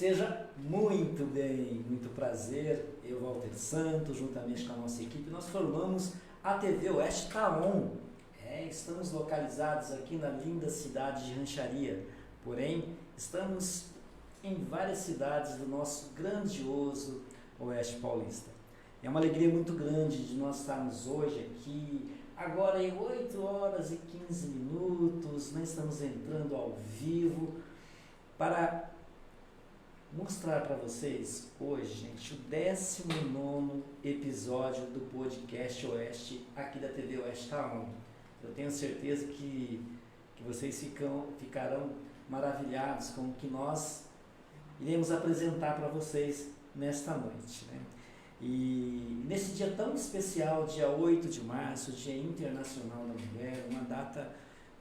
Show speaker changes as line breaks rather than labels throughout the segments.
Seja muito bem, muito prazer. Eu, Walter Santos, juntamente com a nossa equipe, nós formamos a TV Oeste Taon. Estamos localizados aqui na linda cidade de Rancharia, porém estamos em várias cidades do nosso grandioso Oeste Paulista. É uma alegria muito grande de nós estarmos hoje aqui, agora em 8 horas e 15 minutos, nós estamos entrando ao vivo para mostrar para vocês hoje, gente, o 19º episódio do podcast Oeste, aqui da TV Oeste Taon. Eu tenho certeza que vocês ficarão maravilhados com o que nós iremos apresentar para vocês nesta noite, né? E nesse dia tão especial, dia 8 de março, Dia Internacional da Mulher, uma data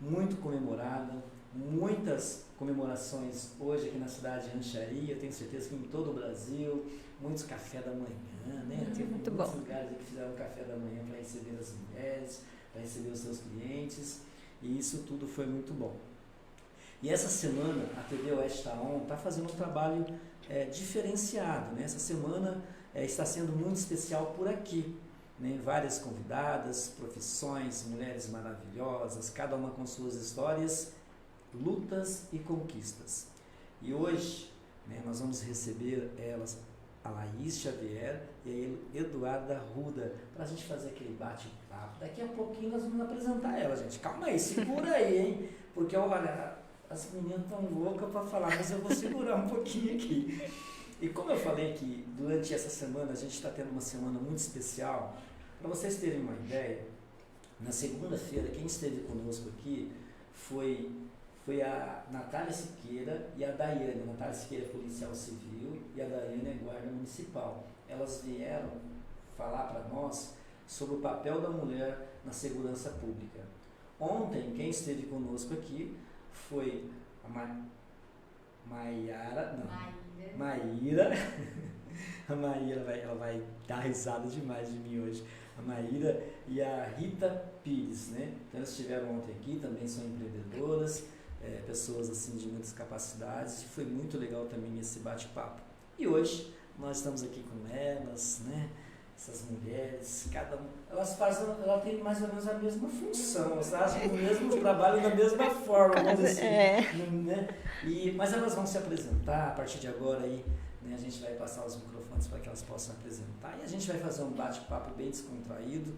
muito comemorada, muitas comemorações hoje aqui na cidade de Rancharia, eu tenho certeza que em todo o Brasil, muitos café da manhã, né? Tem muitos lugares que fizeram café da manhã para receber as mulheres, para receber os seus clientes, e isso tudo foi muito bom. E essa semana a TV Oeste Taon está fazendo um trabalho diferenciado, né? Essa semana está sendo muito especial por aqui, né? Várias convidadas, profissões, mulheres maravilhosas, cada uma com suas histórias, lutas e conquistas. E hoje, né, nós vamos receber elas, a Laís Xavier e a Eduarda Arruda, para a gente fazer aquele bate-papo. Daqui a pouquinho nós vamos apresentar ela, gente. Calma aí, segura aí, hein? Porque, olha, as meninas estão loucas para falar, mas eu vou segurar um pouquinho aqui. E como eu falei que durante essa semana a gente está tendo uma semana muito especial, para vocês terem uma ideia, na segunda-feira quem esteve conosco aqui foi a Natália Siqueira e a Daiane. A Natália Siqueira é policial civil e a Daiane é guarda municipal. Elas vieram falar para nós sobre o papel da mulher na segurança pública. Ontem, quem esteve conosco aqui foi a Maíra. A Maíra ela vai dar risada demais de mim hoje. A Maíra e a Rita Pires, né? Então elas estiveram ontem aqui, também são empreendedoras, pessoas assim de muitas capacidades, e foi muito legal também esse bate-papo. E hoje nós estamos aqui com elas, né? Essas mulheres, cada uma, ela tem mais ou menos a mesma função, elas fazem o mesmo trabalho da mesma forma, vamos dizer, né? Mas elas vão se apresentar a partir de agora aí, né? A gente vai passar os microfones para que elas possam apresentar e a gente vai fazer um bate-papo bem descontraído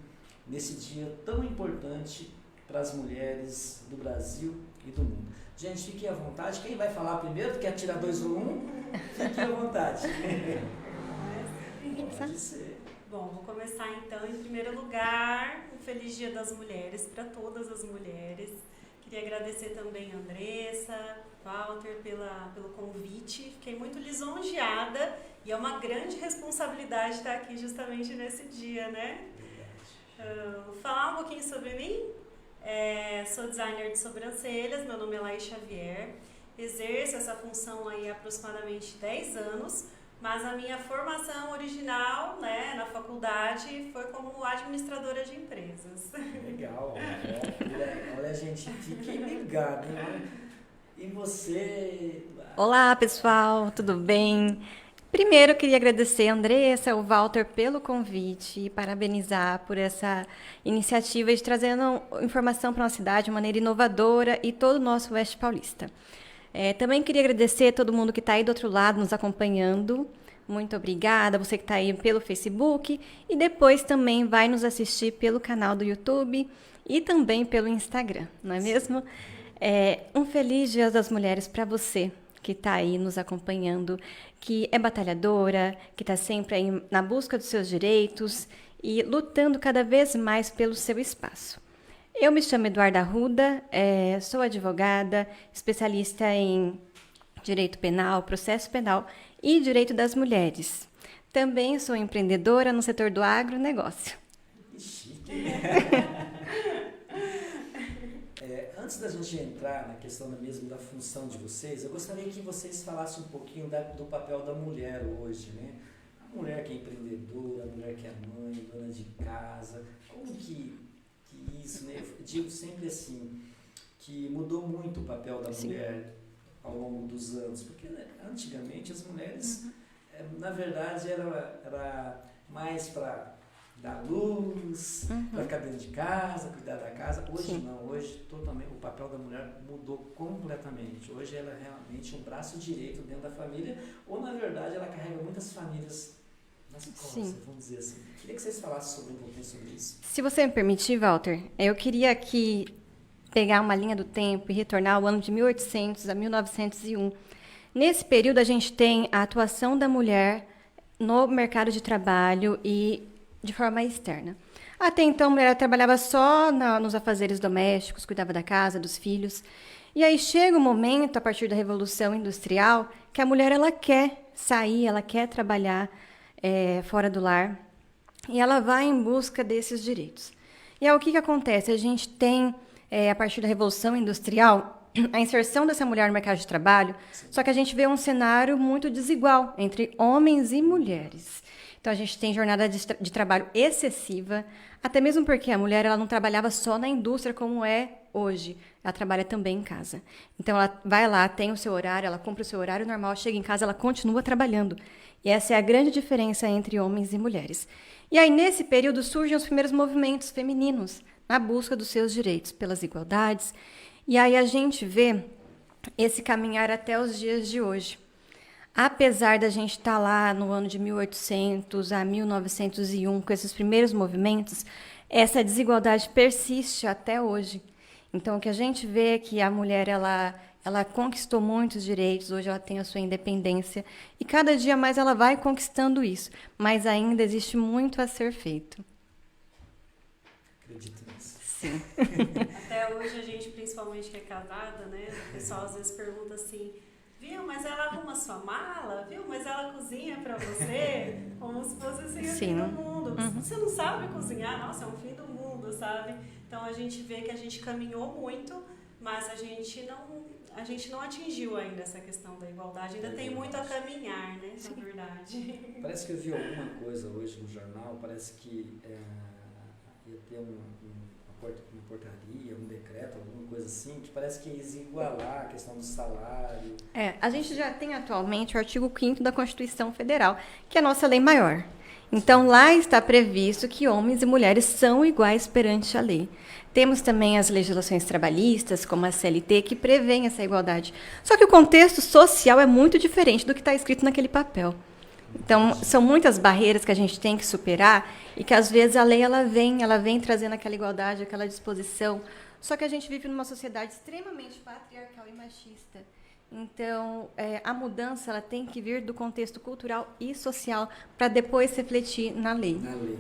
nesse dia tão importante para as mulheres do Brasil e do mundo. Gente, fiquem à vontade. Quem vai falar primeiro? Quer tirar 2 ou 1? Fiquem à vontade. Pode ser.
Bom, vou começar então. Em primeiro lugar, um feliz Dia das Mulheres para todas as mulheres. Queria agradecer também a Andressa, Walter, pelo convite. Fiquei muito lisonjeada e é uma grande responsabilidade estar aqui justamente nesse dia, né? Vou falar um pouquinho sobre mim. Sou designer de sobrancelhas, meu nome é Laís Xavier. Exerço essa função aí há aproximadamente 10 anos. Mas a minha formação original, né, na faculdade foi como administradora de empresas.
Legal, olha gente, fiquem ligados, né? E você?
Olá pessoal, tudo bem? Primeiro eu queria agradecer a Andressa, o Walter pelo convite e parabenizar por essa iniciativa de trazendo informação para a nossa cidade de maneira inovadora e todo o nosso Oeste Paulista. Também queria agradecer a todo mundo que está aí do outro lado nos acompanhando. Muito obrigada, você que está aí pelo Facebook e depois também vai nos assistir pelo canal do YouTube e também pelo Instagram, não é mesmo? Um feliz Dia das Mulheres para você que está aí nos acompanhando, que é batalhadora, que está sempre aí na busca dos seus direitos e lutando cada vez mais pelo seu espaço. Eu me chamo Eduarda Arruda, sou advogada, especialista em direito penal, processo penal e direito das mulheres. Também sou empreendedora no setor do agronegócio.
Que chique! Antes da gente entrar na questão mesmo da função de vocês, eu gostaria que vocês falassem um pouquinho do papel da mulher hoje, né? A mulher que é empreendedora, a mulher que é mãe, dona de casa, como que isso, né? Eu digo sempre assim, que mudou muito o papel da mulher ao longo dos anos? Porque né, antigamente as mulheres, na verdade, era mais para dar luz, para ficar dentro de casa, cuidar da casa. Hoje não, hoje totalmente o papel da mulher mudou completamente. Hoje ela é realmente um braço direito dentro da família, ou na verdade ela carrega muitas famílias nas costas, vamos dizer assim. Queria que vocês falassem um pouquinho sobre isso.
Se você me permitir, Walter, eu queria aqui pegar uma linha do tempo e retornar ao ano de 1800 a 1901. Nesse período a gente tem a atuação da mulher no mercado de trabalho e de forma externa. Até então, a mulher trabalhava só nos afazeres domésticos, cuidava da casa, dos filhos. E aí chega um momento, a partir da Revolução Industrial, que a mulher ela quer sair, ela quer trabalhar fora do lar, e ela vai em busca desses direitos. E aí o que acontece? A gente tem, a partir da Revolução Industrial, a inserção dessa mulher no mercado de trabalho, só que a gente vê um cenário muito desigual entre homens e mulheres. Então, a gente tem jornada de trabalho excessiva, até mesmo porque a mulher ela não trabalhava só na indústria como é hoje. Ela trabalha também em casa. Então, ela vai lá, tem o seu horário, ela cumpre o seu horário normal, chega em casa, ela continua trabalhando. E essa é a grande diferença entre homens e mulheres. E aí, nesse período, surgem os primeiros movimentos femininos na busca dos seus direitos, pelas igualdades. E aí a gente vê esse caminhar até os dias de hoje. Apesar da gente estar lá no ano de 1800 a 1901, com esses primeiros movimentos, essa desigualdade persiste até hoje. Então, o que a gente vê é que a mulher ela conquistou muitos direitos, hoje ela tem a sua independência, e cada dia mais ela vai conquistando isso, mas ainda existe muito a ser feito.
Acredito nisso.
Sim.
Até hoje a gente, principalmente que é casada, né? O pessoal às vezes pergunta assim, viu, mas ela arruma sua mala? Viu, mas ela cozinha pra você? Como se fosse assim, o fim do mundo. Você não sabe cozinhar? Nossa, é um fim do mundo, sabe? Então a gente vê que a gente caminhou muito, mas a gente não atingiu ainda essa questão da igualdade. Ainda tem muito a caminhar, né? Na verdade.
Parece que eu vi alguma coisa hoje no jornal, parece que ia ter uma portaria, um decreto, alguma coisa assim, que parece que ia igualar a questão do salário.
A gente já tem atualmente o artigo 5º da Constituição Federal, que é a nossa lei maior. Então, lá está previsto que homens e mulheres são iguais perante a lei. Temos também as legislações trabalhistas, como a CLT, que prevêem essa igualdade. Só que o contexto social é muito diferente do que está escrito naquele papel. Então, são muitas barreiras que a gente tem que superar e que, às vezes, a lei ela vem trazendo aquela igualdade, aquela disposição. Só que a gente vive numa sociedade extremamente patriarcal e machista. Então, a mudança ela tem que vir do contexto cultural e social para depois refletir na lei.
Na lei.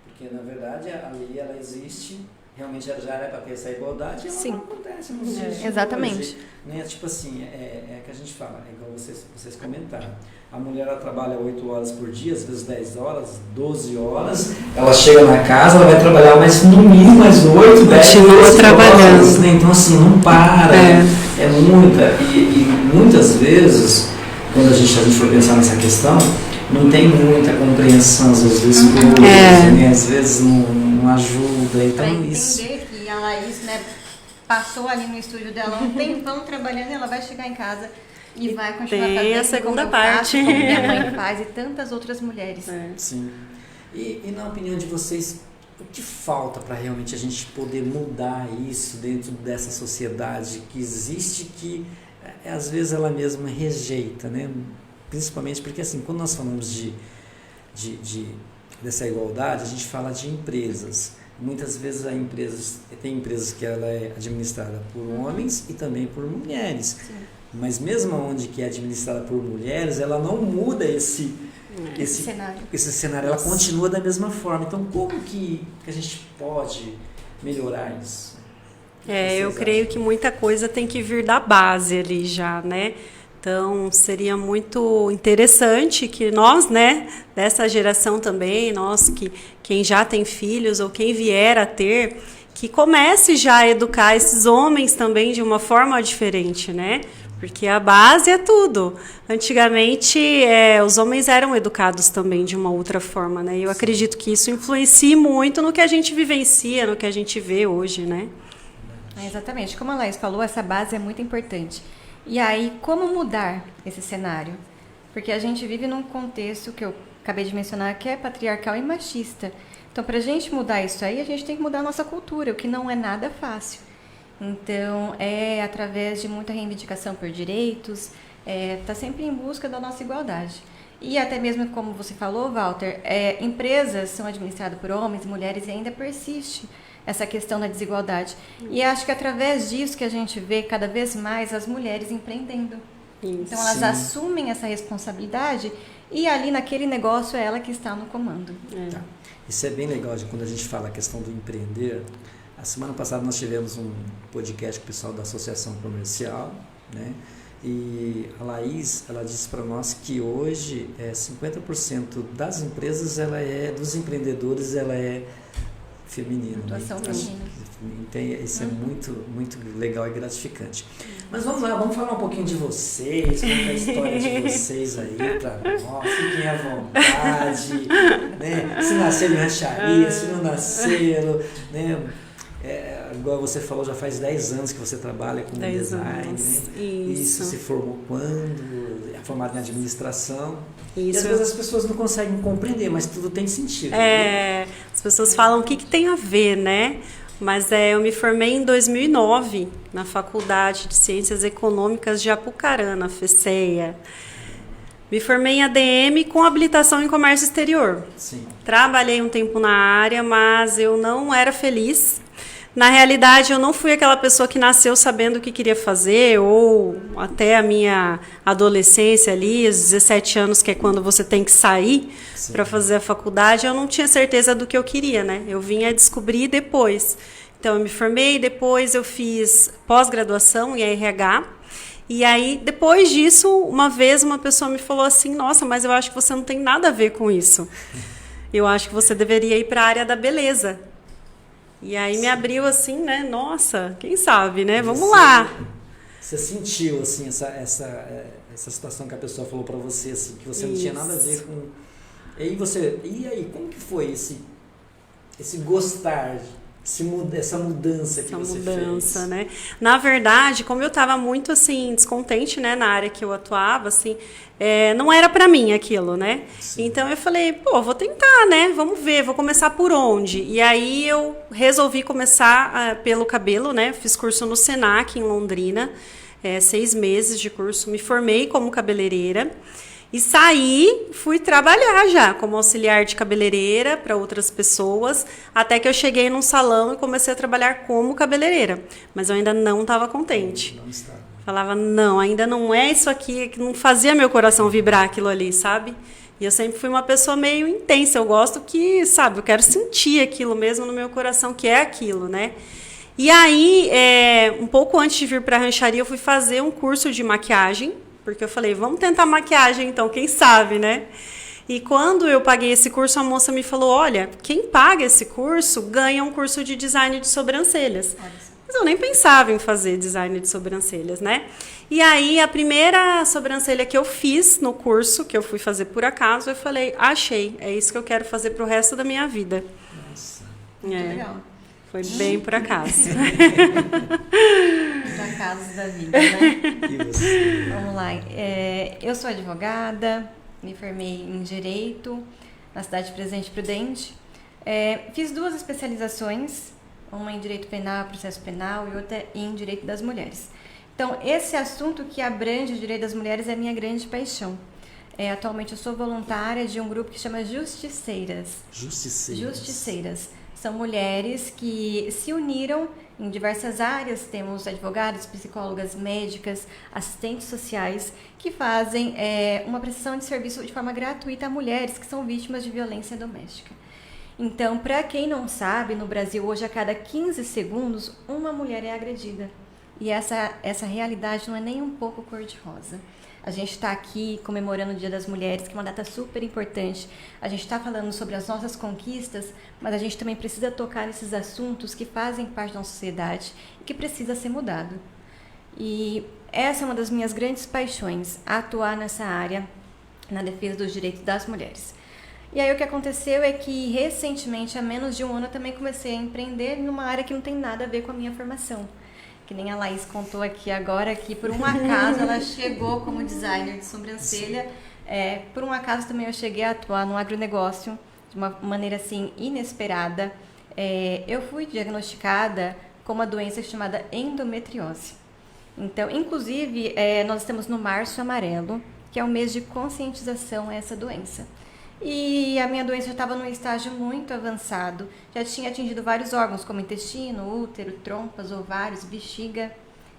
Porque, na verdade, a lei ela existe, realmente já era para ter essa igualdade, e ela não acontece nos dias de
exatamente.
Hoje, né? Tipo assim, é que a gente fala, igual vocês comentaram. A mulher ela trabalha 8 horas por dia, às vezes 10 horas, 12 horas. Ela chega na casa, ela vai trabalhar no mínimo mais 8, 10 horas.
trabalhando.
Né? Então, assim, não para. É muita. E muitas vezes, quando a gente for pensar nessa questão, não tem muita compreensão, às vezes, do esposo, né? Às vezes não ajuda. Então,
para entender
isso.
que a Laís, né, passou ali no estúdio dela um tempão trabalhando e ela vai chegar em casa e vai continuar fazendo
tem a segunda
como
parte.
eu faço, como minha mãe faz e tantas outras mulheres.
Sim. E na opinião de vocês, o que falta para realmente a gente poder mudar isso dentro dessa sociedade que existe, que às vezes ela mesma rejeita, né? Principalmente porque, assim, quando nós falamos dessa igualdade, a gente fala de empresas. Muitas vezes tem empresas que ela é administrada por homens e também por mulheres. Sim. Mas mesmo onde que é administrada por mulheres, ela não muda esse cenário, ela continua da mesma forma. Então, como que a gente pode melhorar isso?
Eu creio que muita coisa tem que vir da base ali já, né? Então, seria muito interessante que nós, né, dessa geração também, quem já tem filhos ou quem vier a ter, que comece já a educar esses homens também de uma forma diferente, né? Porque a base é tudo. Antigamente, os homens eram educados também de uma outra forma, né? E eu acredito que isso influencia muito no que a gente vivencia, no que a gente vê hoje, né?
Exatamente. Como a Laís falou, essa base é muito importante. E aí, como mudar esse cenário? Porque a gente vive num contexto que eu acabei de mencionar que é patriarcal e machista. Então, para a gente mudar isso aí, a gente tem que mudar a nossa cultura, o que não é nada fácil. Então, é através de muita reivindicação por direitos, tá sempre em busca da nossa igualdade. E até mesmo, como você falou, Walter, empresas são administradas por homens e mulheres e ainda persiste essa questão da desigualdade. E acho que através disso que a gente vê cada vez mais as mulheres empreendendo. Isso. Então, elas assumem essa responsabilidade e ali naquele negócio é ela que está no comando.
Tá. Isso é bem legal quando a gente fala a questão do empreender. A semana passada nós tivemos um podcast com o pessoal da Associação Comercial, né? E a Laís, ela disse para nós que hoje 50% das empresas, dos empreendedores, ela é feminina.
Atuação feminina.
Então, isso é muito, muito legal e gratificante. Mas vamos lá, vamos falar um pouquinho de vocês, contar a história de vocês aí para nós, fiquem à vontade, né? Se nasceram em rancharia, se não nasceram, né? Igual você falou, já faz 10 anos que você trabalha com
10
design,
anos.
né?
Isso.
Se formou quando? É formado em administração.
Isso.
E às vezes as pessoas não conseguem compreender, mas tudo tem sentido.
As pessoas falam o que tem a ver, né? Mas eu me formei em 2009 na Faculdade de Ciências Econômicas de Apucarana, na FECEA. Me formei em ADM com habilitação em comércio exterior.
Sim.
Trabalhei um tempo na área, mas eu não era feliz. Na realidade, eu não fui aquela pessoa que nasceu sabendo o que queria fazer, ou até a minha adolescência ali, os 17 anos, que é quando você tem que sair para fazer a faculdade, eu não tinha certeza do que eu queria, né? Eu vim a descobrir depois. Então, eu me formei, depois eu fiz pós-graduação em RH, e aí, depois disso, uma vez uma pessoa me falou assim, nossa, mas eu acho que você não tem nada a ver com isso. Eu acho que você deveria ir para a área da beleza. E aí me abriu assim, né? Nossa, quem sabe, né? Vamos lá.
Você sentiu, assim, essa situação que a pessoa falou para você, assim, que você não tinha nada a ver com... E aí, como que foi esse gostar, essa mudança que você fez?
Né? Na verdade, como eu estava muito, assim, descontente, né? Na área que eu atuava, assim... não era para mim aquilo, né? Sim. Então eu falei, vou tentar, né? Vamos ver, vou começar por onde? E aí eu resolvi começar pelo cabelo, né? Fiz curso no Senac, em Londrina, 6 meses de curso, me formei como cabeleireira e saí, fui trabalhar já como auxiliar de cabeleireira para outras pessoas, até que eu cheguei num salão e comecei a trabalhar como cabeleireira, mas eu ainda não estava contente.
Não estava.
Falava, não, ainda não é isso aqui, que não fazia meu coração vibrar aquilo ali, sabe? E eu sempre fui uma pessoa meio intensa, eu gosto que, sabe, eu quero sentir aquilo mesmo no meu coração, que é aquilo, né? E aí, um pouco antes de vir para a rancharia, eu fui fazer um curso de maquiagem, porque eu falei, vamos tentar maquiagem então, quem sabe, né? E quando eu paguei esse curso, a moça me falou, olha, quem paga esse curso ganha um curso de design de sobrancelhas. Mas eu nem pensava em fazer design de sobrancelhas, né? E aí, a primeira sobrancelha que eu fiz no curso, que eu fui fazer por acaso, eu falei, achei, é isso que eu quero fazer pro resto da minha vida.
Nossa.
Muito legal.
Foi bem por acaso.
Os acasos da vida, né?
E você?
Vamos lá. Eu sou advogada, me formei em Direito na cidade de Presidente Prudente. Fiz 2 especializações, uma em Direito Penal, Processo Penal e outra em Direito das Mulheres. Então, esse assunto que abrange o direito das mulheres é a minha grande paixão. Atualmente eu sou voluntária de um grupo que chama Justiceiras. Justiceiras. São mulheres que se uniram em diversas áreas. Temos advogadas, psicólogas, médicas, assistentes sociais que fazem uma prestação de serviço de forma gratuita a mulheres que são vítimas de violência doméstica. Então, para quem não sabe, no Brasil hoje a cada 15 segundos uma mulher é agredida. E essa realidade não é nem um pouco cor-de-rosa. A gente está aqui comemorando o Dia das Mulheres, que é uma data super importante. A gente está falando sobre as nossas conquistas, mas a gente também precisa tocar nesses assuntos que fazem parte da nossa sociedade e que precisa ser mudado. E essa é uma das minhas grandes paixões, atuar nessa área, na defesa dos direitos das mulheres. E aí o que aconteceu é que recentemente, há menos de um ano, eu também comecei a empreender numa área que não tem nada a ver com a minha formação. que nem a Laís contou aqui agora, que por um acaso ela chegou como designer de sobrancelha. Por um acaso também eu cheguei a atuar no agronegócio de uma maneira assim inesperada. Eu fui diagnosticada com uma doença chamada endometriose. Então, inclusive, nós estamos no Março Amarelo, que é um mês de conscientização a essa doença. E a minha doença já estava num estágio muito avançado, já tinha atingido vários órgãos, como intestino, útero, trompas, ovários, bexiga,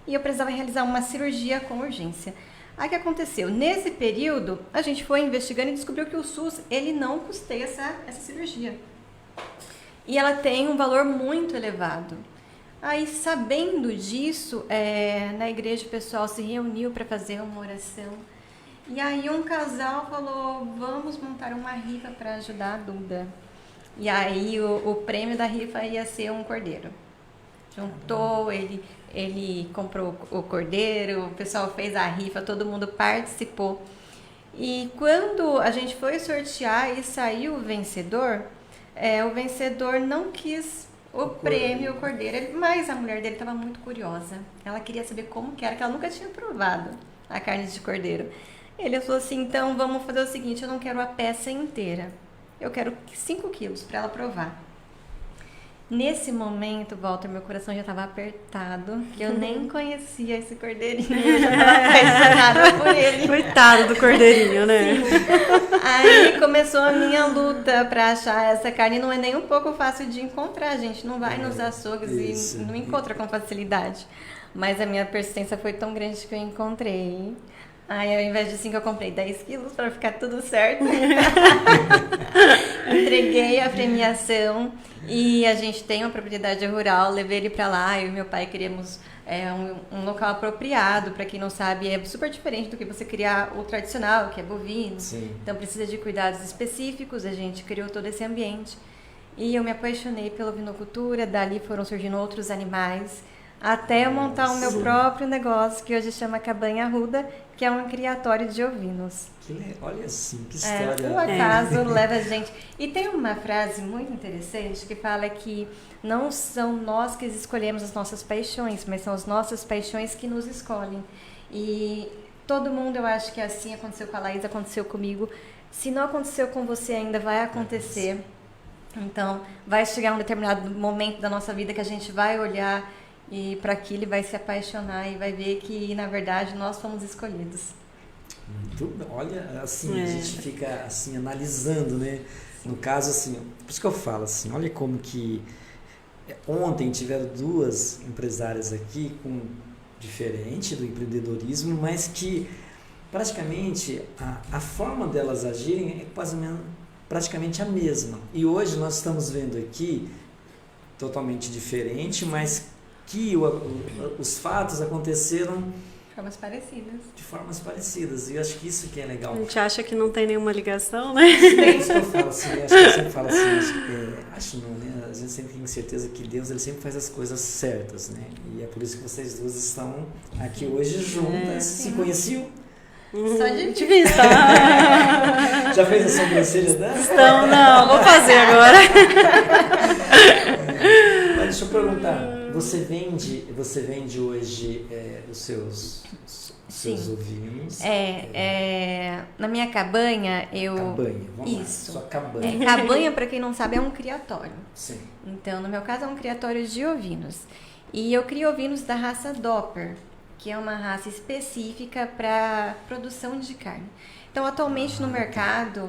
e eu precisava realizar uma cirurgia com urgência. Aí o que aconteceu? Nesse período, a gente foi investigando e descobriu que o SUS, ele não custeia essa cirurgia. E ela tem um valor muito elevado. Aí, sabendo disso, na igreja o pessoal se reuniu para fazer uma oração. E aí um casal falou, vamos montar uma rifa para ajudar a Duda. E aí o prêmio da rifa ia ser um cordeiro. Juntou, ele comprou o cordeiro, o pessoal fez a rifa, todo mundo participou. E quando a gente foi sortear e saiu o vencedor não quis o prêmio, o cordeiro, mas a mulher dele estava muito curiosa. Ela queria saber como que era, que ela nunca tinha provado a carne de cordeiro. Ele falou assim, então vamos fazer o seguinte, eu não quero a peça inteira, eu quero 5 quilos para ela provar. Nesse momento, Walter, meu coração já estava apertado, que eu nem conhecia esse cordeirinho, eu já estava apaixonada por ele.
Coitado do cordeirinho, né?
Sim. Aí começou a minha luta para achar essa carne, não é nem um pouco fácil de encontrar, a gente não vai nos açougues e não encontra com facilidade. Mas a minha persistência foi tão grande que eu encontrei. Aí, ao invés de 5, eu comprei 10 quilos para ficar tudo certo. Entreguei a premiação e a gente tem uma propriedade rural, levei ele para lá. Eu e meu pai queríamos um local apropriado. Para quem não sabe, é super diferente do que você criar o tradicional, que é bovino.
Sim.
Então, precisa de cuidados específicos. A gente criou todo esse ambiente. E eu me apaixonei pela ovinocultura, dali foram surgindo outros animais. Até eu montar o meu próprio negócio, que hoje chama Cabanha Arruda, que é um criatório de ovinos.
Olha assim, que história.
O acaso leva a gente. E tem uma frase muito interessante que fala que não são nós que escolhemos as nossas paixões, mas são as nossas paixões que nos escolhem. E todo mundo, eu acho que é assim, aconteceu com a Laís, aconteceu comigo. Se não aconteceu com você ainda, vai acontecer. Então, vai chegar um determinado momento da nossa vida que a gente vai olhar e para aquilo ele vai se apaixonar e vai ver que, na verdade, nós fomos escolhidos.
Olha, assim, a gente fica assim, analisando, né? No caso, assim, por isso que eu falo assim, olha como que ontem tiveram 2 empresárias aqui, diferente do empreendedorismo, mas que praticamente a forma delas agirem é praticamente a mesma. E hoje nós estamos vendo aqui totalmente diferente, mas que os fatos aconteceram
de
formas parecidas. E eu acho que isso que é legal.
A gente acha que não tem nenhuma ligação, né?
É isso que eu falo assim, acho que eu sempre falo assim, acho não, né? A gente sempre tem certeza que Deus ele sempre faz as coisas certas, né? E é por isso que vocês 2 estão aqui hoje juntas. Se conheciam?
Só de
vista.
Já fez a sobrancelha dela?
Não, vou fazer agora.
Mas deixa eu perguntar, você vende hoje os seus ovinos?
Na minha cabanha,
Cabanha, vamos
Isso.
lá, sua cabanha.
Cabanha, para quem não sabe, é um criatório.
Sim.
Então, no meu caso, é um criatório de ovinos. E eu crio ovinos da raça Doppler, que é uma raça específica para produção de carne. Então, atualmente no mercado,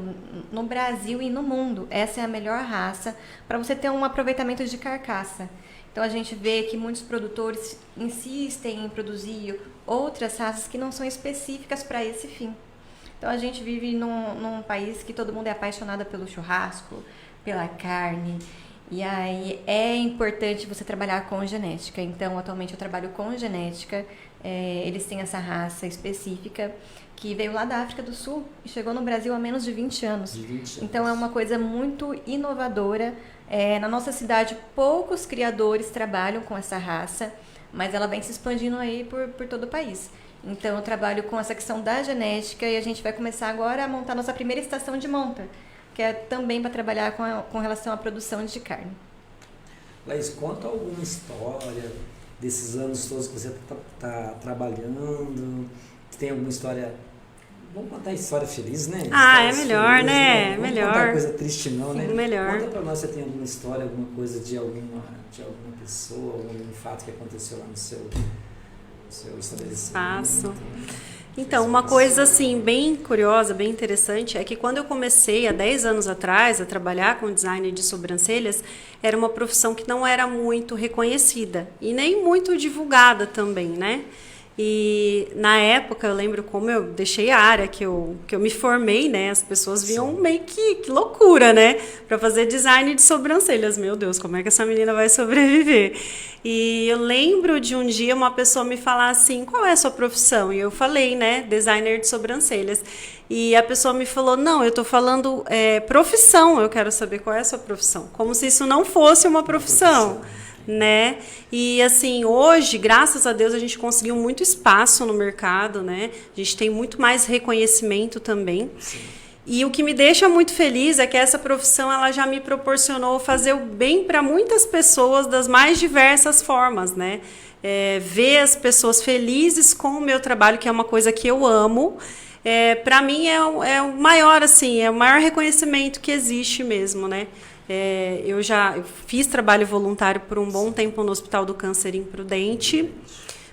no Brasil e no mundo, essa é a melhor raça para você ter um aproveitamento de carcaça. Então, a gente vê que muitos produtores insistem em produzir outras raças que não são específicas para esse fim. Então, a gente vive num país que todo mundo é apaixonado pelo churrasco, pela carne. E aí é importante você trabalhar com genética. Então, atualmente eu trabalho com genética. Eles têm essa raça específica que veio lá da África do Sul e chegou no Brasil há menos de 20 anos. Então, é uma coisa muito inovadora. Na nossa cidade, poucos criadores trabalham com essa raça, mas ela vem se expandindo aí por todo o país. Então, eu trabalho com essa questão da genética e a gente vai começar agora a montar nossa primeira estação de monta, que é também para trabalhar com relação à produção de carne.
Laís, conta alguma história desses anos todos que você está trabalhando? Tem alguma história? Vamos contar história feliz, né?
Ah,
Histórias
é melhor,
felizes,
né?
Vamos
Melhor.
contar coisa triste não, né?
Melhor.
Conta pra nós se tem alguma história, alguma coisa de alguma pessoa, algum fato que aconteceu lá no seu estabelecimento.
Espaço. Então, uma coisa assim bem curiosa, bem interessante, é que quando eu comecei há 10 anos atrás a trabalhar com design de sobrancelhas, era uma profissão que não era muito reconhecida e nem muito divulgada também, né? E na época eu lembro como eu deixei a área que eu me formei, né? As pessoas viam meio que loucura, né? Para fazer design de sobrancelhas. Meu Deus, como é que essa menina vai sobreviver? E eu lembro de um dia uma pessoa me falar assim, qual é a sua profissão? E eu falei, né? Designer de sobrancelhas. E a pessoa me falou, não, eu tô falando profissão, eu quero saber qual é a sua profissão. Como se isso não fosse uma profissão. Né? E assim, hoje, graças a Deus, a gente conseguiu muito espaço no mercado, né? A gente tem muito mais reconhecimento também. Sim. E o que me deixa muito feliz é que essa profissão ela já me proporcionou fazer o bem para muitas pessoas das mais diversas formas, né? Ver as pessoas felizes com o meu trabalho, que é uma coisa que eu amo. Para mim é o maior, assim, é o maior reconhecimento que existe mesmo, né? Eu fiz trabalho voluntário por um bom tempo no Hospital do Câncer em Prudente.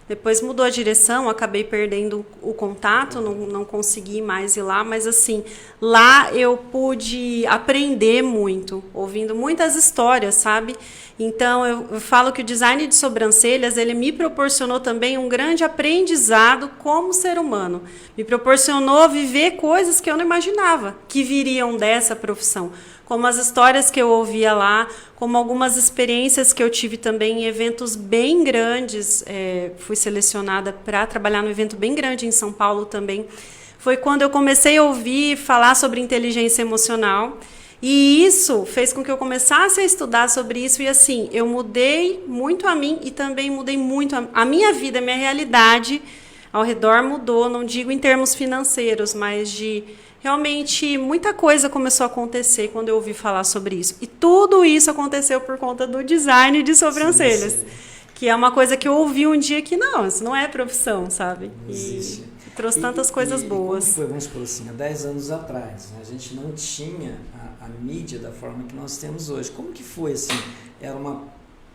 Depois mudou a direção, acabei perdendo o contato, não consegui mais ir lá. Mas, assim, lá eu pude aprender muito, ouvindo muitas histórias, sabe? Então, eu falo que o design de sobrancelhas, ele me proporcionou também um grande aprendizado como ser humano. Me proporcionou viver coisas que eu não imaginava que viriam dessa profissão. Como as histórias que eu ouvia lá, como algumas experiências que eu tive também em eventos bem grandes. Fui selecionada para trabalhar num evento bem grande em São Paulo também. Foi quando eu comecei a ouvir falar sobre inteligência emocional. E isso fez com que eu começasse a estudar sobre isso. E assim, eu mudei muito a mim e também mudei muito a minha vida, a minha realidade ao redor mudou. Não digo em termos financeiros, mas de... Realmente, muita coisa começou a acontecer quando eu ouvi falar sobre isso. E tudo isso aconteceu por conta do design de sobrancelhas. Sim. Que é uma coisa que eu ouvi um dia que, não, isso não é profissão, sabe? E trouxe tantas coisas boas.
Como foi, vamos supor assim, há 10 anos atrás, né? A gente não tinha a mídia da forma que nós temos hoje. Como que foi, assim? Era uma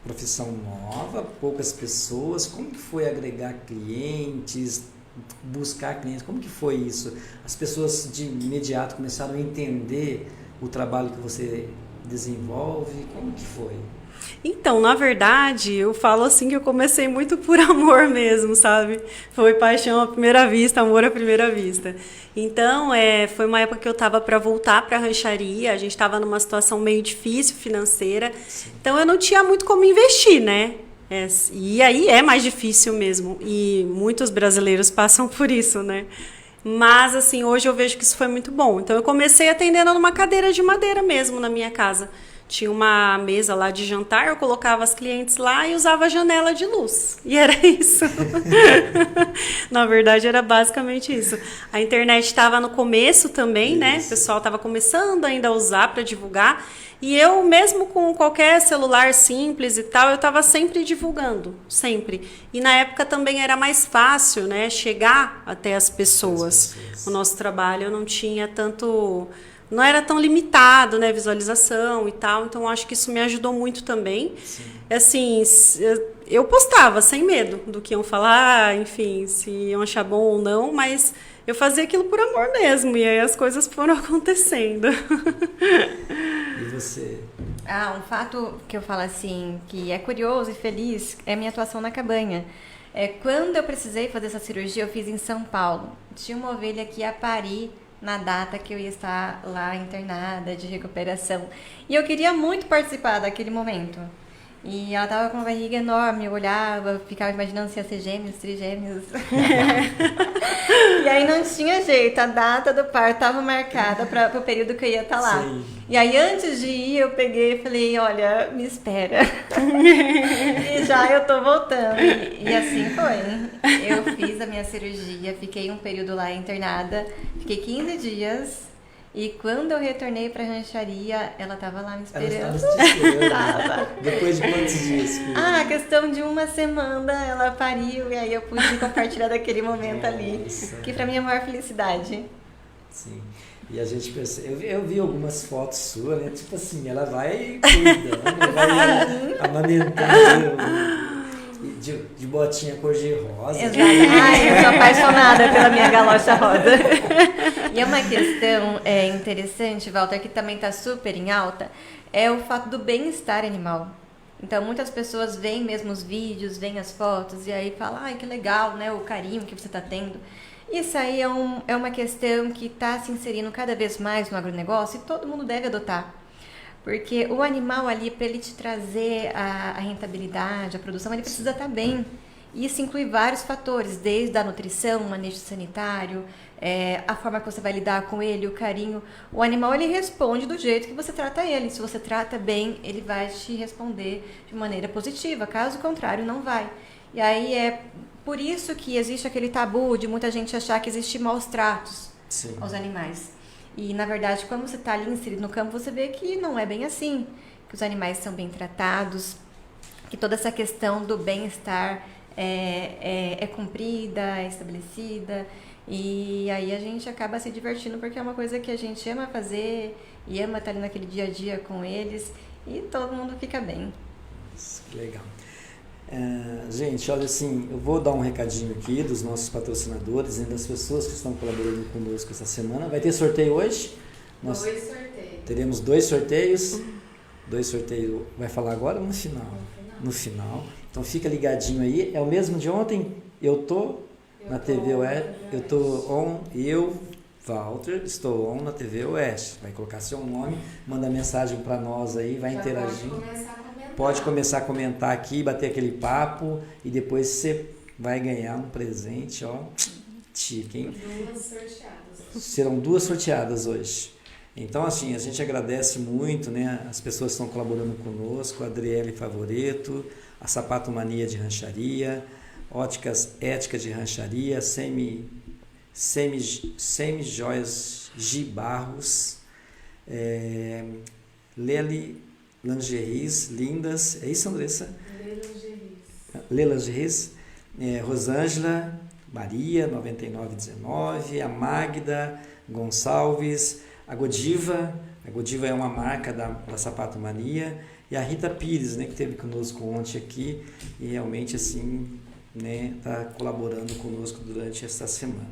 profissão nova, poucas pessoas. Como que foi agregar clientes, buscar clientes? Como que foi isso? As pessoas de imediato começaram a entender o trabalho que você desenvolve? Como que foi?
Então, na verdade, eu falo assim que eu comecei muito por amor mesmo, sabe? Foi paixão à primeira vista, amor à primeira vista. Então, foi uma época que eu estava para voltar para a rancharia, a gente estava numa situação meio difícil financeira, sim. Então eu não tinha muito como investir, né? E aí é mais difícil mesmo, e muitos brasileiros passam por isso, né? Mas, assim, hoje eu vejo que isso foi muito bom. Então, eu comecei atendendo numa cadeira de madeira mesmo na minha casa. Tinha uma mesa lá de jantar, eu colocava as clientes lá e usava a janela de luz. E era isso. Na verdade, era basicamente isso. A internet estava no começo também, né? O pessoal estava começando ainda a usar para divulgar. E eu, mesmo com qualquer celular simples e tal, eu estava sempre divulgando, sempre. E na época também era mais fácil, né, chegar até as pessoas. O nosso trabalho não tinha tanto... Não era tão limitado, né, visualização e tal. Então, acho que isso me ajudou muito também. Sim. Assim, eu postava sem medo do que iam falar, enfim, se iam achar bom ou não, mas eu fazia aquilo por amor mesmo. E aí as coisas foram acontecendo.
E você?
Um fato que eu falo assim, que é curioso e feliz, é a minha atuação na cabanha. Quando eu precisei fazer essa cirurgia, eu fiz em São Paulo. Tinha uma ovelha que ia parir na data que eu ia estar lá internada, de recuperação. E eu queria muito participar daquele momento. E ela tava com uma barriga enorme, eu olhava, ficava imaginando se ia ser gêmeos, trigêmeos. E aí não tinha jeito, a data do parto estava marcada para o período que eu ia estar lá. Sim. E aí antes de ir, eu peguei e falei, olha, me espera. E já eu tô voltando. E assim foi. Eu fiz a minha cirurgia, fiquei um período lá internada, fiquei 15 dias. E quando eu retornei para a rancharia, ela estava lá me esperando.
Ela estava te esperando. Depois de quantos dias?
Ah, questão de uma semana ela pariu e aí eu pude compartilhar daquele momento ali. Que para mim é a maior felicidade.
Sim. E a gente percebe, eu vi algumas fotos suas, né? Tipo assim, ela vai cuidando, vai amamentando. De botinha cor-de-rosa.
Exato. Ai, eu sou apaixonada pela minha galocha rosa. E é uma questão interessante, Walter, que também está super em alta, é o fato do bem-estar animal. Então, muitas pessoas veem mesmo os vídeos, veem as fotos, e aí falam, ai, que legal, né, o carinho que você está tendo. Isso aí é uma questão que está se inserindo cada vez mais no agronegócio e todo mundo deve adotar. Porque o animal ali, para ele te trazer a rentabilidade, a produção, ele precisa estar bem. E isso inclui vários fatores, desde a nutrição, o manejo sanitário, a forma que você vai lidar com ele, o carinho. O animal, ele responde do jeito que você trata ele. Se você trata bem, ele vai te responder de maneira positiva. Caso contrário, não vai. E aí é por isso que existe aquele tabu de muita gente achar que existe maus tratos aos animais. E, na verdade, quando você está ali inserido no campo, você vê que não é bem assim, que os animais são bem tratados, que toda essa questão do bem-estar é cumprida, é estabelecida, e aí a gente acaba se divertindo porque é uma coisa que a gente ama fazer e ama estar ali naquele dia a dia com eles, e todo mundo fica bem.
Isso, que legal. Gente, olha assim, eu vou dar um recadinho aqui dos nossos patrocinadores e das pessoas que estão colaborando conosco essa semana. Vai ter sorteio hoje?
Dois sorteios.
Teremos 2 sorteios. 2 sorteios, vai falar agora ou no final? No final. Então fica ligadinho aí. É o mesmo de ontem? Eu tô na TV Oeste. Eu tô on, Walter, estou on na TV Oeste. Vai colocar seu nome, manda mensagem para nós aí, vai interagir. Pode começar a comentar aqui, bater aquele papo e depois você vai ganhar um presente, ó, chique, hein?
2 sorteadas.
Serão 2 sorteadas hoje. Então, assim, a gente agradece muito, né, as pessoas que estão colaborando conosco, a Adriele Favoreto, a Sapato Mania de Rancharia, Óticas Ética de Rancharia, Semi Joias G. Barros, Lely Lingeries lindas, é isso, Andressa? Lingeries. Rosângela Maria, 9919, a Magda Gonçalves, a Godiva é uma marca da Sapato Mania, e a Rita Pires, né, que esteve conosco ontem aqui, e realmente, assim, né, está colaborando conosco durante essa semana.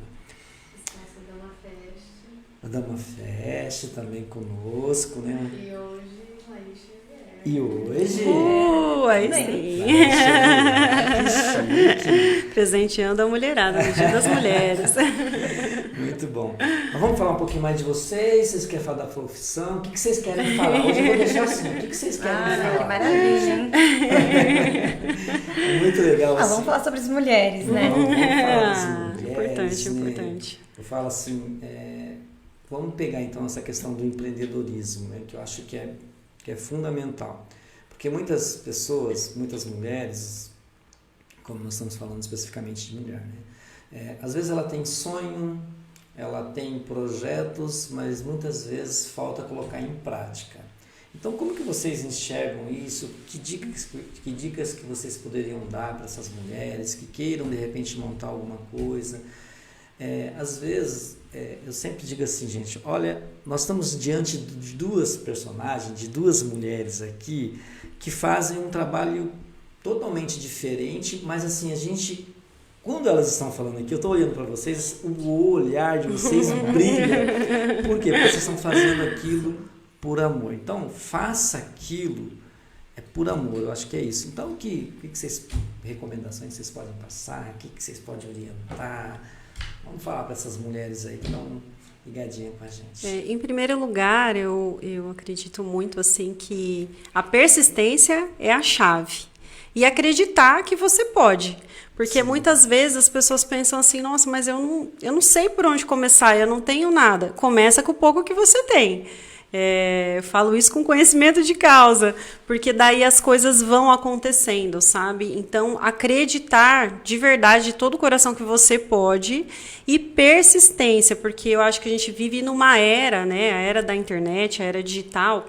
A Dama Fest também conosco, né? E hoje?
Aí sim. Presenteando a mulherada, no Dia das Mulheres.
Muito bom. Mas vamos falar um pouquinho mais de vocês. Vocês querem falar da profissão? O que vocês querem falar? Hoje eu vou deixar assim. O que vocês querem falar?
Que maravilha, hein?
Muito legal. Assim.
Vamos falar sobre as mulheres, né?
Vamos falar das mulheres.
Importante.
Eu falo assim, vamos pegar então essa questão do empreendedorismo, né, que eu acho que é fundamental. Porque muitas pessoas, muitas mulheres, como nós estamos falando especificamente de mulher, né, às vezes ela tem sonho, ela tem projetos, mas muitas vezes falta colocar em prática. Então, como que vocês enxergam isso? Que dicas que vocês poderiam dar para essas mulheres que queiram, de repente, montar alguma coisa? Às vezes, eu sempre digo assim, gente, olha, nós estamos diante de 2 personagens, de 2 mulheres aqui, que fazem um trabalho totalmente diferente, mas assim, a gente, quando elas estão falando aqui, eu estou olhando para vocês, o olhar de vocês brilha. Por quê? Porque vocês estão fazendo aquilo por amor. Então, faça aquilo por amor, eu acho que é isso. Então, que recomendações vocês podem passar, o que vocês podem orientar? Vamos falar para essas mulheres aí que estão ligadinhas com a gente.
Em primeiro lugar, eu acredito muito assim que a persistência é a chave. E acreditar que você pode. Porque muitas vezes as pessoas pensam assim, nossa, mas eu não sei por onde começar, eu não tenho nada. Começa com o pouco que você tem. Eu falo isso com conhecimento de causa, porque daí as coisas vão acontecendo, sabe? Então, acreditar de verdade, de todo o coração que você pode, e persistência, porque eu acho que a gente vive numa era, né? A era da internet, a era digital,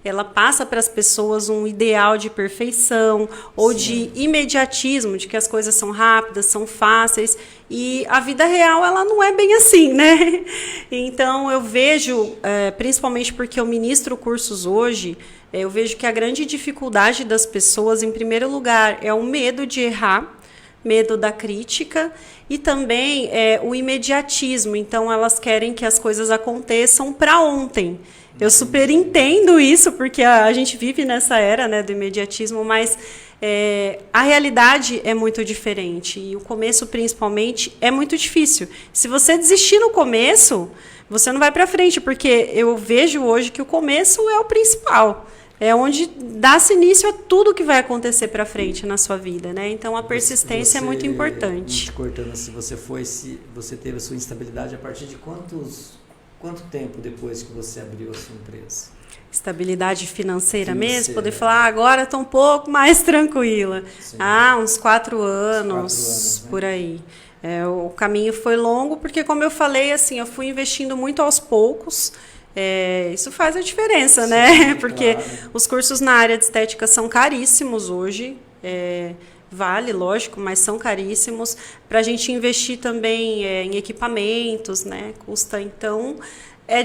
ela passa para as pessoas um ideal de perfeição ou de imediatismo, de que as coisas são rápidas, são fáceis, e a vida real ela não é bem assim, né? Então eu vejo, principalmente porque eu ministro cursos hoje, eu vejo que a grande dificuldade das pessoas, em primeiro lugar, é o medo de errar, medo da crítica e também o imediatismo. Então elas querem que as coisas aconteçam para ontem. Eu super entendo isso, porque a gente vive nessa era, né, do imediatismo, mas a realidade é muito diferente. E o começo, principalmente, é muito difícil. Se você desistir no começo, você não vai para frente, porque eu vejo hoje que o começo é o principal. É onde dá-se início a tudo que vai acontecer para frente na sua vida, né? Então, a persistência é muito importante.
Te cortando, se você teve a sua instabilidade a partir de quanto tempo depois que você abriu a sua empresa?
Estabilidade financeira mesmo? Poder falar, agora estou um pouco mais tranquila.
Sim.
Uns 4 anos, né? Por aí. O caminho foi longo, porque, como eu falei, assim, eu fui investindo muito aos poucos. Isso faz a diferença, né? Porque os cursos na área de estética são caríssimos hoje. Vale, lógico, mas são caríssimos. Para a gente investir também em equipamentos, né? Custa, então,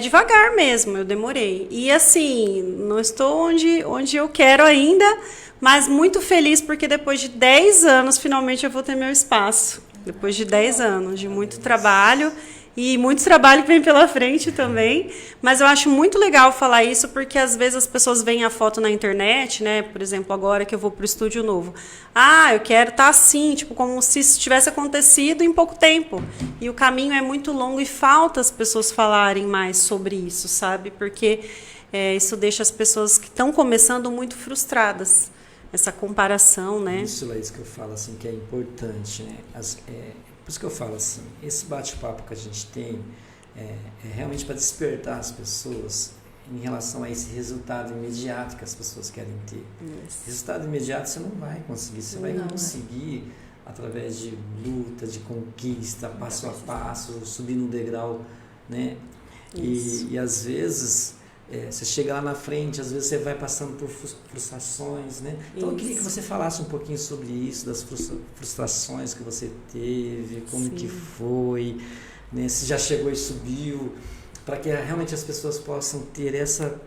devagar mesmo, eu demorei. E assim, não estou onde eu quero ainda, mas muito feliz porque depois de 10 anos, finalmente eu vou ter meu espaço. Depois de 10 anos de muito trabalho. E muito trabalho que vem pela frente também. Mas eu acho muito legal falar isso, porque às vezes as pessoas veem a foto na internet, né? Por exemplo, agora que eu vou para o estúdio novo. Eu quero estar assim, tipo, como se isso tivesse acontecido em pouco tempo. E o caminho é muito longo e falta as pessoas falarem mais sobre isso, sabe? Porque isso deixa as pessoas que estão começando muito frustradas. Essa comparação, né?
Isso é isso que eu falo, assim, que é importante, né? Por isso que eu falo assim, esse bate-papo que a gente tem é realmente para despertar as pessoas em relação a esse resultado imediato que as pessoas querem ter.
Isso.
Resultado imediato você não vai conseguir, você vai conseguir através de luta, de conquista, passo a passo, subindo um degrau, né? E às vezes você chega lá na frente, às vezes você vai passando por frustrações, né? Então eu queria que você falasse um pouquinho sobre isso, das frustrações que você teve, como que foi, né? Se já chegou e subiu, para que realmente as pessoas possam ter essa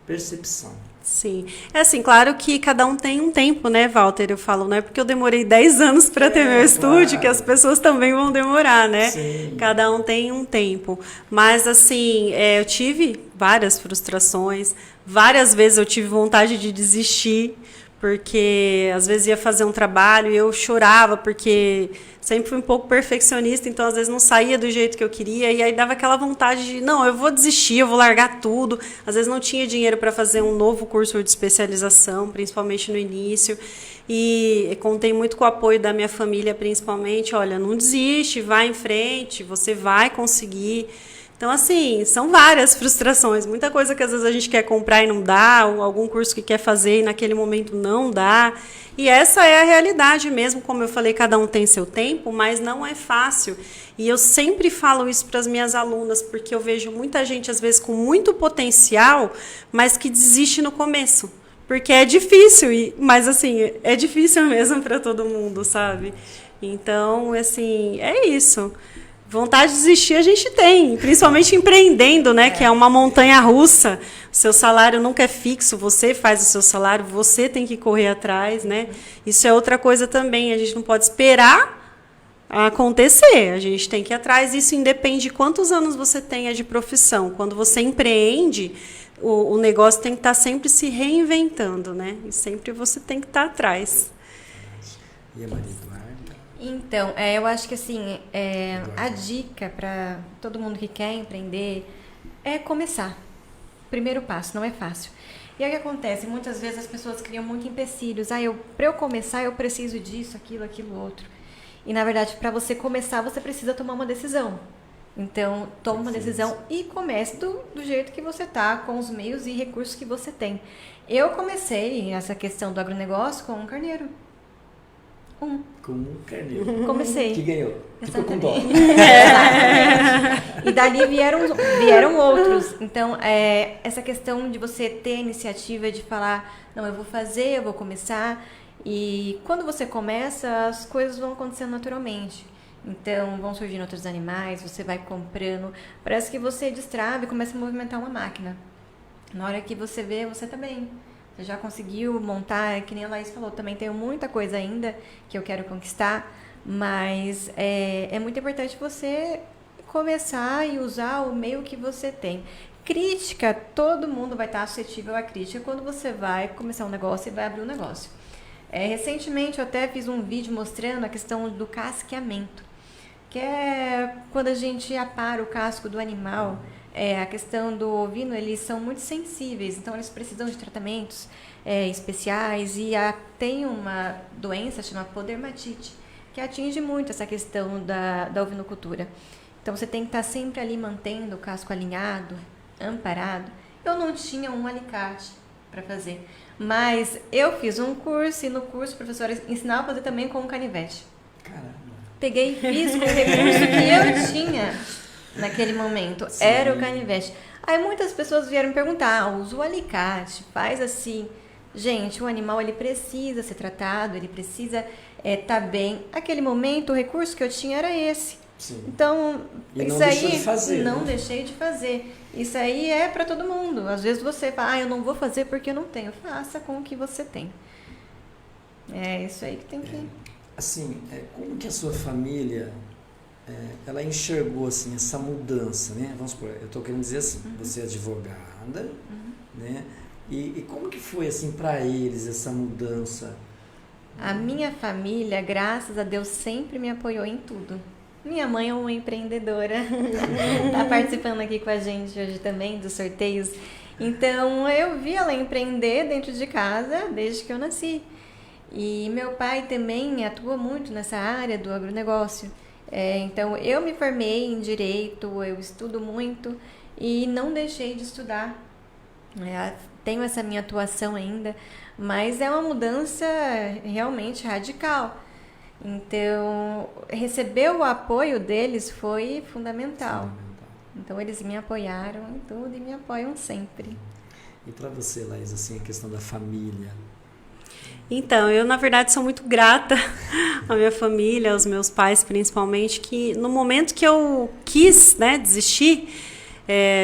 percepção.
Sim. Assim, claro que cada um tem um tempo, né, Walter? Eu falo, não é porque eu demorei 10 anos para ter meu estúdio, que as pessoas também vão demorar, né?
Sim.
Cada um tem um tempo. Mas, assim, eu tive várias frustrações, várias vezes eu tive vontade de desistir, porque às vezes ia fazer um trabalho e eu chorava, porque sempre fui um pouco perfeccionista, então às vezes não saía do jeito que eu queria, e aí dava aquela vontade de, não, eu vou desistir, eu vou largar tudo. Às vezes não tinha dinheiro para fazer um novo curso de especialização, principalmente no início, e contei muito com o apoio da minha família, principalmente, olha, não desiste, vai em frente, você vai conseguir. Então, assim, são várias frustrações, muita coisa que às vezes a gente quer comprar e não dá, ou algum curso que quer fazer e naquele momento não dá. E essa é a realidade mesmo, como eu falei, cada um tem seu tempo, mas não é fácil. E eu sempre falo isso para as minhas alunas, porque eu vejo muita gente, às vezes, com muito potencial, mas que desiste no começo. Porque é difícil, mas assim, é difícil mesmo para todo mundo, sabe? Então, assim, é isso. Vontade de desistir a gente tem, principalmente empreendendo, né? Que é uma montanha russa. O seu salário nunca é fixo, você faz o seu salário, você tem que correr atrás, né? Isso é outra coisa também, a gente não pode esperar acontecer, a gente tem que ir atrás. Isso independe de quantos anos você tenha de profissão. Quando você empreende, o negócio tem que estar sempre se reinventando, né? E sempre você tem que estar atrás.
E a Maria Eduarda?
Então, eu acho que assim, a dica para todo mundo que quer empreender é começar. Primeiro passo, não é fácil. E aí o que acontece? Muitas vezes as pessoas criam muito empecilhos. Para eu começar, eu preciso disso, aquilo, outro. E na verdade, para você começar, você precisa tomar uma decisão. Então, toma uma
Perfeito.
decisão e comece do jeito que você tá, com os meios e recursos que você tem. Eu comecei essa questão do agronegócio com um carneiro.
Com um carneiro.
Comecei.
Que ganhou. Ficou com dó.
E dali vieram outros. Então, essa questão de você ter a iniciativa de falar, não, eu vou fazer, eu vou começar. E quando você começa, as coisas vão acontecendo naturalmente. Então, vão surgindo outros animais, você vai comprando. Parece que você destrava e começa a movimentar uma máquina. Na hora que você vê, você tá bem. Você já conseguiu montar, que nem a Laís falou, também tenho muita coisa ainda que eu quero conquistar, mas é muito importante você começar e usar o meio que você tem. Crítica, todo mundo vai estar suscetível à crítica quando você vai começar um negócio e vai abrir um negócio. Recentemente eu até fiz um vídeo mostrando a questão do casqueamento, que é quando a gente apara o casco do animal. A questão do ovino, eles são muito sensíveis, então eles precisam de tratamentos especiais e tem uma doença chamada podermatite, que atinge muito essa questão da ovinocultura. Então você tem que estar sempre ali mantendo o casco alinhado, amparado. Eu não tinha um alicate para fazer, mas eu fiz um curso e no curso o professor ensinava a fazer também com um canivete.
Caramba.
Peguei e fiz com o recurso que eu tinha naquele momento.
Sim.
Era o canivete. Aí muitas pessoas vieram me perguntar, usa o alicate, faz assim. Gente, o animal ele precisa ser tratado, ele precisa tá bem. Naquele momento, o recurso que eu tinha era esse.
Sim.
Então,
E não
isso
deixou
aí
de fazer,
não
né?
deixei de fazer. Isso aí é para todo mundo. Às vezes você fala, eu não vou fazer porque eu não tenho. Faça com o que você tem. É isso aí que tem que...
Assim, como que a sua família, ela enxergou, assim, essa mudança, né? Vamos supor, eu estou querendo dizer assim, você é advogada, né? E como que foi, assim, para eles essa mudança?
A minha família, graças a Deus, sempre me apoiou em tudo. Minha mãe é uma empreendedora, está participando aqui com a gente hoje também dos sorteios. Então, eu vi ela empreender dentro de casa desde que eu nasci. E meu pai também atua muito nessa área do agronegócio. Então, eu me formei em Direito, eu estudo muito e não deixei de estudar. Tenho essa minha atuação ainda, mas é uma mudança realmente radical. Então, receber o apoio deles foi fundamental. Então, eles me apoiaram em tudo e me apoiam sempre.
E para você, Laís, assim, a questão da família?
Então, eu, na verdade, sou muito grata à minha família, aos meus pais, principalmente, que no momento que eu quis, né, desistir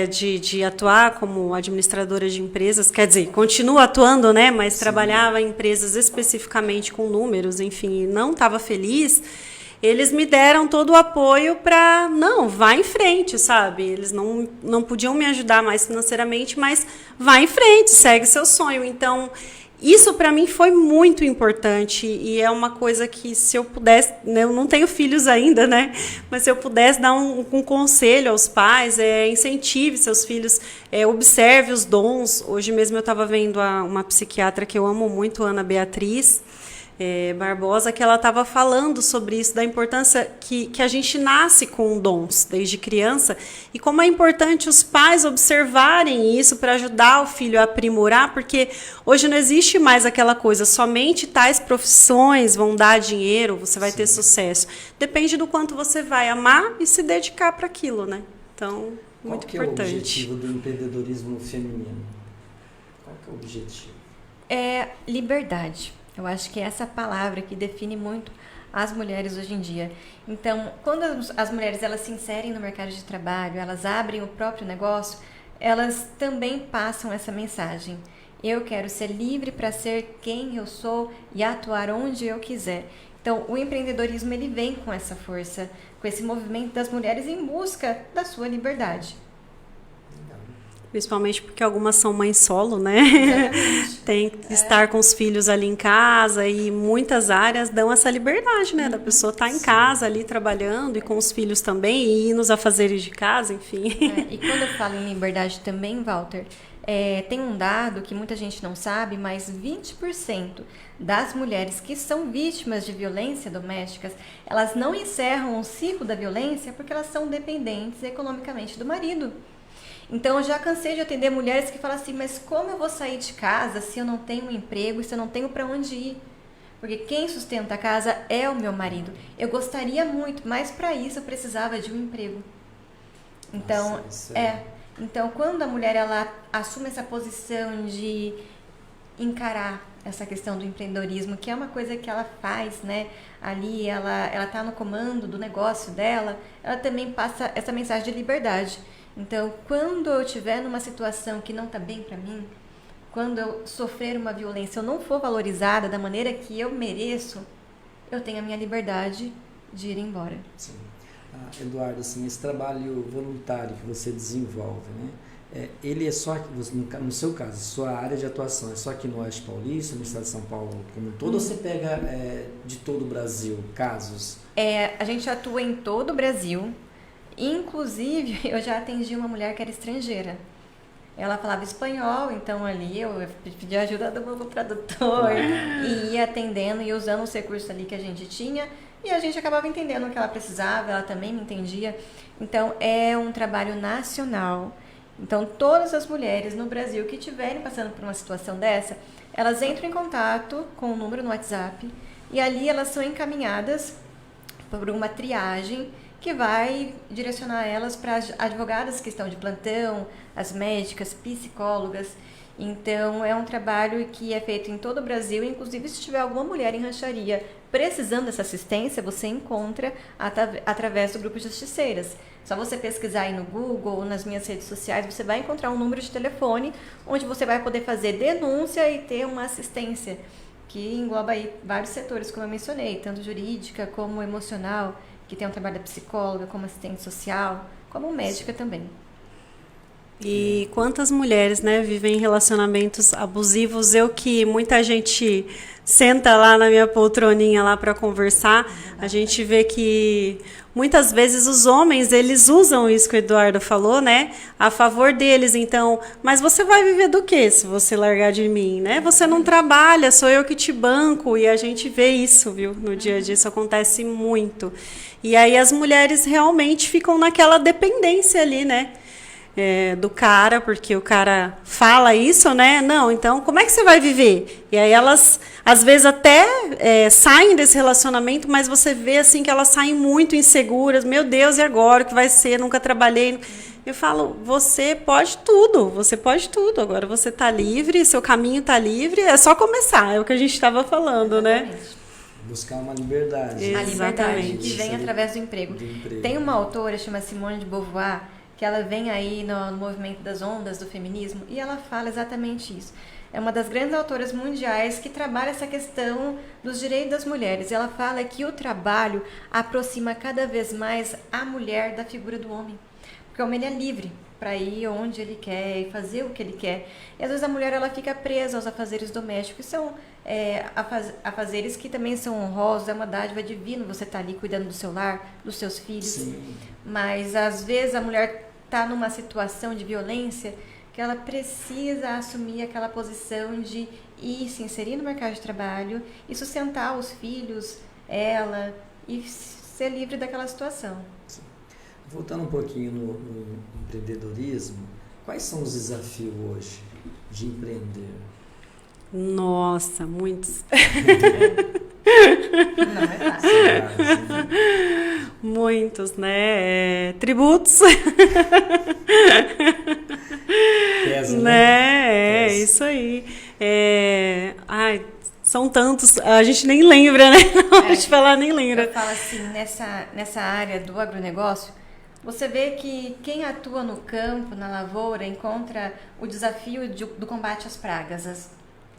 de atuar como administradora de empresas, quer dizer, continuo atuando, né, mas trabalhava em empresas especificamente com números, enfim, e não estava feliz, eles me deram todo o apoio para, não, vá em frente, sabe? Eles não podiam me ajudar mais financeiramente, mas vá em frente, segue seu sonho. Então, isso para mim foi muito importante e é uma coisa que, se eu pudesse, né, eu não tenho filhos ainda, né? Mas se eu pudesse dar um conselho aos pais, incentive seus filhos, observe os dons. Hoje mesmo eu estava vendo uma psiquiatra que eu amo muito, Ana Beatriz Barbosa, que ela estava falando sobre isso, da importância que a gente nasce com dons desde criança e como é importante os pais observarem isso para ajudar o filho a aprimorar, porque hoje não existe mais aquela coisa, somente tais profissões vão dar dinheiro, você vai ter sucesso. Depende do quanto você vai amar e se dedicar para aquilo, né? Então, muito importante.
Qual que é o objetivo do empreendedorismo feminino? Qual que é o objetivo?
Liberdade. Eu acho que é essa palavra que define muito as mulheres hoje em dia. Então, quando as mulheres elas se inserem no mercado de trabalho, elas abrem o próprio negócio, elas também passam essa mensagem. Eu quero ser livre para ser quem eu sou e atuar onde eu quiser. Então, o empreendedorismo ele vem com essa força, com esse movimento das mulheres em busca da sua liberdade.
Principalmente porque algumas são mães solo, né?
Exatamente.
Tem que estar com os filhos ali em casa e muitas áreas dão essa liberdade, né? Da pessoa estar em casa ali trabalhando e com os filhos também e ir nos afazeres de casa, enfim.
E quando eu falo em liberdade também, Walter, Tem um dado que muita gente não sabe, mas 20% das mulheres que são vítimas de violência doméstica, elas não encerram o ciclo da violência porque elas são dependentes economicamente do marido. Então, eu já cansei de atender mulheres que falam assim, mas como eu vou sair de casa se eu não tenho um emprego, se eu não tenho para onde ir? Porque quem sustenta a casa é o meu marido. Eu gostaria muito, mas para isso eu precisava de um emprego. Então, Então, quando a mulher ela assume essa posição de encarar essa questão do empreendedorismo, que é uma coisa que ela faz, né? Ali ela tá no comando do negócio dela, ela também passa essa mensagem de liberdade. Então, quando eu estiver numa situação que não está bem para mim, quando eu sofrer uma violência, eu não for valorizada da maneira que eu mereço, eu tenho a minha liberdade de ir embora.
Sim. Eduardo, assim, esse trabalho voluntário que você desenvolve, né? Ele é só, no seu caso, sua área de atuação é só aqui no Oeste Paulista, no estado de São Paulo como um todo, ou você pega de todo o Brasil casos?
A gente atua em todo o Brasil. Inclusive, eu já atendi uma mulher que era estrangeira. Ela falava espanhol, então ali eu pedi ajuda do meu tradutor e ia atendendo e usando os recursos ali que a gente tinha. E a gente acabava entendendo o que ela precisava, ela também me entendia. Então, é um trabalho nacional. Então, todas as mulheres no Brasil que estiverem passando por uma situação dessa, elas entram em contato com o número no WhatsApp e ali elas são encaminhadas por uma triagem que vai direcionar elas para as advogadas que estão de plantão, as médicas, psicólogas. Então, é um trabalho que é feito em todo o Brasil, inclusive se tiver alguma mulher em rancharia precisando dessa assistência, você encontra através do Grupo Justiceiras. Só você pesquisar aí no Google ou nas minhas redes sociais, você vai encontrar um número de telefone onde você vai poder fazer denúncia e ter uma assistência que engloba aí vários setores, como eu mencionei, tanto jurídica como emocional, que tem um trabalho da psicóloga, como assistente social, como médica também.
E quantas mulheres, né, vivem relacionamentos abusivos? Eu que muita gente senta lá na minha poltroninha lá para conversar, a gente vê que muitas vezes os homens, eles usam isso que o Eduardo falou, né, a favor deles. Então, mas você vai viver do quê se você largar de mim, né? Você não trabalha, sou eu que te banco. E a gente vê isso, viu, no dia a dia, isso acontece muito. E aí as mulheres realmente ficam naquela dependência ali, né? Do cara, porque o cara fala isso, né? Não, então como é que você vai viver? E aí elas, às vezes, até saem desse relacionamento, mas você vê assim que elas saem muito inseguras. Meu Deus, e agora? O que vai ser? Nunca trabalhei. Eu falo, você pode tudo. Agora você está livre, seu caminho está livre, é só começar. É o que a gente estava falando,
exatamente,
né?
Buscar uma liberdade.
A liberdade
Exatamente.
que vem através do emprego. Tem uma autora, chama Simone de Beauvoir, que ela vem aí no movimento das ondas do feminismo, e ela fala exatamente isso. É uma das grandes autoras mundiais que trabalha essa questão dos direitos das mulheres. Ela fala que o trabalho aproxima cada vez mais a mulher da figura do homem. Porque o homem é livre para ir onde ele quer e fazer o que ele quer. E às vezes a mulher ela fica presa aos afazeres domésticos, que são afazeres que também são honrosos, é uma dádiva divina você estar ali cuidando do seu lar, dos seus filhos.
Sim.
Mas às vezes a mulher está numa situação de violência que ela precisa assumir aquela posição de ir se inserir no mercado de trabalho e sustentar os filhos, ela, e ser livre daquela situação.
Sim. Voltando um pouquinho no empreendedorismo, quais são os desafios hoje de empreender?
Nossa, muitos.
Não é fácil.
Muitos, né? Tributos.
Pesa,
né?
Pesa.
Isso aí. São tantos, a gente nem lembra, né? Não, te falar, nem lembra.
Eu falo assim, nessa área do agronegócio, você vê que quem atua no campo, na lavoura, encontra o desafio do combate às pragas.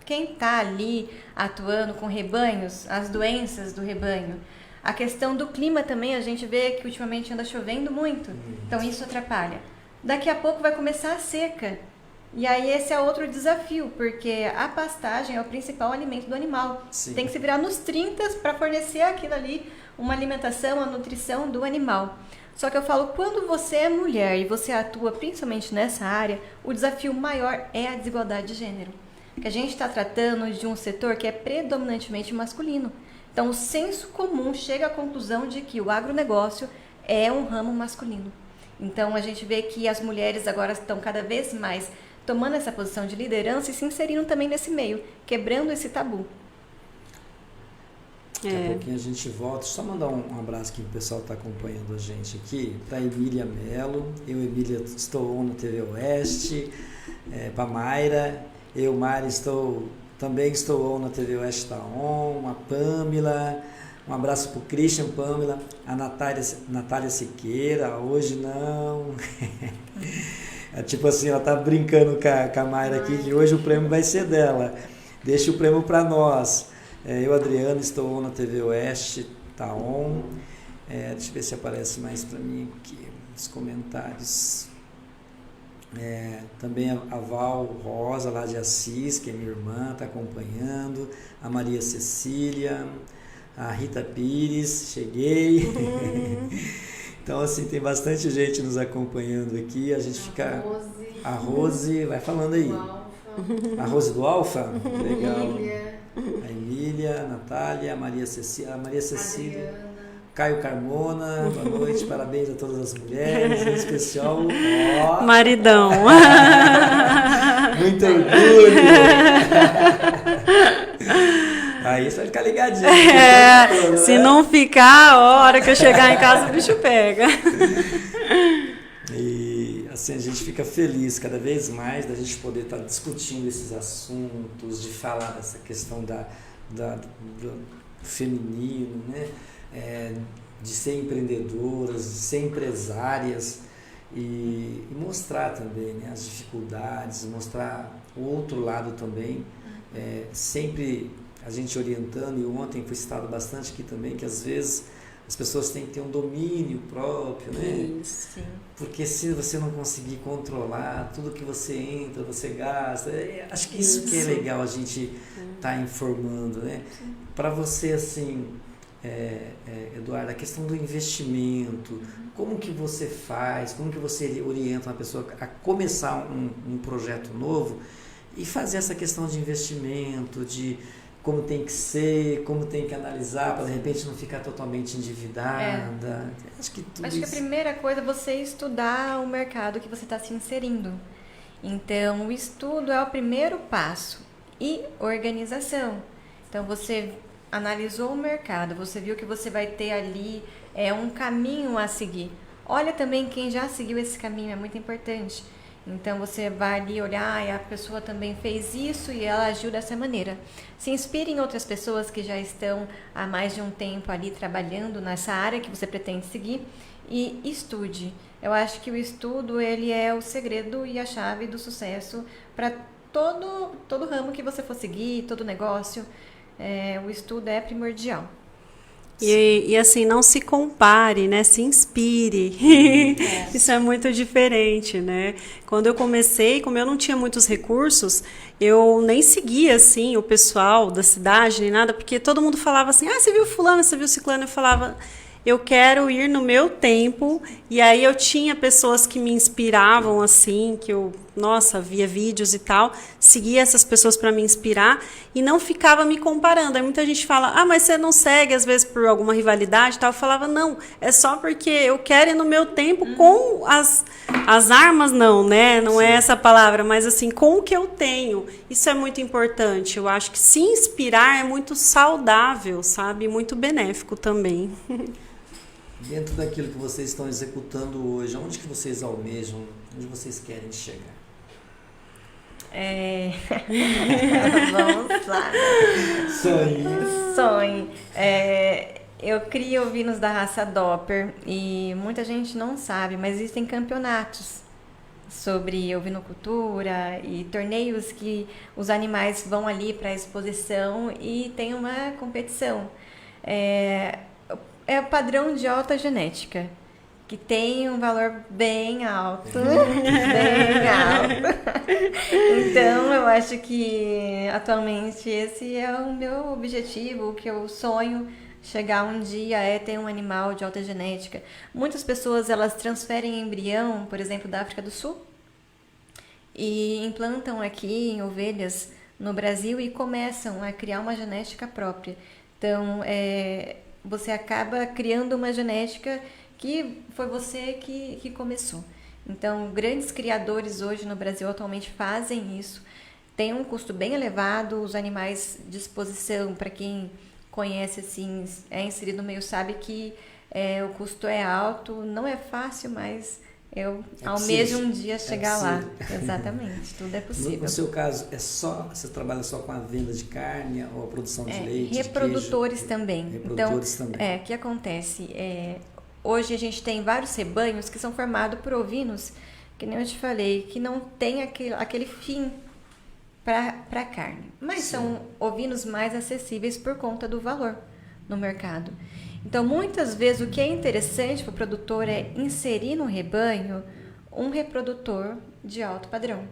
Quem está ali atuando com rebanhos, as doenças do rebanho. A questão do clima também, a gente vê que ultimamente anda chovendo muito, então isso atrapalha. Daqui a pouco vai começar a seca, e aí esse é outro desafio, porque a pastagem é o principal alimento do animal.
Sim.
Tem que se virar nos 30 para fornecer aquilo ali, uma alimentação, a nutrição do animal. Só que eu falo, quando você é mulher e você atua principalmente nessa área, o desafio maior é a desigualdade de gênero. Porque a gente está tratando de um setor que é predominantemente masculino. Então, o senso comum chega à conclusão de que o agronegócio é um ramo masculino. Então, a gente vê que as mulheres agora estão cada vez mais tomando essa posição de liderança e se inserindo também nesse meio, quebrando esse tabu.
Daqui a pouquinho a gente volta. Só mandar um abraço aqui pro pessoal que está acompanhando a gente aqui. Para Emília Melo, eu, Emília, estou on na TV Oeste. Para Mayra, eu, Mari, também estou on na TV Oeste, está on. A Pamela, um abraço para o Christian, Pamela. A Natália Siqueira, hoje não. Tipo assim, ela tá brincando com a Mayra aqui, que hoje o prêmio vai ser dela. Deixa o prêmio para nós. Eu, Adriano, estou on na TV Oeste, tá on. Deixa eu ver se aparece mais para mim aqui nos comentários. Também a Val Rosa, lá de Assis, que é minha irmã, está acompanhando. A Maria Cecília, a Rita Pires, cheguei. Então, assim, tem bastante gente nos acompanhando aqui. A gente fica... A Rose, vai falando aí. A Rose do Alfa? Legal. A Emília, a Natália, a Maria Cecília,
Adriana.
Caio Carmona, boa noite, parabéns a todas as mulheres, em especial,
Maridão.
Muito orgulho. Aí você vai ficar ligadinho.
Se não ficar, a hora que eu chegar em casa o bicho pega.
E assim, a gente fica feliz cada vez mais da gente poder estar discutindo esses assuntos, de falar dessa questão do feminino, né? De ser empreendedoras, de ser empresárias e mostrar também, né, as dificuldades, mostrar o outro lado também, sempre a gente orientando, e ontem foi citado bastante aqui também, que às vezes as pessoas têm que ter um domínio próprio, né?
Isso, sim.
Porque se você não conseguir controlar tudo que você entra, você gasta, acho que isso que é legal a gente tá informando, né? Para você, assim, Eduardo, a questão do investimento, como que você faz, como que você orienta uma pessoa a começar um projeto novo e fazer essa questão de investimento, de como tem que ser, como tem que analisar, para de repente não ficar totalmente endividada. Acho que
a primeira coisa é você estudar o mercado que você está se inserindo. Então, o estudo é o primeiro passo. E organização. Então, você analisou o mercado, você viu que você vai ter ali um caminho a seguir. Olha também quem já seguiu esse caminho, é muito importante. Então, você vai ali olhar, e a pessoa também fez isso e ela agiu dessa maneira. Se inspire em outras pessoas que já estão há mais de um tempo ali trabalhando nessa área que você pretende seguir e estude. Eu acho que o estudo, ele é o segredo e a chave do sucesso para todo ramo que você for seguir, todo negócio. O estudo é primordial.
E assim, não se compare, né? Se inspire. Isso é muito diferente, né? Quando eu comecei, como eu não tinha muitos recursos, eu nem seguia, assim, o pessoal da cidade, nem nada, porque todo mundo falava assim, você viu fulano, você viu ciclano? Eu falava, eu quero ir no meu tempo. E aí eu tinha pessoas que me inspiravam, assim, que eu, via vídeos e tal, seguia essas pessoas para me inspirar e não ficava me comparando. Aí muita gente fala, mas você não segue às vezes por alguma rivalidade e tal. Eu falava, não, é só porque eu quero ir no meu tempo com as armas, não, né? Não é essa palavra, mas assim, com o que eu tenho. Isso é muito importante. Eu acho que se inspirar é muito saudável, sabe? Muito benéfico também.
Dentro daquilo que vocês estão executando hoje, onde que vocês almejam, onde vocês querem chegar?
Vamos lá. Sonho. Eu crio ovinos da raça Doppler e muita gente não sabe, mas existem campeonatos sobre ovinocultura e torneios que os animais vão ali para a exposição e tem uma competição. É o padrão de alta genética, que tem um valor bem alto, bem alto. Então, eu acho que atualmente esse é o meu objetivo, o que eu sonho chegar um dia a ter um animal de alta genética. Muitas pessoas, elas transferem embrião, por exemplo, da África do Sul, e implantam aqui em ovelhas no Brasil e começam a criar uma genética própria. Então, você acaba criando uma genética que foi você que começou. Então, grandes criadores hoje no Brasil atualmente fazem isso. Tem um custo bem elevado, os animais de exposição, para quem conhece, assim, é inserido no meio, sabe que o custo é alto, não é fácil, mas eu almejo um dia chegar lá. Exatamente, tudo é possível.
No seu caso, você trabalha só com a venda de carne ou a produção de leite?
Reprodutores
de queijo?
também.
Reprodutores também.
O que acontece? Hoje a gente tem vários rebanhos que são formados por ovinos, que nem eu te falei, que não tem aquele fim para carne. Mas são ovinos mais acessíveis por conta do valor no mercado. Então, muitas vezes, o que é interessante para o produtor é inserir no rebanho um reprodutor de alto padrão.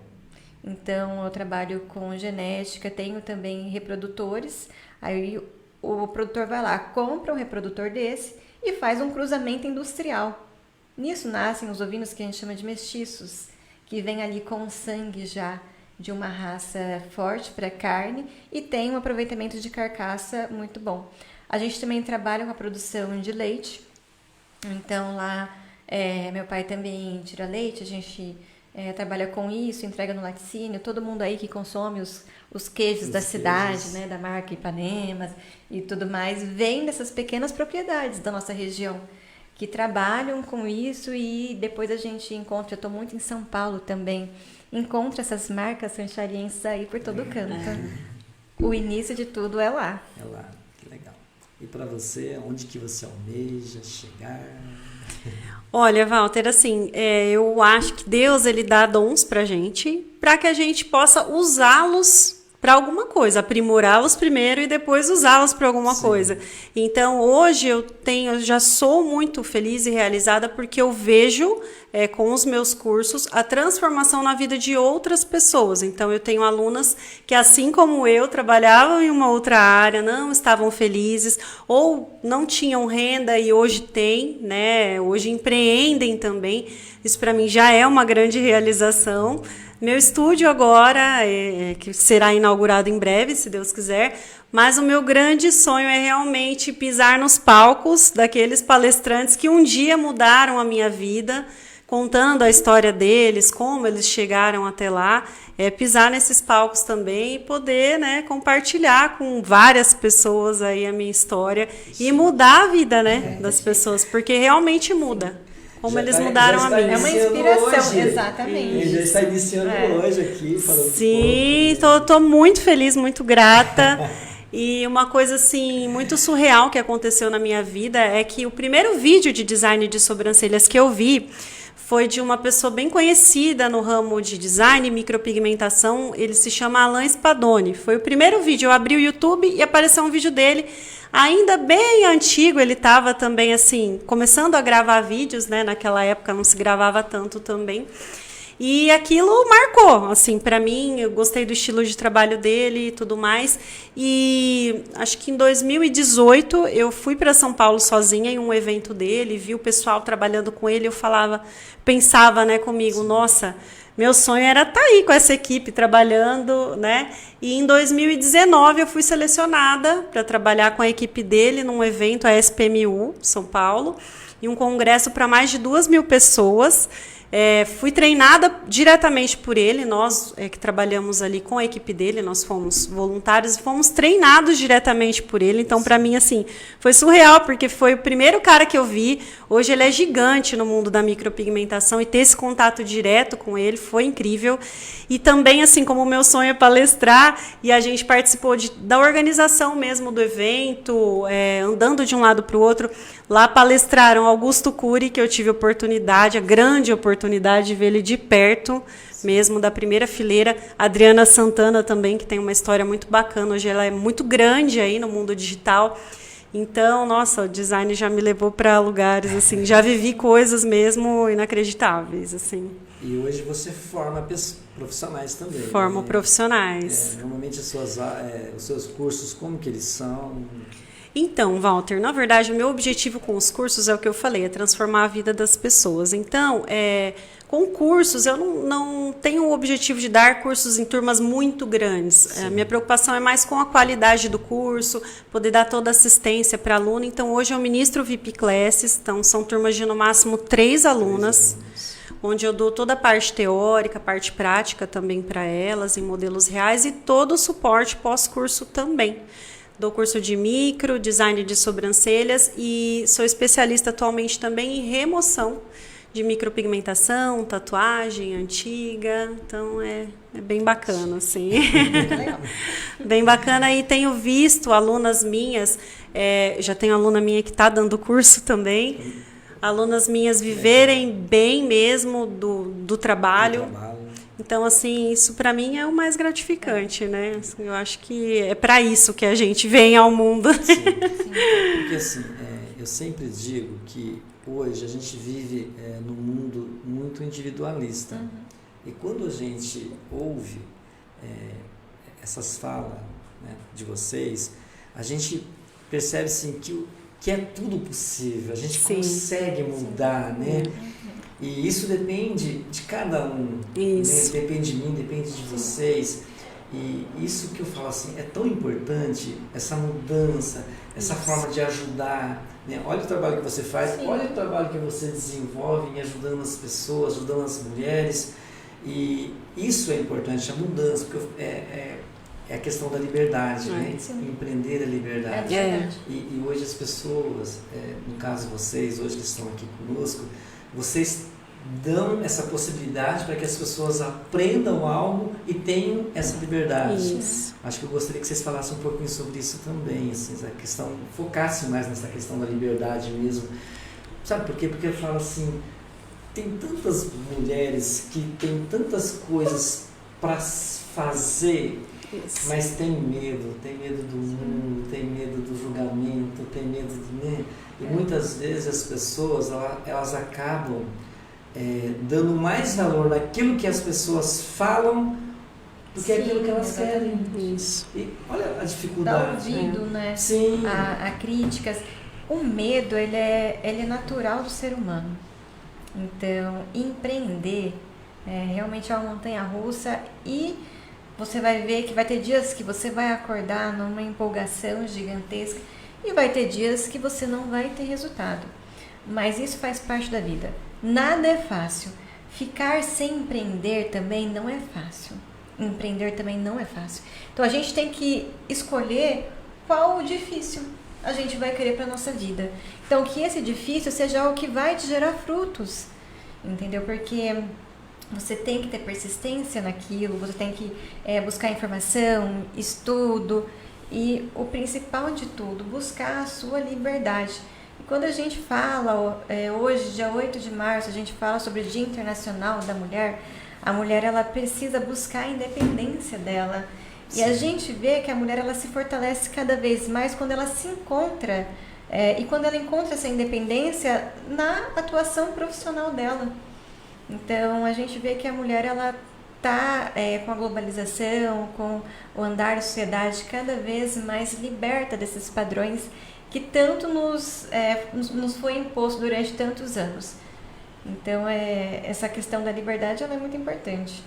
Então, eu trabalho com genética, tenho também reprodutores, aí o produtor vai lá, compra um reprodutor desse e faz um cruzamento industrial. Nisso nascem os ovinos que a gente chama de mestiços, que vêm ali com sangue já de uma raça forte para carne e tem um aproveitamento de carcaça muito bom. A gente também trabalha com a produção de leite, então lá meu pai também tira leite, a gente trabalha com isso, entrega no laticínio, todo mundo aí que consome os queijos da cidade, né, da marca Ipanema e tudo mais, vem dessas pequenas propriedades da nossa região, que trabalham com isso e depois a gente encontra, eu estou muito em São Paulo também, encontra essas marcas sancharienses aí por todo canto. O início de tudo é lá.
É lá, que legal. E para você, onde que você almeja chegar?
Olha, Walter, assim, eu acho que Deus, ele dá dons pra gente, para que a gente possa usá-los para alguma coisa, aprimorá-los primeiro e depois usá-los para alguma coisa. Então, hoje eu já sou muito feliz e realizada porque eu vejo com os meus cursos a transformação na vida de outras pessoas. Então, eu tenho alunas que, assim como eu, trabalhavam em uma outra área, não estavam felizes ou não tinham renda e hoje têm, né? Hoje empreendem também. Isso para mim já é uma grande realização. Meu estúdio agora, que será inaugurado em breve, se Deus quiser, mas o meu grande sonho é realmente pisar nos palcos daqueles palestrantes que um dia mudaram a minha vida, contando a história deles, como eles chegaram até lá, pisar nesses palcos também e poder, né, compartilhar com várias pessoas aí a minha história e mudar a vida, né, das pessoas, porque realmente muda. Como eles mudaram a mim.
É uma inspiração,
hoje.
exatamente.
Ele já está iniciando hoje aqui. Falando.
Sim, tô muito feliz, muito grata. E uma coisa assim muito surreal que aconteceu na minha vida é que o primeiro vídeo de design de sobrancelhas que eu vi foi de uma pessoa bem conhecida no ramo de design e micropigmentação. Ele se chama Alain Spadoni. Foi o primeiro vídeo. Eu abri o YouTube e apareceu um vídeo dele. Ainda bem antigo, ele estava também assim, começando a gravar vídeos, né? Naquela época não se gravava tanto também. E aquilo marcou, assim, para mim, eu gostei do estilo de trabalho dele e tudo mais. E acho que em 2018 eu fui para São Paulo sozinha em um evento dele, vi o pessoal trabalhando com ele, eu pensava, né, comigo, nossa, meu sonho era estar aí com essa equipe trabalhando, né? E em 2019 eu fui selecionada para trabalhar com a equipe dele num evento, a SPMU, São Paulo, e um congresso para mais de 2.000 pessoas. Fui treinada diretamente por ele, nós que trabalhamos ali com a equipe dele, nós fomos voluntários e fomos treinados diretamente por ele, então para mim assim, foi surreal, porque foi o primeiro cara que eu vi, hoje ele é gigante no mundo da micropigmentação e ter esse contato direto com ele foi incrível, e também assim, como o meu sonho é palestrar, e a gente participou da organização mesmo do evento, andando de um lado para o outro, lá palestraram Augusto Cury, que eu tive a grande oportunidade de ver ele de perto, mesmo da primeira fileira. Adriana Santana também, que tem uma história muito bacana. Hoje ela é muito grande aí no mundo digital. Então, nossa, o design já me levou para lugares, assim, já vivi coisas mesmo inacreditáveis, assim.
E hoje você forma profissionais também.
Formo profissionais.
Normalmente os seus cursos, como que eles são?
Então, Walter, na verdade, o meu objetivo com os cursos é o que eu falei, é transformar a vida das pessoas. Então, com cursos, eu não tenho o objetivo de dar cursos em turmas muito grandes. A minha preocupação é mais com a qualidade do curso, poder dar toda a assistência para aluno. Então, hoje eu ministro VIP Classes, então são turmas de no máximo 3 alunas, onde eu dou toda a parte teórica, a parte prática também para elas, em modelos reais, e todo o suporte pós-curso também. Dou curso de micro, design de sobrancelhas e sou especialista atualmente também em remoção de micropigmentação, tatuagem antiga. Então é bem bacana, assim. Bem bacana. E tenho visto alunas minhas, já tenho aluna minha que está dando curso também, alunas minhas viverem bem mesmo do trabalho. Então, assim, isso para mim é o mais gratificante, né? Assim, eu acho que é para isso que a gente vem ao mundo.
Sim. Porque, assim, eu sempre digo que hoje a gente vive num mundo muito individualista. E quando a gente ouve essas falas, né, de vocês, a gente percebe, assim, que é tudo possível. A gente consegue mudar, né? E isso depende de cada um, né? Depende de mim, depende de vocês. E isso que eu falo assim, é tão importante, essa mudança, essa forma de ajudar, né? Olha o trabalho que você faz, olha o trabalho que você desenvolve em ajudando as pessoas, ajudando as mulheres. E isso é importante, a mudança, porque é a questão da liberdade, né? Empreender a liberdade. E hoje as pessoas, no caso vocês, hoje que estão aqui conosco, vocês dão essa possibilidade para que as pessoas aprendam algo e tenham essa liberdade. Isso. Acho que eu gostaria que vocês falassem um pouquinho sobre isso também, assim, a questão, focassem mais nessa questão da liberdade mesmo. Sabe por quê? Porque eu falo assim, tem tantas mulheres que têm tantas coisas para fazer, mas tem medo do mundo, tem medo do julgamento, tem medo do... Né? E muitas vezes as pessoas, elas acabam dando mais valor naquilo que as pessoas falam do que aquilo que elas querem.
Isso.
E olha a dificuldade.
Dá ouvido, né?
Sim.
A críticas. O medo, ele é natural do ser humano. Então, empreender realmente é uma montanha-russa, e você vai ver que vai ter dias que você vai acordar numa empolgação gigantesca e vai ter dias que você não vai ter resultado. Mas isso faz parte da vida. Nada é fácil. Ficar sem empreender também não é fácil. Empreender também não é fácil. Então a gente tem que escolher qual o difícil a gente vai querer para a nossa vida. Então que esse difícil seja o que vai te gerar frutos. Entendeu? Porque você tem que ter persistência naquilo, você tem que buscar informação, estudo e o principal de tudo, buscar a sua liberdade. E quando a gente fala, hoje, dia 8 de março, a gente fala sobre o Dia Internacional da Mulher, a mulher ela precisa buscar a independência dela. Sim. E a gente vê que a mulher ela se fortalece cada vez mais quando ela se encontra, e quando ela encontra essa independência na atuação profissional dela. Então, a gente vê que a mulher, ela está com a globalização, com o andar da sociedade cada vez mais liberta desses padrões que tanto nos foi imposto durante tantos anos. Então, essa questão da liberdade ela é muito importante.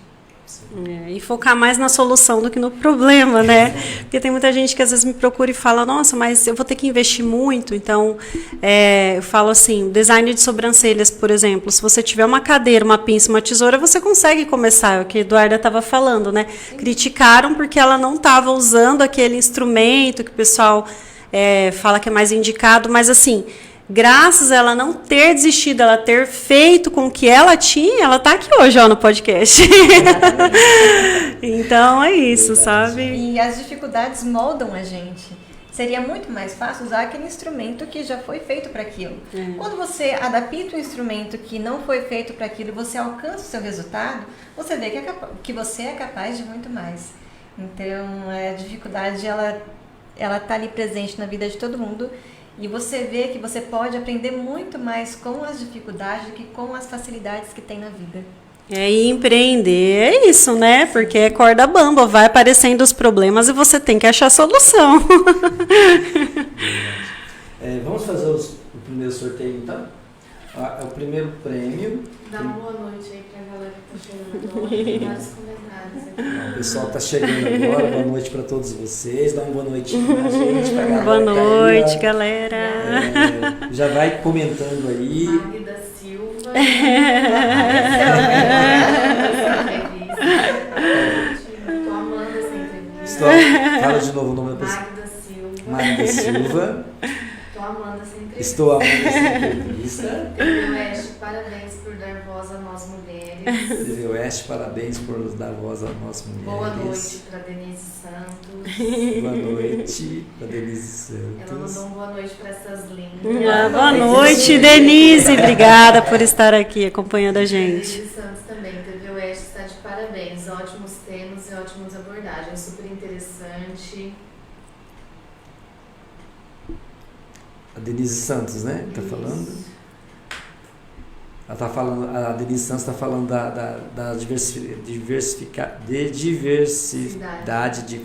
E focar mais na solução do que no problema, né? Porque tem muita gente que às vezes me procura e fala, nossa, mas eu vou ter que investir muito. Então, eu falo assim, design de sobrancelhas, por exemplo, se você tiver uma cadeira, uma pinça, uma tesoura, você consegue começar, é o que a Eduarda estava falando, né? Sim. Criticaram porque ela não estava usando aquele instrumento que o pessoal fala que é mais indicado, mas assim, graças a ela não ter desistido, ela ter feito com o que ela tinha, ela está aqui hoje, ó, no podcast. Então é isso, sabe?
E as dificuldades moldam a gente. Seria muito mais fácil usar aquele instrumento que já foi feito para aquilo. Quando você adapta um instrumento que não foi feito para aquilo e você alcança o seu resultado, você vê que você é capaz de muito mais. Então, a dificuldade, ela está ali presente na vida de todo mundo. E você vê que você pode aprender muito mais com as dificuldades do que com as facilidades que tem na vida.
E empreender é isso, né? Porque é corda bamba, vai aparecendo os problemas e você tem que achar solução.
Vamos fazer o primeiro sorteio, então? O primeiro prêmio.
Dá uma boa noite aí pra galera que tá chegando agora. Tem vários comentários aqui.
O pessoal tá chegando agora. Boa noite para todos vocês. Dá uma boa noite pra gente, pra galera.
Boa noite,
aí,
galera.
Já vai comentando aí.
Magda Silva. Tô amando essa entrevista.
Fala de novo o nome da pessoa.
Magda Silva.
Magda Silva.
Tô amando essa entrevista.
Estou amando essa entrevista.
TV Oeste, parabéns por dar voz a nós mulheres.
TV Oeste, parabéns por nos dar voz a nós mulheres.
Boa noite pra Denise Santos.
Boa noite pra Denise Santos.
Ela mandou uma boa noite pra essas lindas.
Boa noite, Denise. Obrigada por estar aqui acompanhando a gente.
Denise Santos também. TV Oeste está de parabéns. Ótimos temas e ótimas abordagens. Super interessante.
A Denise Santos, né? Tá falando? Ela tá falando, a Denise Santos está falando da diversidade de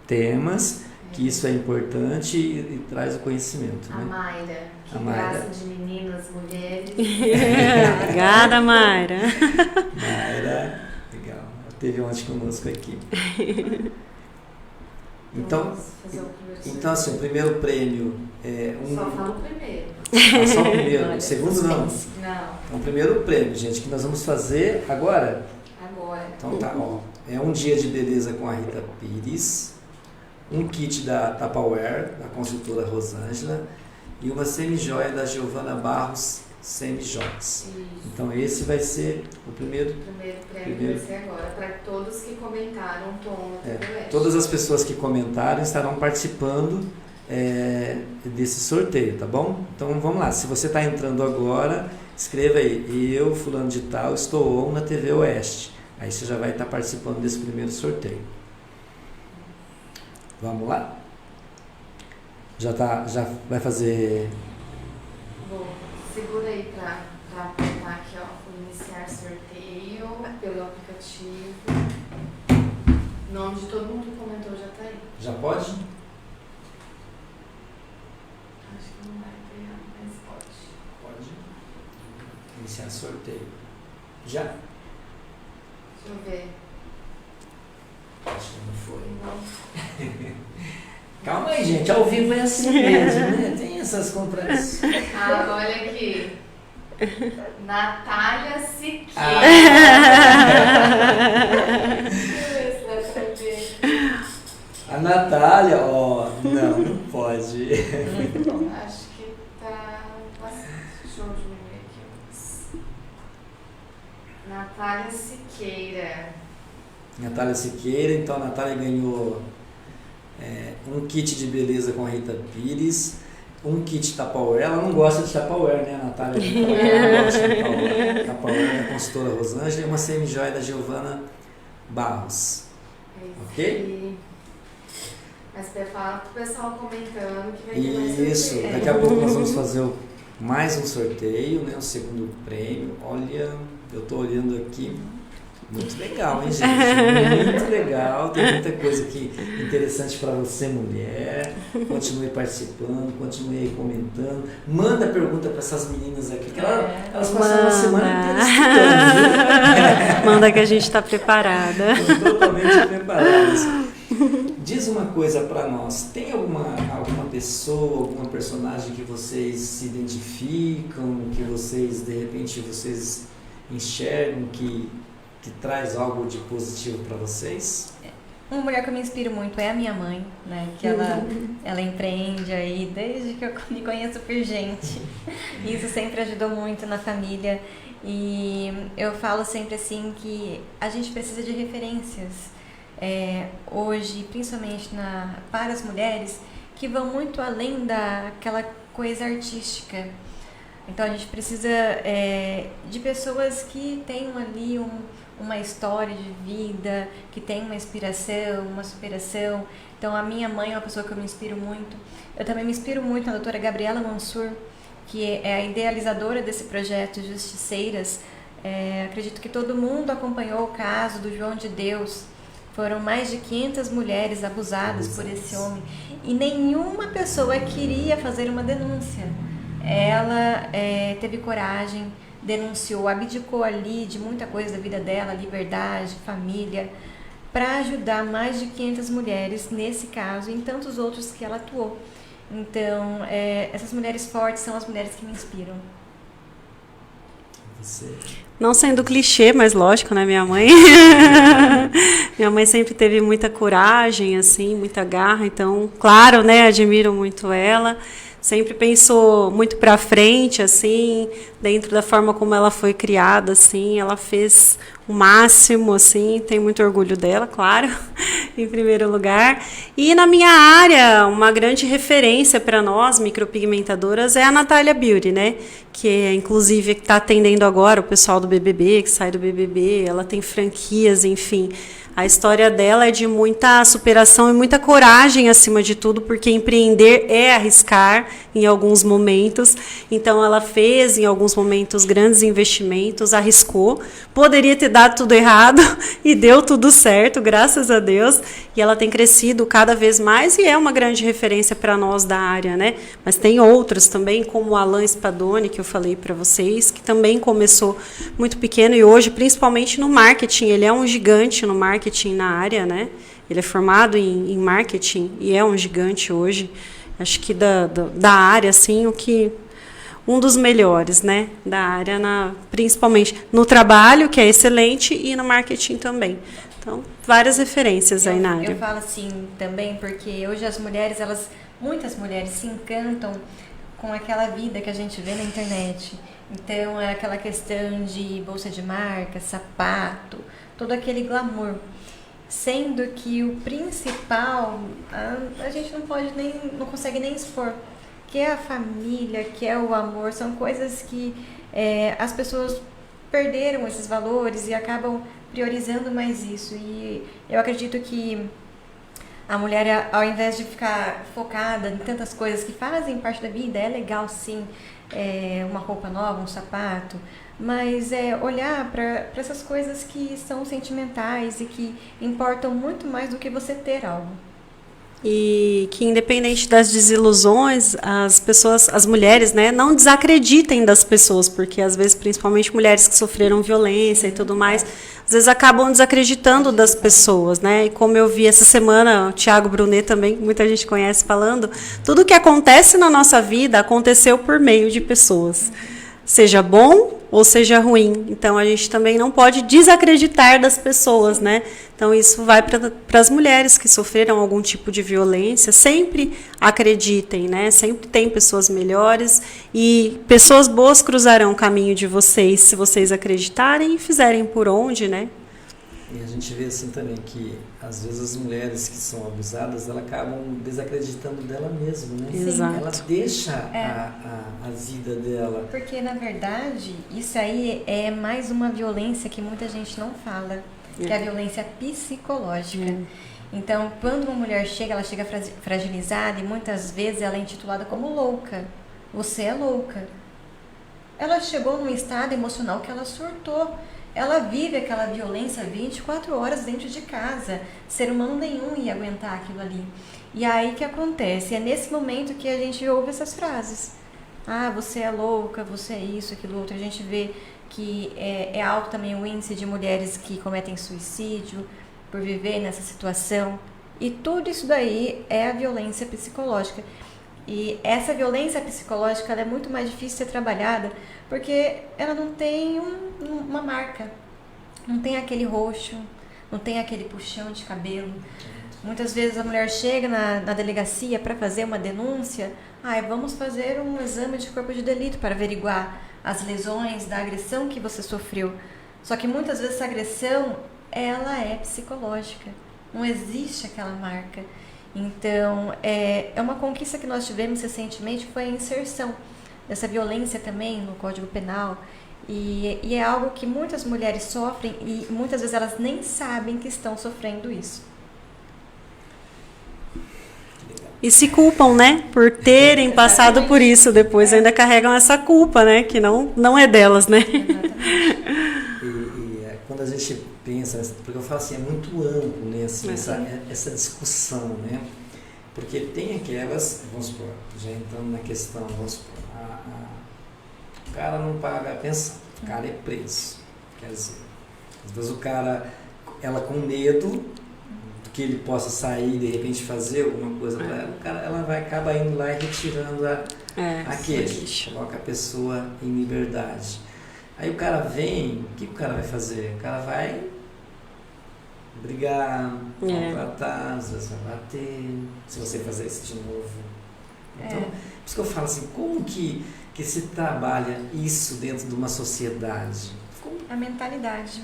temas, que isso é importante e traz o conhecimento.
A
Né?
Mayra, que
A Mayra.
graça de meninas, mulheres.
Obrigada, Mayra.
Mayra, legal. Ela esteve ontem conosco aqui. Então,
Vamos fazer o primeiro
então assim, o primeiro prêmio é
Só fala o primeiro.
só o primeiro, o segundo não.
Não,
Então, o primeiro prêmio, gente, que nós vamos fazer agora.
agora.
Então tá, ó. É um dia de beleza com a Rita Pires, um kit da Tupperware, da consultora Rosângela, e uma semijoia da Giovana Barros Semijoias.
Isso.
Então esse vai ser o primeiro.
O primeiro prêmio vai ser agora. Para todos que comentaram Tom no TV Oeste.
Todas as pessoas que comentaram estarão participando desse sorteio, tá bom? Então vamos lá, se você está entrando agora, escreva aí, eu, fulano de tal, estou on na TV Oeste. Aí você já vai estar participando desse primeiro sorteio. Vamos lá? Já vai fazer...
Bom, segura aí para apertar aqui, ó. Iniciar sorteio pelo aplicativo. O nome de todo mundo que comentou já tá aí.
Já pode?
Acho que não vai pegar, mas pode.
Pode. Iniciar sorteio. Já?
Deixa eu ver.
Acho que não foi.
Não.
Calma aí, gente. Ao vivo é assim mesmo, né? Tem essas contradições.
Ah, olha aqui. Natália Siqueira. Deixa eu ver se dá pra ver.
A Natália, ó, não pode.
Acho que tá bastante. Deixa eu diminuir aqui. Natália Siqueira.
Natália Siqueira, então a Natália ganhou um kit de beleza com a Rita Pires, um kit Tupperware. Ela não gosta de Tupperware, né, a Natália? Ela não gosta de Tupperware da consultora Rosângela e uma semijoia da Giovana Barros. Ok?
Mas falar pro pessoal comentando que vai ter mais
Isso,
sorteio.
daqui a pouco nós vamos fazer mais um sorteio, né, o segundo prêmio. Olha, eu tô olhando aqui. Muito legal, hein, gente? Muito legal. Tem muita coisa aqui interessante para você, mulher. Continue participando, continue aí comentando. Manda pergunta para essas meninas aqui, que elas passaram a semana inteira estudando.
Manda que a gente está preparada.
Estão totalmente preparadas. Diz uma coisa para nós. Tem alguma pessoa, alguma personagem que vocês se identificam, que vocês, de repente, vocês enxergam que traz algo de positivo para vocês?
Uma mulher que eu me inspiro muito é a minha mãe, né? Que ela empreende aí desde que eu me conheço por gente. Isso sempre ajudou muito na família. E eu falo sempre assim que a gente precisa de referências hoje, principalmente para as mulheres, que vão muito além daquela coisa artística. Então a gente precisa de pessoas que tenham ali uma história de vida, que tem uma inspiração, uma superação. Então a minha mãe é uma pessoa que eu me inspiro muito. Eu também me inspiro muito na doutora Gabriela Mansur, que é a idealizadora desse projeto Justiceiras, Acredito que todo mundo acompanhou o caso do João de Deus. Foram mais de 500 mulheres abusadas por esse homem e nenhuma pessoa queria fazer uma denúncia. Ela teve coragem, denunciou, abdicou ali de muita coisa da vida dela, liberdade, família, para ajudar mais de 500 mulheres nesse caso e em tantos outros que ela atuou. Então, essas mulheres fortes são as mulheres que me inspiram.
Você?
Não sendo clichê, mas lógico, né, minha mãe? Minha mãe sempre teve muita coragem, assim, muita garra, então, claro, né, admiro muito ela. Sempre pensou muito para frente, assim, dentro da forma como ela foi criada, assim, ela fez o máximo, assim, tenho muito orgulho dela, claro, em primeiro lugar. E na minha área, uma grande referência para nós, micropigmentadoras, é a Natália Beauty, né? Que inclusive está atendendo agora o pessoal do BBB, que sai do BBB, ela tem franquias, enfim. A história dela é de muita superação e muita coragem, acima de tudo, porque empreender é arriscar em alguns momentos. Então, ela fez, em alguns momentos, grandes investimentos, arriscou. Poderia ter dado tudo errado e deu tudo certo, graças a Deus. E ela tem crescido cada vez mais e é uma grande referência para nós da área, né? Mas tem outros também, como o Alan Spadoni, que eu falei para vocês, que também começou muito pequeno e hoje, principalmente no marketing, ele é um gigante no marketing na área, né? Ele é formado em marketing e é um gigante hoje. Acho que da área, assim, um dos melhores, né? Da área, principalmente no trabalho, que é excelente, e no marketing também. Então, várias referências aí na área.
Eu falo assim também, porque hoje as mulheres, muitas mulheres se encantam com aquela vida que a gente vê na internet. Então, é aquela questão de bolsa de marca, sapato, todo aquele glamour. Sendo que o principal, a gente não consegue nem expor, que é a família, que é o amor, são coisas que as pessoas perderam esses valores e acabam priorizando mais isso. E eu acredito que a mulher, ao invés de ficar focada em tantas coisas que fazem parte da vida, é legal sim, uma roupa nova, um sapato, mas olhar para essas coisas que são sentimentais e que importam muito mais do que você ter algo.
E que, independente das desilusões, as mulheres, né, não desacreditem das pessoas, porque às vezes, principalmente mulheres que sofreram violência e tudo mais, às vezes acabam desacreditando das pessoas, né? E como eu vi essa semana, o Thiago Brunet também, que muita gente conhece, falando, tudo que acontece na nossa vida aconteceu por meio de pessoas. Seja bom ou seja ruim. Então, a gente também não pode desacreditar das pessoas, né? Então, isso vai para as mulheres que sofreram algum tipo de violência. Sempre acreditem, né? Sempre tem pessoas melhores e pessoas boas cruzarão o caminho de vocês, se vocês acreditarem e fizerem por onde, né?
E a gente vê assim também que, às vezes, as mulheres que são abusadas, elas acabam desacreditando dela mesma, né?
Exato.
Ela deixa a vida dela.
Porque, na verdade, isso aí é mais uma violência que muita gente não fala, que é a violência psicológica. Então, quando uma mulher chega, ela chega fragilizada e muitas vezes ela é intitulada como louca. Você é louca. Ela chegou num estado emocional que ela surtou. Ela vive aquela violência 24 horas dentro de casa. Ser humano nenhum ia aguentar aquilo ali. E aí o que acontece? É nesse momento que a gente ouve essas frases. Ah, você é louca, você é isso, aquilo outro. A gente vê que é alto também o índice de mulheres que cometem suicídio por viver nessa situação. E tudo isso daí é a violência psicológica. E essa violência psicológica ela é muito mais difícil de ser trabalhada porque ela não tem uma marca, não tem aquele roxo, não tem aquele puxão de cabelo. Muitas vezes a mulher chega na delegacia para fazer uma denúncia, vamos fazer um exame de corpo de delito para averiguar as lesões da agressão que você sofreu. Só que muitas vezes essa agressão ela é psicológica, não existe aquela marca. Então, é uma conquista que nós tivemos recentemente, foi a inserção dessa violência também no Código Penal. E é algo que muitas mulheres sofrem e muitas vezes elas nem sabem que estão sofrendo isso.
E se culpam, né? Por terem passado por isso. Depois ainda carregam essa culpa, né? Que não é delas, né?
Exatamente.
quando a gente pensa, porque eu falo assim, é muito amplo, né, assim, essa discussão, né? Porque tem aquelas, vamos supor, já entrando na questão, vamos supor, o cara não paga a pensão, o cara é preso. Quer dizer, às vezes ela com medo que ele possa sair e de repente fazer alguma coisa para ela, ela vai acabar indo lá e retirando aquele, coloca a pessoa em liberdade. Aí o cara vem, o que o cara vai fazer? O cara vai brigar, maltratar, às vezes vai bater, se você fazer isso de novo. Então, por isso que eu falo assim, como que se trabalha isso dentro de uma sociedade?
A mentalidade.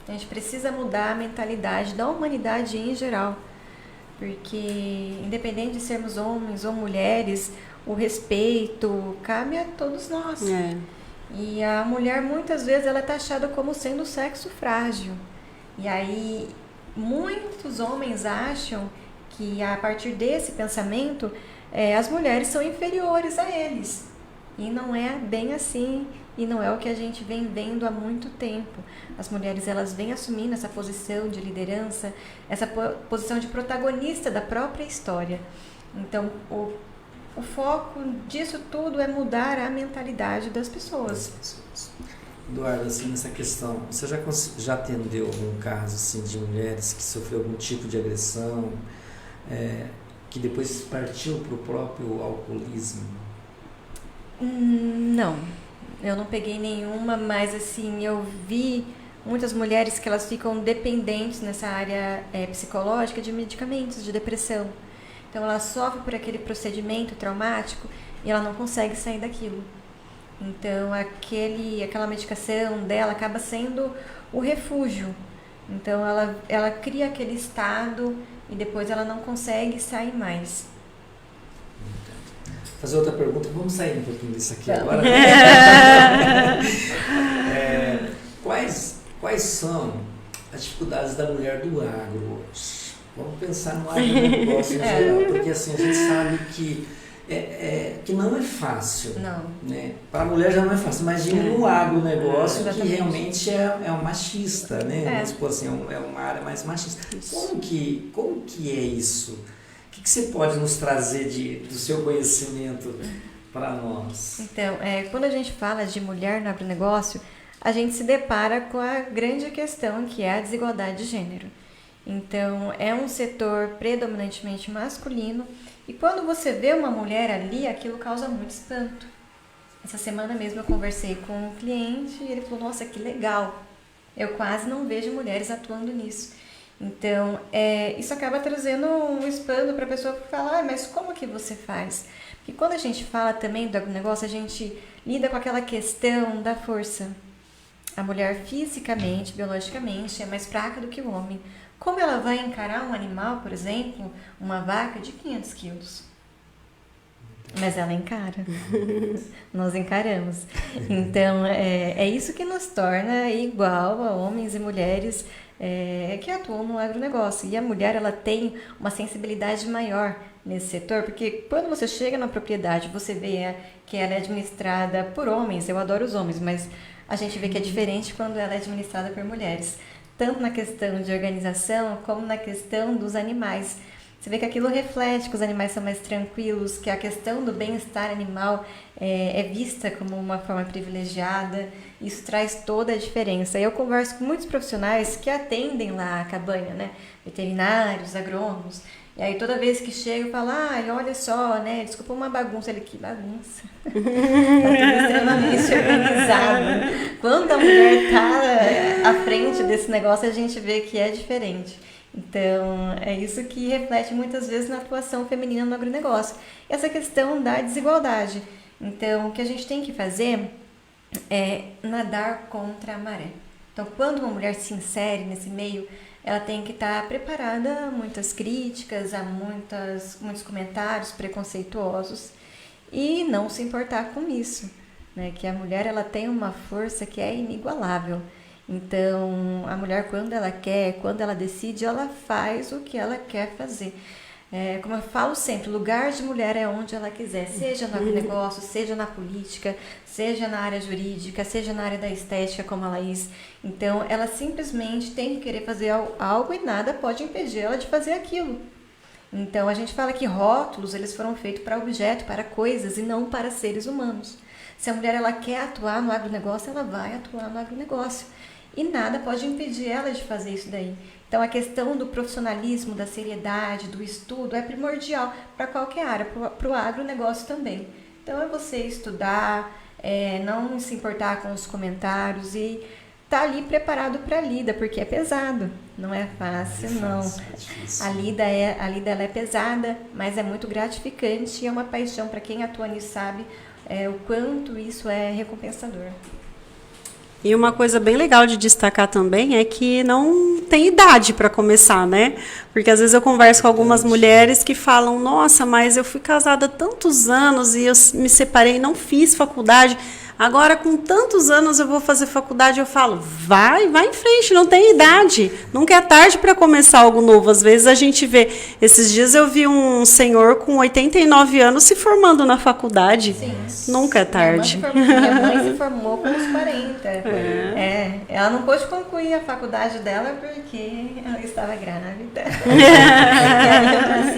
A gente precisa mudar a mentalidade da humanidade em geral, porque independente de sermos homens ou mulheres, o respeito cabe a todos nós. E a mulher muitas vezes ela é taxada como sendo sexo frágil. E aí muitos homens acham que a partir desse pensamento as mulheres são inferiores a eles. E não é bem assim. E não é o que a gente vem vendo há muito tempo. As mulheres elas vêm assumindo essa posição de liderança, essa posição de protagonista da própria história. Então, o foco disso tudo é mudar a mentalidade das pessoas.
Eduardo, assim, nessa questão, você já atendeu algum caso assim, de mulheres que sofreu algum tipo de agressão, que depois partiu para o próprio alcoolismo?
Não. Eu não peguei nenhuma, mas assim, eu vi muitas mulheres que elas ficam dependentes nessa área psicológica de medicamentos, de depressão. Então ela sofre por aquele procedimento traumático e ela não consegue sair daquilo. Então aquela medicação dela acaba sendo o refúgio. Então ela cria aquele estado e depois ela não consegue sair mais.
Fazer outra pergunta, vamos sair um pouquinho disso aqui agora. Quais são as dificuldades da mulher do agro hoje? Vamos pensar no agronegócio em geral, porque assim, a gente sabe que não é fácil.
Não.
Né? Para a mulher já não é fácil, imagina no agronegócio que realmente é um machista, né? Vamos supor assim, é uma área mais machista. Como que é isso? O que você pode nos trazer do seu conhecimento para nós?
Então, quando a gente fala de mulher no agronegócio, a gente se depara com a grande questão que é a desigualdade de gênero. Então, é um setor predominantemente masculino e quando você vê uma mulher ali, aquilo causa muito espanto. Essa semana mesmo eu conversei com um cliente e ele falou, nossa, que legal, eu quase não vejo mulheres atuando nisso. Então, isso acaba trazendo um espanto para a pessoa falar, mas como que você faz? Porque quando a gente fala também do agronegócio, a gente lida com aquela questão da força. A mulher fisicamente, biologicamente, é mais fraca do que o homem. Como ela vai encarar um animal, por exemplo, uma vaca de 500 quilos? Mas ela encara. Nós encaramos. Então, é isso que nos torna igual a homens e mulheres que atuam no agronegócio. E a mulher ela tem uma sensibilidade maior nesse setor, porque quando você chega na propriedade, você vê que ela é administrada por homens. Eu adoro os homens, mas a gente vê que é diferente quando ela é administrada por mulheres. Tanto na questão de organização, como na questão dos animais. Você vê que aquilo reflete que os animais são mais tranquilos, que a questão do bem-estar animal é vista como uma forma privilegiada. Isso traz toda a diferença. Eu converso com muitos profissionais que atendem lá a cabanha, né? Veterinários, agrônomos. E aí toda vez que chego eu falo, olha só, né? Desculpa uma bagunça. Ele, que bagunça. Tá tudo extremamente organizado. Quando a mulher tá à frente desse negócio, a gente vê que é diferente. Então, é isso que reflete muitas vezes na atuação feminina no agronegócio. Essa questão da desigualdade. Então, o que a gente tem que fazer é nadar contra a maré. Então, quando uma mulher se insere nesse meio, ela tem que estar preparada a muitas críticas, a muitos comentários preconceituosos e não se importar com isso, né? Que a mulher ela tem uma força que é inigualável. Então, a mulher, quando ela quer, quando ela decide, ela faz o que ela quer fazer. Como eu falo sempre, lugar de mulher é onde ela quiser, seja no agronegócio, seja na política, seja na área jurídica, seja na área da estética, como a Laís. Então, ela simplesmente tem que querer fazer algo e nada pode impedir ela de fazer aquilo. Então, a gente fala que rótulos, eles foram feitos para objeto, para coisas e não para seres humanos. Se a mulher ela quer atuar no agronegócio, ela vai atuar no agronegócio. E nada pode impedir ela de fazer isso daí. Então, a questão do profissionalismo, da seriedade, do estudo é primordial para qualquer área, para o agronegócio também. Então, é você estudar, não se importar com os comentários e estar ali preparado para a lida, porque é pesado, não é fácil, não.
É difícil.
A lida ela é pesada, mas é muito gratificante e é uma paixão. Para quem atua nisso sabe o quanto isso é recompensador.
E uma coisa bem legal de destacar também é que não tem idade para começar, né? Porque às vezes eu converso com algumas mulheres que falam, nossa, mas eu fui casada há tantos anos e eu me separei, não fiz faculdade. Agora, com tantos anos eu vou fazer faculdade, eu falo, vai em frente, não tem idade. Nunca é tarde para começar algo novo. Às vezes a gente vê, esses dias eu vi um senhor com 89 anos se formando na faculdade.
Sim.
Nunca é tarde.
Minha mãe se formou com uns 40. Ela não pôde concluir a faculdade dela porque ela estava grávida.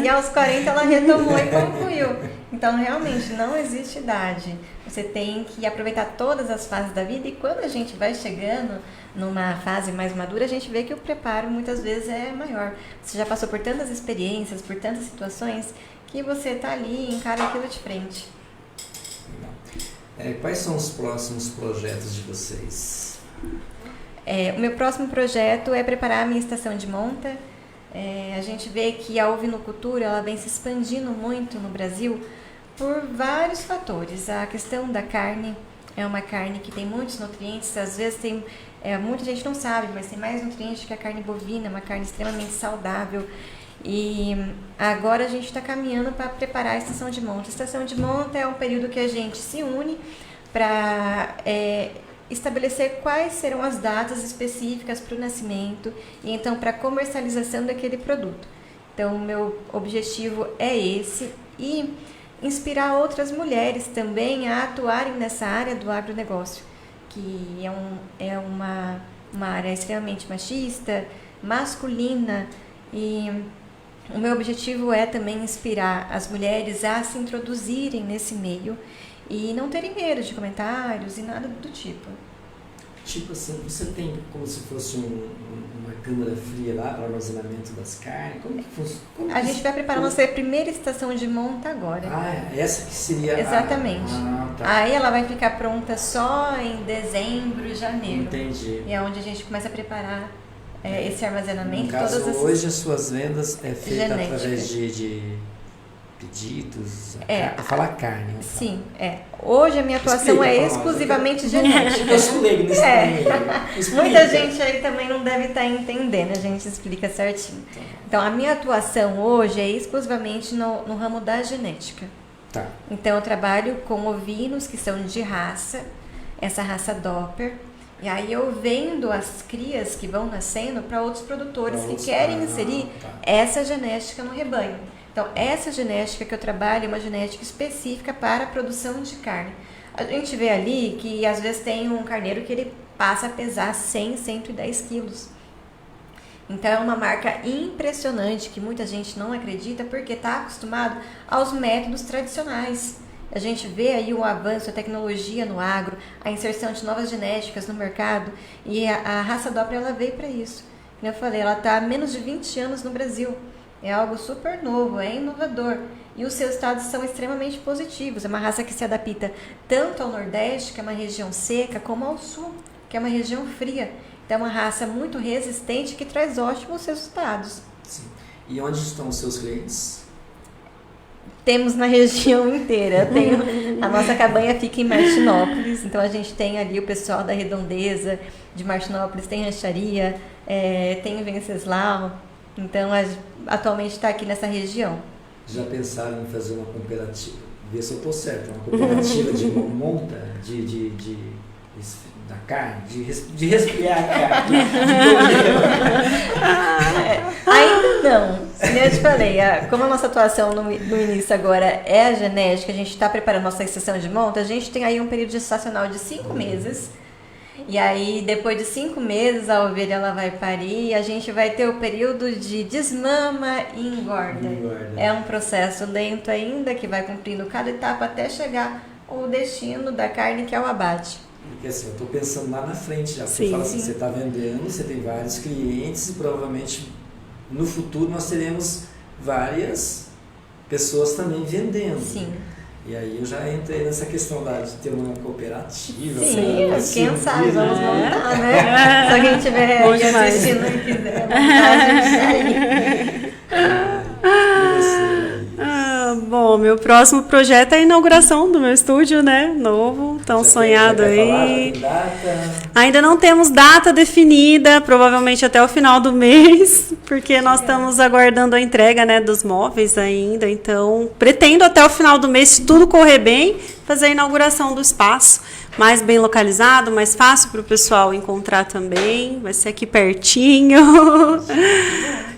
E aos 40 ela retomou e concluiu. Então, realmente, não existe idade. Você tem que aproveitar todas as fases da vida e quando a gente vai chegando numa fase mais madura, a gente vê que o preparo muitas vezes é maior. Você já passou por tantas experiências, por tantas situações, que você está ali e encara aquilo de frente.
Quais são os próximos projetos de vocês?
O meu próximo projeto é preparar a minha estação de monta. A gente vê que a ovinocultura ela vem se expandindo muito no Brasil por vários fatores. A questão da carne é uma carne que tem muitos nutrientes, às vezes muita gente não sabe, mas tem mais nutrientes que a carne bovina, uma carne extremamente saudável. E agora a gente está caminhando para preparar a estação de monta. A estação de monta é um período que a gente se une para estabelecer quais serão as datas específicas para o nascimento e então para a comercialização daquele produto. Então, o meu objetivo é esse e inspirar outras mulheres também a atuarem nessa área do agronegócio, que é uma área extremamente machista, masculina, e o meu objetivo é também inspirar as mulheres a se introduzirem nesse meio e não terem medo de comentários e nada do tipo.
Tipo assim, você tem como se fosse uma câmara fria lá para armazenamento das carnes? Como que funciona?
A gente vai preparar nossa primeira estação de monta agora.
Essa que seria
Exatamente.
Tá.
Aí ela vai ficar pronta só em dezembro, janeiro.
Entendi.
E é onde a gente começa a preparar esse armazenamento.
No caso,
todas
hoje as suas vendas é feita
genética.
através de pedidos, para falar carne. Então.
Sim, Hoje a minha atuação é exclusivamente genética.
Eu sou leigo nesse
Muita gente aí também não deve estar entendendo, a gente explica certinho. Então, a minha atuação hoje é exclusivamente no ramo da genética.
Tá.
Então, eu trabalho com ovinos que são de raça, essa raça Doppler, e aí eu vendo as crias que vão nascendo para outros produtores que querem inserir essa genética no rebanho. Então, essa genética que eu trabalho é uma genética específica para a produção de carne. A gente vê ali que às vezes tem um carneiro que ele passa a pesar 100, 110 quilos. Então, é uma marca impressionante que muita gente não acredita porque está acostumado aos métodos tradicionais. A gente vê aí o avanço, a tecnologia no agro, a inserção de novas genéticas no mercado e a raça Doppler ela veio para isso. Como eu falei, ela está há menos de 20 anos no Brasil. É algo super novo, é inovador. E os seus estados são extremamente positivos. É uma raça que se adapta tanto ao Nordeste, que é uma região seca, como ao Sul, que é uma região fria. Então, é uma raça muito resistente que traz ótimos resultados.
Sim. E onde estão os seus clientes?
Temos na região inteira. A nossa cabanha fica em Martinópolis, então a gente tem ali o pessoal da Redondeza, de Martinópolis, tem rancharia, tem Venceslau. Então, atualmente está aqui nessa região.
Já pensaram em fazer uma cooperativa? Ver se eu estou certo. Uma cooperativa de monta da carne, de resfriar a carne.
Ainda não. Como eu te falei, como a nossa atuação no início agora é a genética, a gente está preparando nossa sessão de monta, a gente tem aí um período gestacional de 5 meses. E aí, depois de 5 meses, a ovelha ela vai parir e a gente vai ter o período de desmama e engorda. É um processo lento ainda, que vai cumprindo cada etapa até chegar ao destino da carne, que é o abate.
Porque assim, eu estou pensando lá na frente já. Você
Sim.
fala assim, você está vendendo, você tem vários clientes e provavelmente no futuro nós teremos várias pessoas também vendendo.
Sim.
E aí eu já entrei nessa questão de ter uma cooperativa.
Sim,
pra
quem sabe vamos
né?
montar, né? Se alguém estiver
Bom
aí
demais.
assistindo e quiser montar, a gente tá aí.
E você?
Bom, meu próximo projeto é a inauguração do meu estúdio, né? Novo, tão
Já
sonhado
quer
aí.
falar? Já tem data?
Ainda não temos data definida, provavelmente até o final do mês, porque nós estamos aguardando a entrega, né, dos móveis ainda. Então, pretendo até o final do mês, se tudo correr bem, fazer a inauguração do espaço. Mais bem localizado, mais fácil para o pessoal encontrar também. Vai ser aqui pertinho.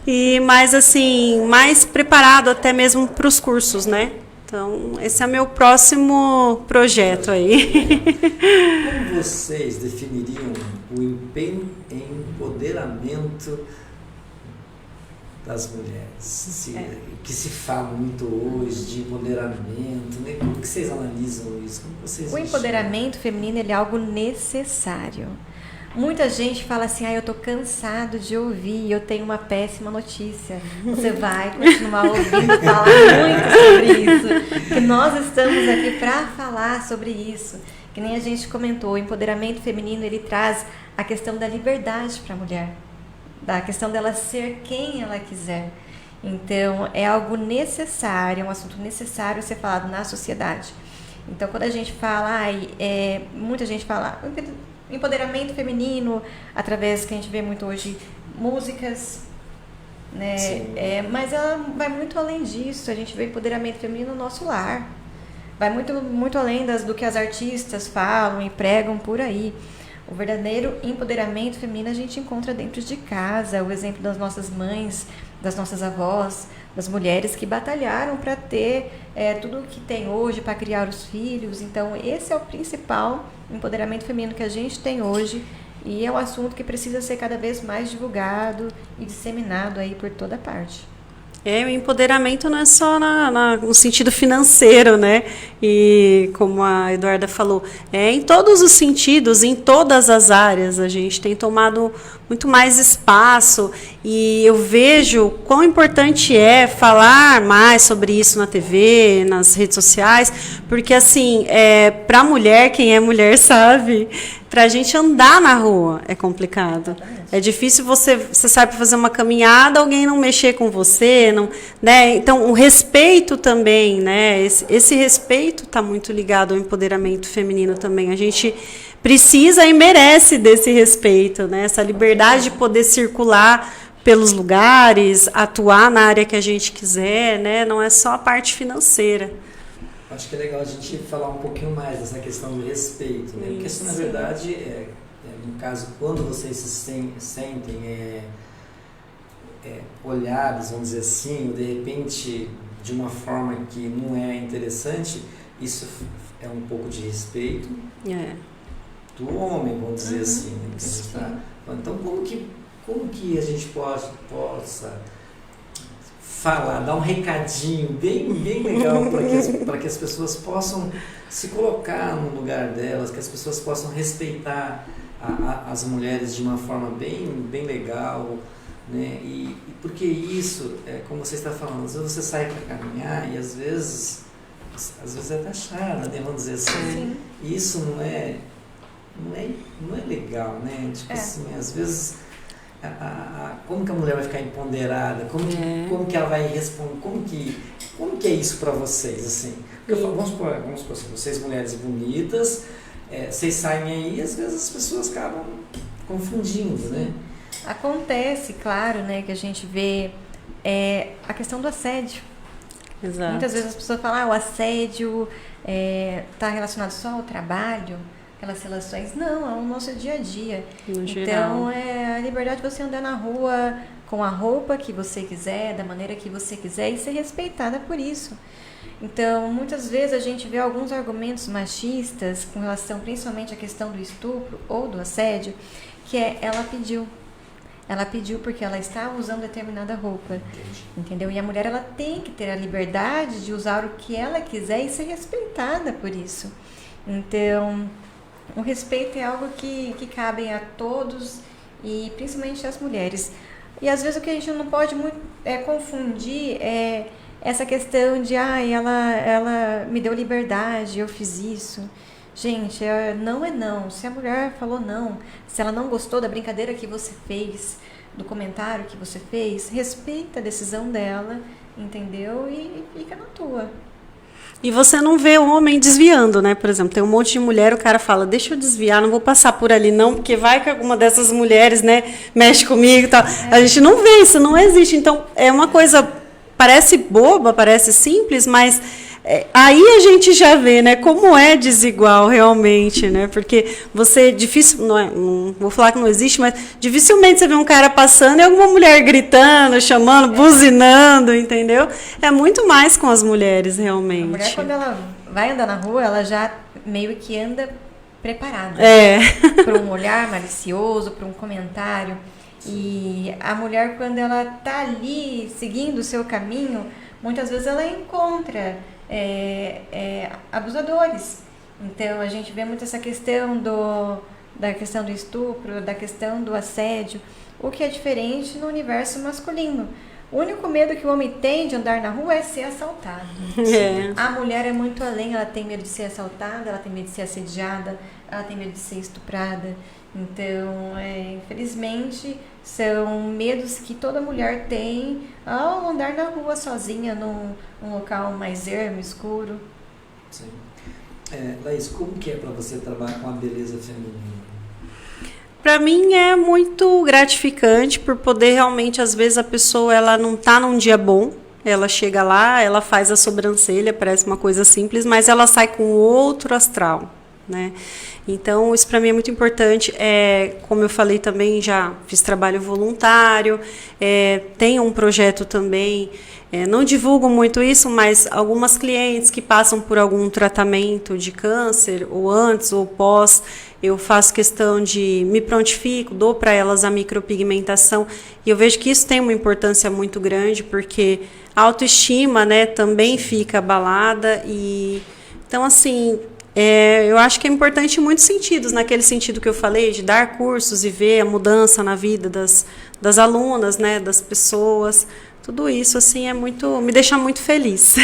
E mais assim, mais preparado até mesmo para os cursos, né? Então, esse é meu próximo projeto aí.
Como vocês definiriam o empoderamento das mulheres? Que se fala muito hoje de empoderamento, né? Como que vocês analisam isso? Como vocês
O empoderamento feminino ele é algo necessário. Muita gente fala assim, eu tô cansado de ouvir, eu tenho uma péssima notícia. Você vai continuar ouvindo falar muito sobre isso. Que nós estamos aqui para falar sobre isso. Que nem a gente comentou, o empoderamento feminino ele traz a questão da liberdade para a mulher. Da questão dela ser quem ela quiser. Então, é algo necessário, é um assunto necessário ser falado na sociedade. Então, quando a gente fala, muita gente fala empoderamento feminino, através que a gente vê muito hoje, músicas, né? Mas ela vai muito além disso, a gente vê empoderamento feminino no nosso lar. Vai muito, muito além do que as artistas falam e pregam por aí. O verdadeiro empoderamento feminino a gente encontra dentro de casa, o exemplo das nossas mães, das nossas avós, das mulheres que batalharam para ter tudo o que tem hoje, para criar os filhos. Então, esse é o principal empoderamento feminino que a gente tem hoje e é um assunto que precisa ser cada vez mais divulgado e disseminado aí por toda parte.
O empoderamento não é só no sentido financeiro, né? E como a Eduarda falou, em todos os sentidos, em todas as áreas, a gente tem tomado muito mais espaço e eu vejo quão importante é falar mais sobre isso na TV, nas redes sociais, porque assim, para a mulher, quem é mulher sabe, para a gente andar na rua é complicado. É difícil você sabe fazer uma caminhada, alguém não mexer com você, não, né? Então, o respeito também, né? Esse respeito está muito ligado ao empoderamento feminino também. A gente precisa e merece desse respeito, né? Essa liberdade de poder circular pelos lugares, atuar na área que a gente quiser, né? Não é só a parte financeira.
Acho que é legal a gente falar um pouquinho mais dessa questão do respeito, né? Porque isso, na verdade, no caso, quando vocês se sentem olhados, vamos dizer assim, ou de repente de uma forma que não é interessante, isso é um pouco de respeito do homem, vamos dizer assim. Né? Que a gente tá, então, como que a gente possa falar, dar um recadinho bem legal para que as pessoas possam se colocar no lugar delas, que as pessoas possam respeitar as mulheres de uma forma bem legal, né? E porque isso, como você está falando, às vezes você sai para caminhar e às vezes é taxada, né? Vamos dizer assim. E isso não é legal, né? Tipo assim, às vezes como que a mulher vai ficar empoderada? Como que ela vai responder? Como que é isso para vocês, assim? Porque vamos supor assim, vocês mulheres bonitas, vocês saem aí e às vezes as pessoas acabam confundindo, né?
Acontece, claro, né, que a gente vê a questão do assédio.
Exato.
Muitas vezes as pessoas falam, o assédio está relacionado só ao trabalho, aquelas relações. Não, é o nosso dia a dia.
No geral.
Então, a liberdade de você andar na rua com a roupa que você quiser, da maneira que você quiser e ser respeitada por isso. Então, muitas vezes a gente vê alguns argumentos machistas com relação principalmente à questão do estupro ou do assédio, que é ela pediu. Ela pediu porque ela estava usando determinada roupa, entendeu? E a mulher, ela tem que ter a liberdade de usar o que ela quiser e ser respeitada por isso. Então, o respeito é algo que cabe a todos e principalmente às mulheres. E às vezes o que a gente não pode muito confundir é essa questão de, ela me deu liberdade, eu fiz isso. Gente, não é não. Se a mulher falou não, se ela não gostou da brincadeira que você fez, do comentário que você fez, respeita a decisão dela, entendeu? E fica na tua.
E você não vê o homem desviando, né? Por exemplo, tem um monte de mulher, o cara fala, deixa eu desviar, não vou passar por ali não, porque vai que alguma dessas mulheres, né, mexe comigo e tal. A gente não vê isso, não existe. Então, é uma coisa, parece boba, parece simples, mas aí a gente já vê, né, como é desigual realmente, né? Porque você, não vou falar que não existe, mas dificilmente você vê um cara passando e alguma mulher gritando, chamando, buzinando, entendeu? É muito mais com as mulheres, realmente.
A mulher, quando ela vai andar na rua, ela já meio que anda preparada. Para um olhar malicioso, para um comentário. E a mulher, quando ela tá ali seguindo o seu caminho, muitas vezes ela encontra abusadores. Então a gente vê muito essa questão da questão do estupro, da questão do assédio, o que é diferente no universo masculino. O único medo que o homem tem de andar na rua é ser assaltado. A mulher é muito além, ela tem medo de ser assaltada, ela tem medo de ser assediada, ela tem medo de ser estuprada. Então, infelizmente, são medos que toda mulher tem ao andar na rua sozinha, num local mais ermo, escuro.
Sim. Laís, como que é para você trabalhar com a beleza feminina?
Para mim é muito gratificante por poder realmente, às vezes a pessoa ela não está num dia bom, ela chega lá, ela faz a sobrancelha, parece uma coisa simples, mas ela sai com outro astral, né? Então, isso para mim é muito importante. Como eu falei também, já fiz trabalho voluntário, tenho um projeto também, não divulgo muito isso, mas algumas clientes que passam por algum tratamento de câncer, ou antes ou pós, eu faço questão de me prontifico, dou para elas a micropigmentação, e eu vejo que isso tem uma importância muito grande, porque a autoestima, né, também fica abalada, e então, assim, eu acho que é importante em muitos sentidos, naquele sentido que eu falei, de dar cursos e ver a mudança na vida das alunas, né, das pessoas. Tudo isso, assim, me deixa muito feliz.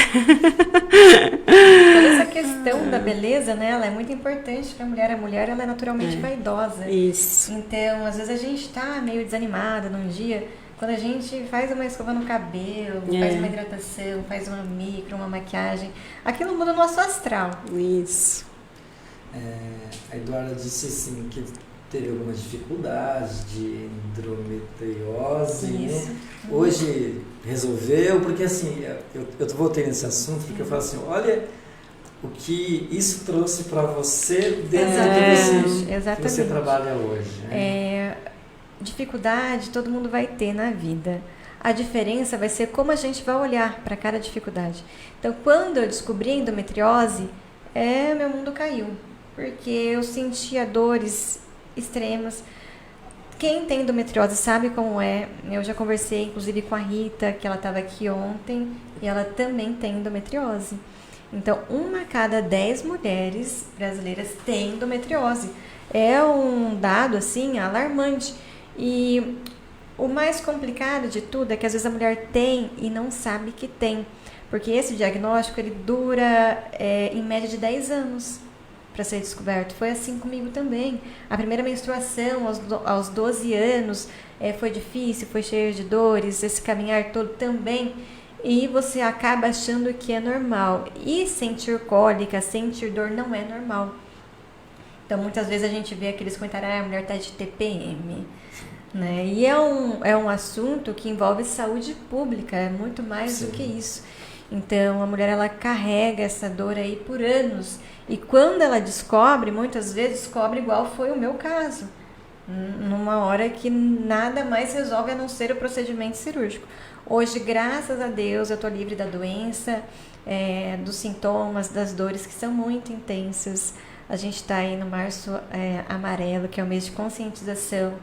Toda essa questão da beleza, né, ela é muito importante para a mulher. A mulher, ela é naturalmente vaidosa.
Isso.
Então, às vezes a gente está meio desanimada num dia, quando a gente faz uma escova no cabelo, faz uma hidratação, faz uma uma maquiagem, aquilo muda o nosso astral.
Isso.
A Eduarda disse assim que teve algumas dificuldades de endometriose, né? Hoje resolveu, porque assim, eu voltei nesse assunto porque eu falo assim, olha o que isso trouxe para você dentro do que você trabalha hoje. Né?
Dificuldade todo mundo vai ter na vida. A diferença vai ser como a gente vai olhar para cada dificuldade. Então, quando eu descobri a endometriose, meu mundo caiu, porque eu sentia dores extremas. Quem tem endometriose sabe como é. Eu já conversei, inclusive, com a Rita, que ela estava aqui ontem, e ela também tem endometriose. Então, 1 a cada 10 mulheres brasileiras tem endometriose. É um dado, assim, alarmante. E o mais complicado de tudo é que, às vezes, a mulher tem e não sabe que tem. Porque esse diagnóstico, ele dura, em média, de 10 anos. Para ser descoberto. Foi assim comigo também. A primeira menstruação aos 12 anos foi difícil, foi cheia de dores, esse caminhar todo também. E você acaba achando que é normal. E sentir cólica, sentir dor não é normal. Então, muitas vezes a gente vê aqueles comentários, a mulher está de TPM. Né? E é um assunto que envolve saúde pública, é muito mais do que isso. Então, a mulher, ela carrega essa dor aí por anos. E quando ela descobre, muitas vezes descobre igual foi o meu caso. numa hora que nada mais resolve a não ser o procedimento cirúrgico. Hoje, graças a Deus, eu estou livre da doença, dos sintomas, das dores que são muito intensas. A gente está aí no Março Amarelo, que é o mês de conscientização,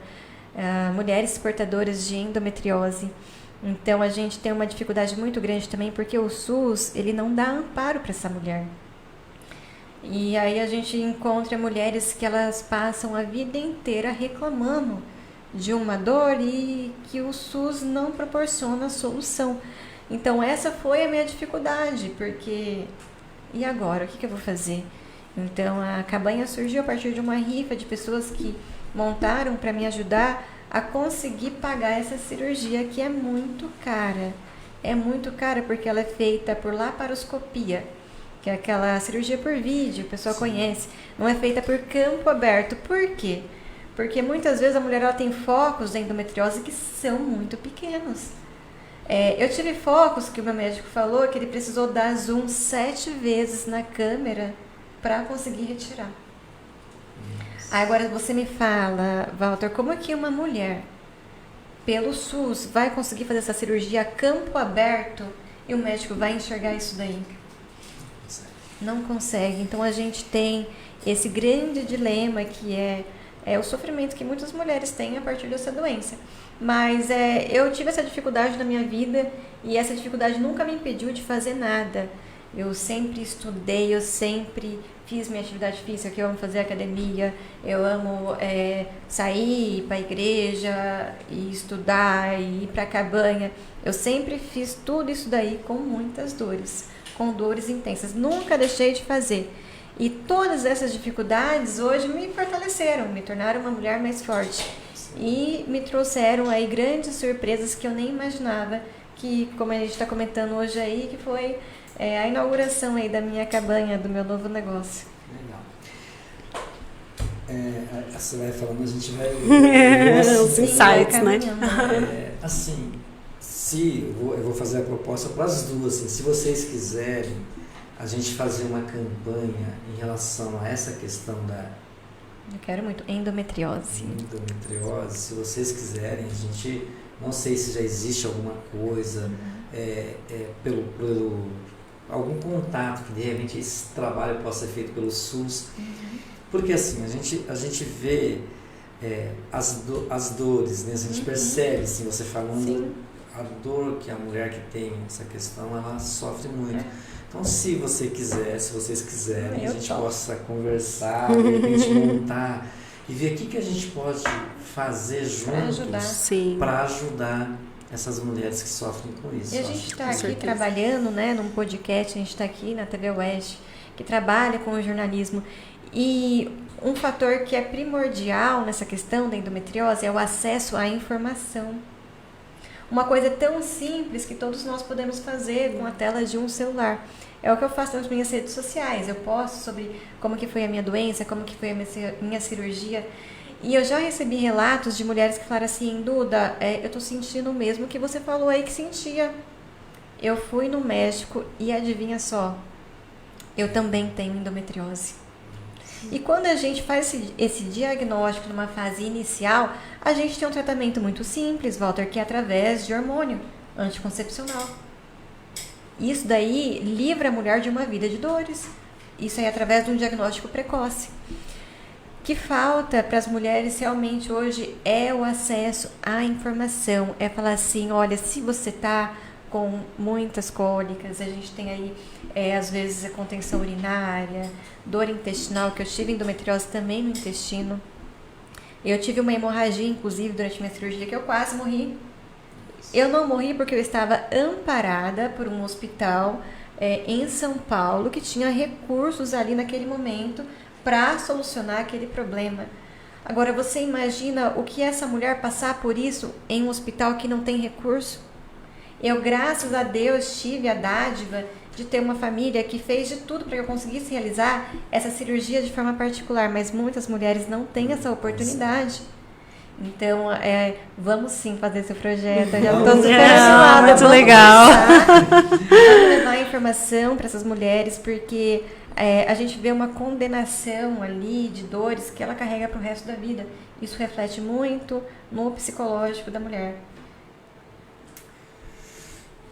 mulheres portadoras de endometriose. Então, a gente tem uma dificuldade muito grande também, porque o SUS, ele não dá amparo para essa mulher. E aí a gente encontra mulheres que elas passam a vida inteira reclamando de uma dor e que o SUS não proporciona solução. Então, essa foi a minha dificuldade, porque... E agora? O que eu vou fazer? Então, a cabanha surgiu a partir de uma rifa de pessoas que montaram para me ajudar a conseguir pagar essa cirurgia, que é muito cara. É muito cara porque ela é feita por laparoscopia, que é aquela cirurgia por vídeo, o pessoal conhece. Não é feita por campo aberto. Por quê? Porque muitas vezes a mulher ela tem focos de endometriose que são muito pequenos. Eu tive focos que o meu médico falou que ele precisou dar zoom 7 vezes na câmera para conseguir retirar. Agora você me fala, Walter, como é que uma mulher pelo SUS vai conseguir fazer essa cirurgia a campo aberto e o médico vai enxergar isso daí? Não consegue. Então a gente tem esse grande dilema que é o sofrimento que muitas mulheres têm a partir dessa doença. Mas eu tive essa dificuldade na minha vida e essa dificuldade nunca me impediu de fazer nada. Eu sempre estudei, eu sempre fiz minha atividade física, que eu amo fazer academia, eu amo sair para a igreja e estudar e ir para a cabanha. Eu sempre fiz tudo isso daí com muitas dores, com dores intensas. Nunca deixei de fazer. E todas essas dificuldades hoje me fortaleceram, me tornaram uma mulher mais forte. E me trouxeram aí grandes surpresas que eu nem imaginava, que como a gente está comentando hoje aí, que foi a inauguração aí da minha cabanha, do meu novo negócio.
Legal. Você vai falando, a gente vai...
Os insights, né?
Assim, eu vou fazer a proposta para as duas, assim, se vocês quiserem, a gente fazer uma campanha em relação a essa questão da...
Eu quero muito. Endometriose.
Endometriose, se vocês quiserem, a gente... Não sei se já existe alguma coisa, pelo algum contato que de repente esse trabalho possa ser feito pelo SUS. Porque assim, a gente vê as dores, né? A gente percebe, assim, você falando, sim, a dor que a mulher que tem essa questão, ela sofre muito. Então, se vocês quiserem, a gente possa conversar, de repente montar e ver o que a gente pode fazer juntos para ajudar essas mulheres que sofrem com isso.
E a gente está aqui trabalhando, né, num podcast, a gente está aqui na TV Oeste, que trabalha com o jornalismo. E um fator que é primordial nessa questão da endometriose é o acesso à informação. Uma coisa tão simples que todos nós podemos fazer com a tela de um celular. É o que eu faço nas minhas redes sociais. Eu posto sobre como que foi a minha doença, como que foi a minha cirurgia. E eu já recebi relatos de mulheres que falaram assim, Duda, eu tô sentindo o mesmo que você falou aí que sentia. Eu fui no médico e adivinha só, eu também tenho endometriose. E quando a gente faz esse diagnóstico numa fase inicial, a gente tem um tratamento muito simples, Walter, que é através de hormônio anticoncepcional. Isso daí livra a mulher de uma vida de dores. Isso aí é através de um diagnóstico precoce. O que falta para as mulheres realmente hoje é o acesso à informação. É falar assim, olha, se você está com muitas cólicas, a gente tem aí, às vezes, a contenção urinária, dor intestinal, que eu tive endometriose também no intestino. Eu tive uma hemorragia, inclusive, durante minha cirurgia, que eu quase morri. Eu não morri porque eu estava amparada por um hospital em São Paulo, que tinha recursos ali naquele momento para solucionar aquele problema. Agora, você imagina o que essa mulher passar por isso em um hospital que não tem recurso? Eu, graças a Deus, tive a dádiva de ter uma família que fez de tudo para que eu conseguisse realizar essa cirurgia de forma particular, mas muitas mulheres não têm essa oportunidade. Então, vamos sim fazer esse projeto. Eu já estou super animada.
Muito legal.
Vamos levar informação para essas mulheres, porque a gente vê uma condenação ali de dores que ela carrega para o resto da vida. Isso reflete muito no psicológico da mulher.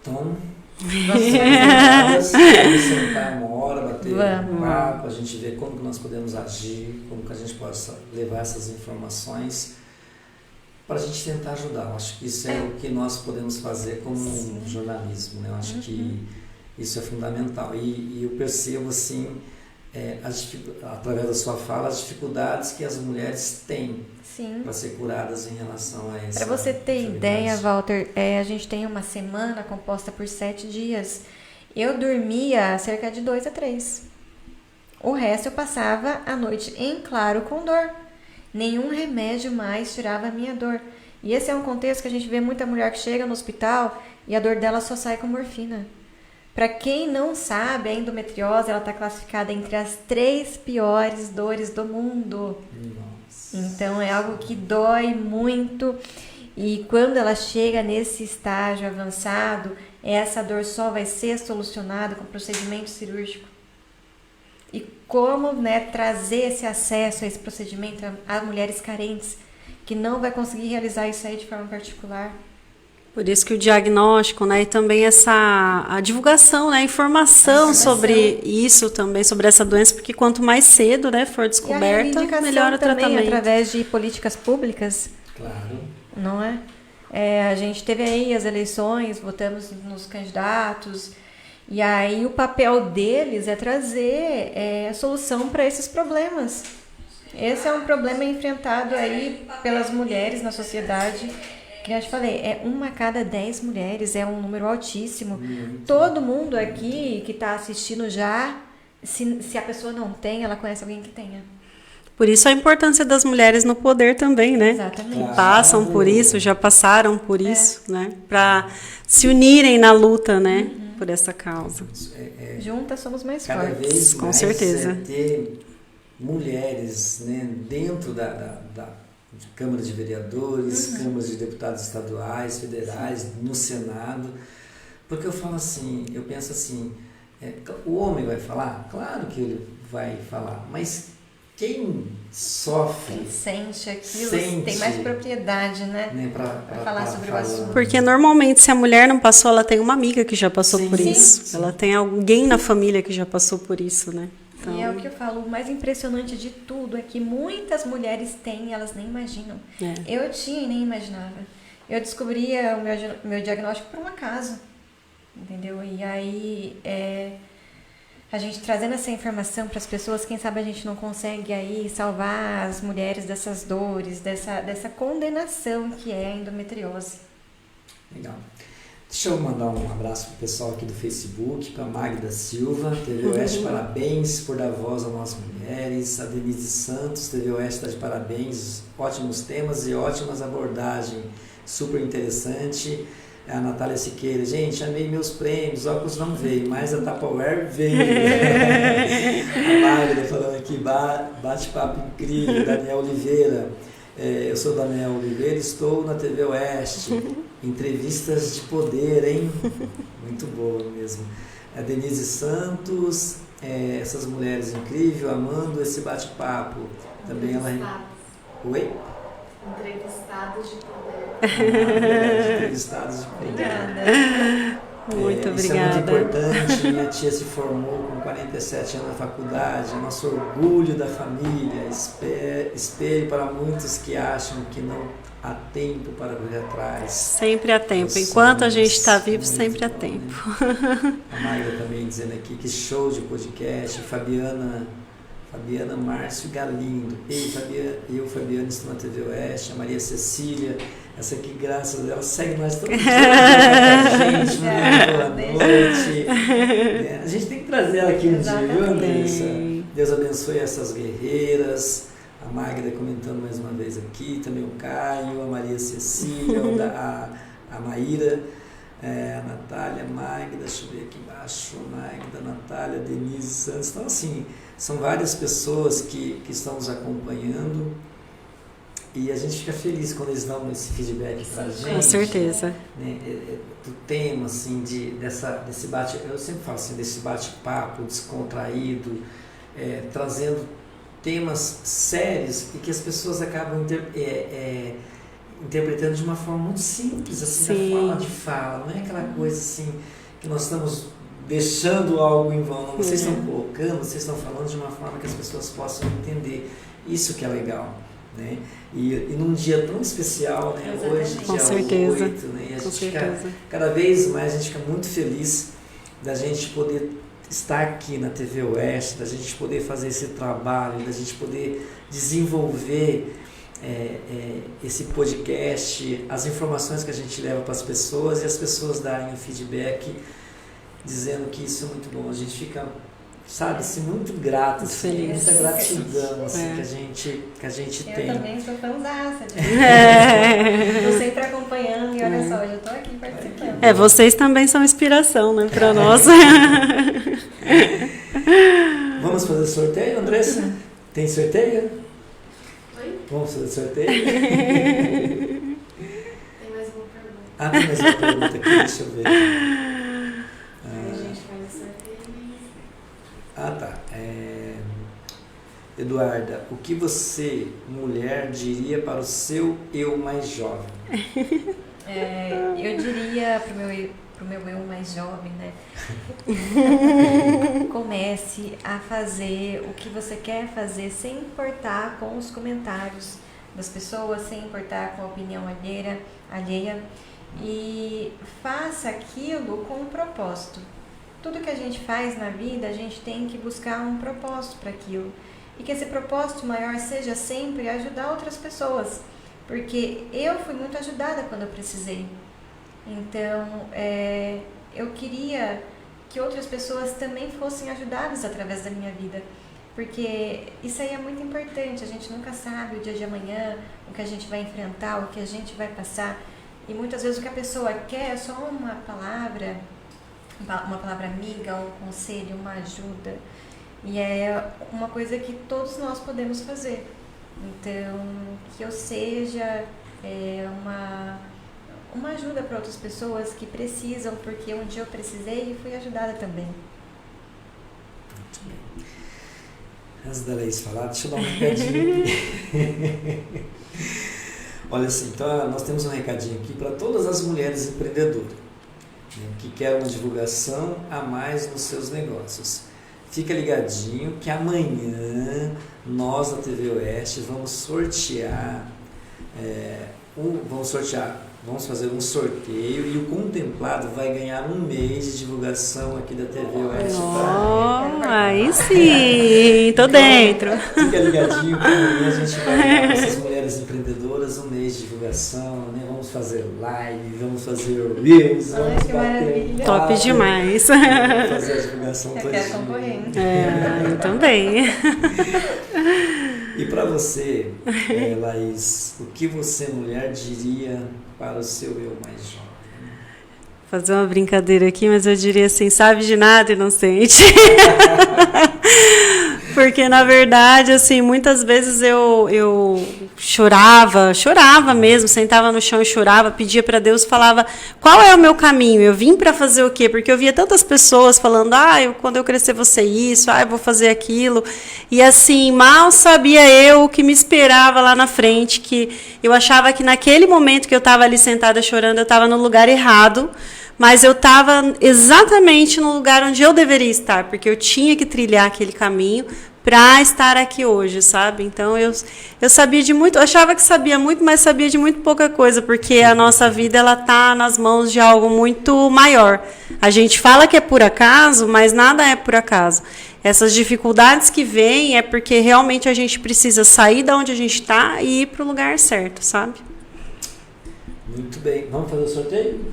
Então, vamos sentar uma hora, bater um papo, a gente ver como que nós podemos agir, como que a gente possa levar essas informações para a gente tentar ajudar. Eu acho que isso é o que nós podemos fazer como jornalismo, né? Eu acho que isso é fundamental. E eu percebo, assim, através da sua fala, as dificuldades que as mulheres têm para ser curadas em relação a isso.
Para você ter ideia, Walter, a gente tem uma semana composta por 7 dias. Eu dormia cerca de 2 a 3. O resto eu passava a noite em claro com dor. Nenhum remédio mais tirava a minha dor. E esse é um contexto que a gente vê muita mulher que chega no hospital e a dor dela só sai com morfina. Para quem não sabe, a endometriose ela está classificada entre as 3 piores dores do mundo.
Nossa.
Então é algo que dói muito. E quando ela chega nesse estágio avançado, essa dor só vai ser solucionada com procedimento cirúrgico. E como, né, trazer esse acesso a esse procedimento a mulheres carentes que não vai conseguir realizar isso aí de forma particular.
Por isso que o diagnóstico, né, e também a divulgação, né, a informação sobre isso também, sobre essa doença, porque quanto mais cedo, né, for descoberta, melhor o
também,
tratamento.
Através de políticas públicas.
Claro.
Não é? A gente teve aí as eleições, votamos nos candidatos, e aí o papel deles é trazer a solução para esses problemas. Esse é um problema enfrentado aí pelas mulheres na sociedade. Que eu te falei, 1 a cada 10 mulheres, é um número altíssimo. Todo mundo aqui que está assistindo já, se a pessoa não tem, ela conhece alguém que tenha.
Por isso a importância das mulheres no poder também, né?
Exatamente.
Que passam por isso, já passaram por isso, né? Para se unirem na luta, né? Por essa causa.
Juntas somos mais
Cada
fortes.
vez
Com
mais
certeza.
Ter mulheres, né, dentro da Câmara de Vereadores, Câmaras de Deputados estaduais, federais, no Senado. Porque eu falo assim, eu penso assim, o homem vai falar? Claro que ele vai falar, mas quem sofre,
Quem sente aquilo,
sente,
tem mais propriedade, né?
Para
falar sobre o assunto.
Porque normalmente se a mulher não passou, ela tem uma amiga que já passou por
Sim.
isso. Ela tem alguém na família que já passou por isso, né? Então,
E é o que eu falo, o mais impressionante de tudo é que muitas mulheres têm e elas nem imaginam. Eu tinha e nem imaginava. Eu descobri o meu diagnóstico por um acaso, entendeu? E aí, a gente trazendo essa informação para as pessoas, quem sabe a gente não consegue aí salvar as mulheres dessas dores, dessa condenação que é a endometriose.
Legal. Deixa eu mandar um abraço para o pessoal aqui do Facebook, para a Magda Silva, TV Oeste, parabéns por dar voz a nós mulheres. A Denise Santos, TV Oeste, está de parabéns, ótimos temas e ótimas abordagens, super interessante. A Natália Siqueira, gente, amei meus prêmios, óculos não veio, mas a Tupperware veio. A Magda falando aqui, bate-papo incrível. Daniel Oliveira, eu sou Daniel Oliveira, estou na TV Oeste. Entrevistas de poder, hein? Muito boa mesmo. A Denise Santos, essas mulheres incríveis, amando esse bate-papo. Também ela. Oi?
Entrevistados de poder.
Entrevistados de poder.
Obrigada.
Muito
Isso
obrigada.
é muito importante. Minha tia se formou com 47 anos na faculdade. É nosso orgulho da família. Espelho para muitos que acham que não há tempo para correr atrás.
Sempre há tempo. Enquanto a gente está vivo, sempre há tempo.
Né? A Maia também dizendo aqui que show de podcast. Fabiana Márcio Galindo. Fabiana, estou na TV Oeste. A Maria Cecília, essa aqui, graças a Deus, segue nós todo dia. Gente, boa noite. A gente tem que trazer ela aqui um dia, viu, Andressa? Deus abençoe essas guerreiras. A Magda comentando mais uma vez aqui, também o Caio, a Maria Cecília, a Maíra, a Natália, a Magda, deixa eu ver aqui embaixo, a Magda, a Natália, a Denise Santos. Então, assim, são várias pessoas que estão nos acompanhando E a gente fica feliz quando eles dão esse feedback pra gente.
Com certeza.
Né, do tema, assim, desse bate... Eu sempre falo assim, desse bate-papo descontraído, trazendo temas sérios e que as pessoas acabam interpretando de uma forma muito simples, assim, na forma de fala. Não é aquela coisa, assim, que nós estamos deixando algo em vão. Não, vocês estão colocando, vocês estão falando de uma forma que as pessoas possam entender. Isso que é legal. Né? E num dia tão especial, né? Hoje,
com
dia
certeza.
8, né? E a gente fica, cada vez mais a gente fica muito feliz da gente poder estar aqui na TV Oeste, da gente poder fazer esse trabalho, da gente poder desenvolver esse podcast, as informações que a gente leva para as pessoas e as pessoas darem o feedback dizendo que isso é muito bom. A gente fica, sabe, assim, muito grato, assim, essa gratidão assim, que a gente tem.
Eu também sou fãzaça de Estou sempre acompanhando e olha só, eu estou aqui participando.
Vocês também são inspiração, né, para nós.
Vamos fazer sorteio, Andressa? Tem sorteio?
Oi?
Vamos fazer sorteio?
Tem mais uma pergunta.
Tem mais uma pergunta aqui, deixa eu ver.
Aí a gente faz o sorteio.
Tá. Eduarda, o que você, mulher, diria para o seu eu mais jovem?
Eu diria pro meu eu mais jovem, né? Comece a fazer o que você quer fazer sem importar com os comentários das pessoas, sem importar com a opinião alheia e faça aquilo com um propósito. Tudo que a gente faz na vida, a gente tem que buscar um propósito para aquilo. E que esse propósito maior seja sempre ajudar outras pessoas. Porque eu fui muito ajudada quando eu precisei. Então, eu queria que outras pessoas também fossem ajudadas através da minha vida. Porque isso aí é muito importante. A gente nunca sabe o dia de amanhã, o que a gente vai enfrentar, o que a gente vai passar. E muitas vezes o que a pessoa quer é só uma palavra amiga, um conselho, uma ajuda. E é uma coisa que todos nós podemos fazer. Então, que eu seja uma ajuda para outras pessoas que precisam, porque um dia eu precisei e fui ajudada também.
Muito bem. Antes da Laís falar, deixa eu dar um recadinho. Olha assim, então nós temos um recadinho aqui para todas as mulheres empreendedoras, né, que querem uma divulgação a mais nos seus negócios. Fica ligadinho que amanhã nós da TV Oeste vamos fazer um sorteio e o contemplado vai ganhar um mês de divulgação aqui da TV Oeste.
Aí sim, tô dentro.
Fica ligadinho que amanhã a gente vai dar para essas mulheres empreendedoras um mês de divulgação, né? Vamos fazer live, vamos fazer reels, vamos
que maravilha.
Top demais.
Vamos fazer a divulgação
Eu
todinha.
quero concorrer.
Eu também.
E para você, Laís, o que você, mulher, diria para o seu eu mais jovem?
Fazer uma brincadeira aqui, mas eu diria assim, sabe de nada, inocente. Porque, na verdade, assim, muitas vezes eu chorava mesmo, sentava no chão e chorava, pedia para Deus, falava, qual é o meu caminho? Eu vim para fazer o quê? Porque eu via tantas pessoas falando, quando eu crescer vou ser isso, eu vou fazer aquilo. E assim, mal sabia eu o que me esperava lá na frente, que eu achava que naquele momento que eu estava ali sentada chorando, eu estava no lugar errado, mas eu estava exatamente no lugar onde eu deveria estar, porque eu tinha que trilhar aquele caminho para estar aqui hoje, sabe? Então eu sabia de muito, eu achava que sabia muito, mas sabia de muito pouca coisa, porque a nossa vida ela tá nas mãos de algo muito maior. A gente fala que é por acaso, mas nada é por acaso. Essas dificuldades que vêm é porque realmente a gente precisa sair da onde a gente está e ir para o lugar certo, sabe?
Muito bem. Vamos fazer o sorteio?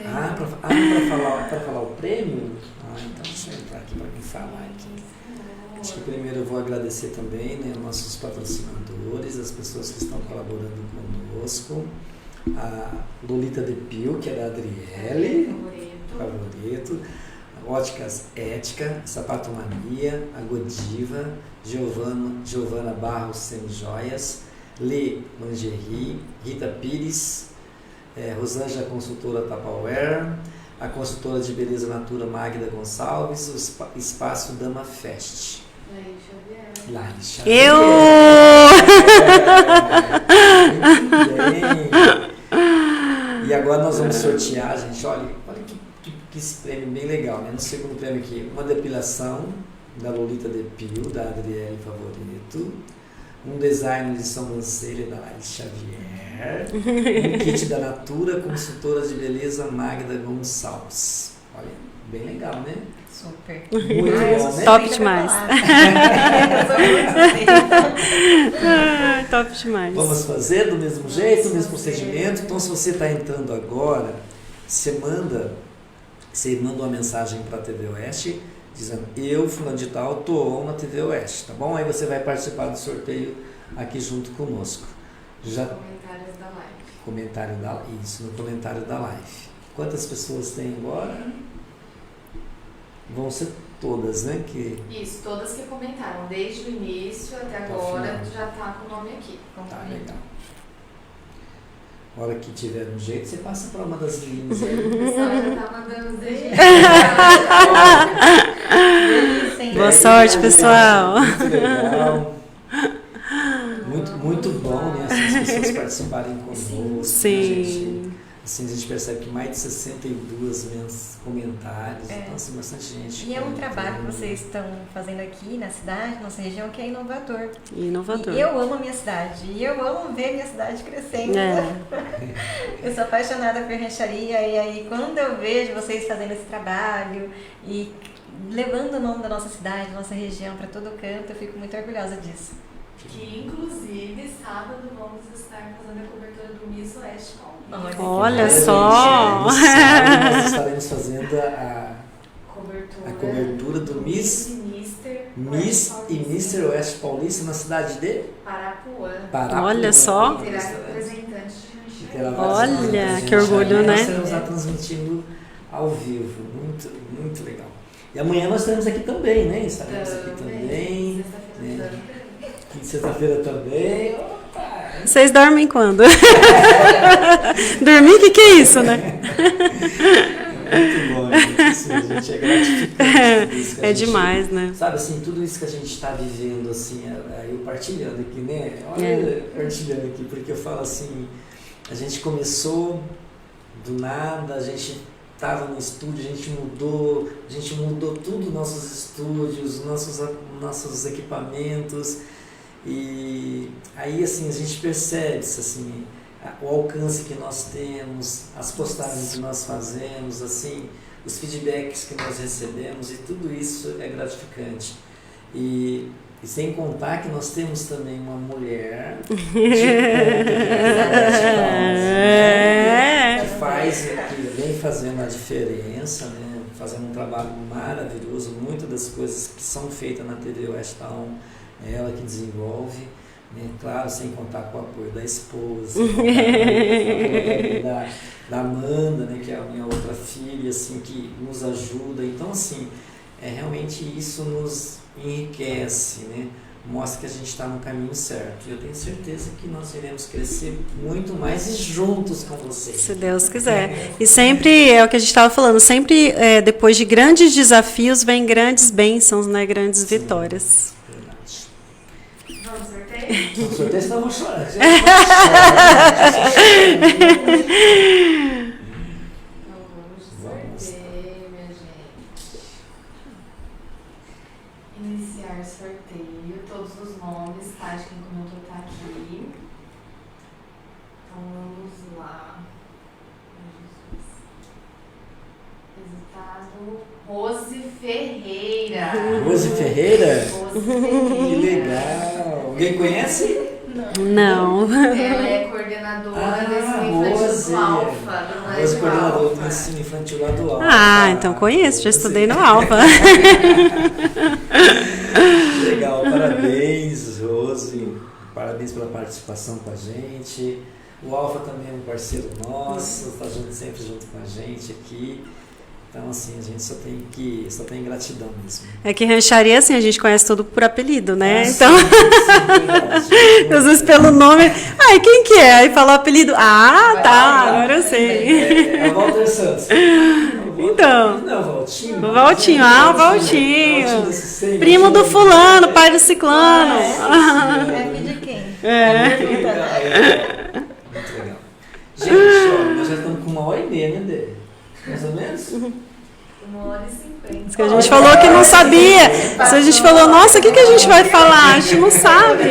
Para falar o prêmio? Então deixa eu entrar aqui para me falar aqui. Acho que primeiro eu vou agradecer também, né, nossos patrocinadores, as pessoas que estão colaborando conosco. A Lolita De Pio, que é da Adriele Favoreto, Óticas Ética, Sapatomania, a Godiva, Giovana Barros Semijoias, Lê Lingerie, Rita Pires, Rosângela Consultora Tupperware, a consultora de beleza Natura Magda Gonçalves, o Espaço Dama Fest. Laís Xavier.
Eu!
Muito bem. E agora nós vamos sortear, gente, olha que esse prêmio bem legal, né? No segundo prêmio aqui, uma depilação da Lolita Depil, da Adriele Favorito, um design de sobrancelha da Laís Xavier, um kit da Natura, consultora de beleza Magda Gonçalves. Olha, bem legal, né?
Super.
Muito bom, né?
Top demais. Top demais.
Vamos fazer do mesmo jeito, do mesmo procedimento. Então, se você está entrando agora, você manda uma mensagem para a TV Oeste dizendo: eu, fulano de tal, tô na TV Oeste, tá bom? Aí você vai participar do sorteio aqui junto conosco.
Comentários da live.
Isso, no comentário da live. Quantas pessoas tem agora? Vão ser todas, né?
Isso, todas que comentaram, desde o início até agora, já tá com o nome aqui.
Tá legal. A hora que tiver um jeito, você passa para uma das meninas aí.
O pessoal já tá mandando os desejos.
Boa sorte, pessoal.
Muito legal. Muito bom, né? Assim, as pessoas participarem conosco.
Sim.
Assim, a gente percebe que mais de 62 comentários, então assim, bastante gente.
E é um trabalho que vocês estão fazendo aqui na cidade, nossa região, que é inovador.
Inovador.
E eu amo a minha cidade, e eu amo ver a minha cidade crescendo. Eu sou apaixonada por rancharia, e aí quando eu vejo vocês fazendo esse trabalho e levando o nome da nossa cidade, da nossa região para todo canto, eu fico muito orgulhosa disso.
Que inclusive sábado vamos estar fazendo a cobertura do Miss Oeste Paulista.
Olha só!
Nós estaremos fazendo a cobertura do Miss e Mr. Oeste Paulista na cidade de
Parapuã.
Olha só!
Terá representante de
Olha, que orgulho, né?
Nós estaremos lá transmitindo ao vivo, muito legal. E amanhã nós estaremos aqui também, né? Estaremos aqui também. Sexta-feira também. Opa.
Vocês dormem quando? Dormir, o que é isso, né?
Muito bom, gente. Assim, a gente é gratificante.
É demais, né?
Sabe, assim, tudo isso que a gente está vivendo, assim, eu partilhando aqui, né? Olha, partilhando aqui, porque eu falo assim, a gente começou do nada, a gente estava no estúdio, a gente mudou tudo, nossos estúdios, nossos equipamentos. E aí, assim, a gente percebe assim, o alcance que nós temos, as postagens que nós fazemos, assim, os feedbacks que nós recebemos, e tudo isso é gratificante. E sem contar que nós temos também uma mulher de ponta, que vem fazendo a diferença, né? Fazendo um trabalho maravilhoso. Muitas das coisas que são feitas na TV Oeste Town, é ela que desenvolve, né? Claro, sem contar com o apoio da esposa, sem contar com o apoio da Amanda, né? Que é a minha outra filha, assim, que nos ajuda. Então, assim, realmente isso nos enriquece, né? Mostra que a gente está no caminho certo. E eu tenho certeza que nós iremos crescer muito mais e juntos com vocês.
Se Deus quiser. E sempre, é o que a gente estava falando, sempre depois de grandes desafios vem grandes bênçãos, né? Grandes vitórias.
Vamos sorteio?
No sorteio senão eu vou chorar.
Então vamos de sorteio, minha gente. Iniciar sorteio. Todos os nomes, tá? De quem comentou tá aqui. Então vamos lá. Resultado: Rose Ferreira.
Rose Ferreira?
Rose Ferreira.
Que legal! Alguém conhece?
Não.
Ela é coordenadora do ensino infantil
Rose.
do Alfa, do
Rose,
Colégio
coordenadora do
Alfa.
ensino infantil lá do Alfa.
Ah, então conheço, já estudei no Alfa.
Legal, parabéns, Rose. Parabéns pela participação com a gente. O Alfa também é um parceiro nosso, está sempre junto com a gente aqui. Então, assim, a gente só tem gratidão mesmo.
É que rancharia, assim, a gente conhece tudo por apelido, né?
Ah,
então,
sim, verdade.
às vezes pelo nome, ai, quem que é? Aí fala o apelido, tá, agora eu sei.
É o Walter Santos.
Então.
Não, Valtinho.
O Valtinho, o Valtinho. Primo do fulano, pai do ciclano.
É filho de quem?
Muito legal. Gente, ó, nós já estamos com 1h30, né, Dê? Mais ou menos?
1h50.
Que a gente falou que não sabia. Se a gente falou, nossa, o que a gente vai falar? A gente não sabe.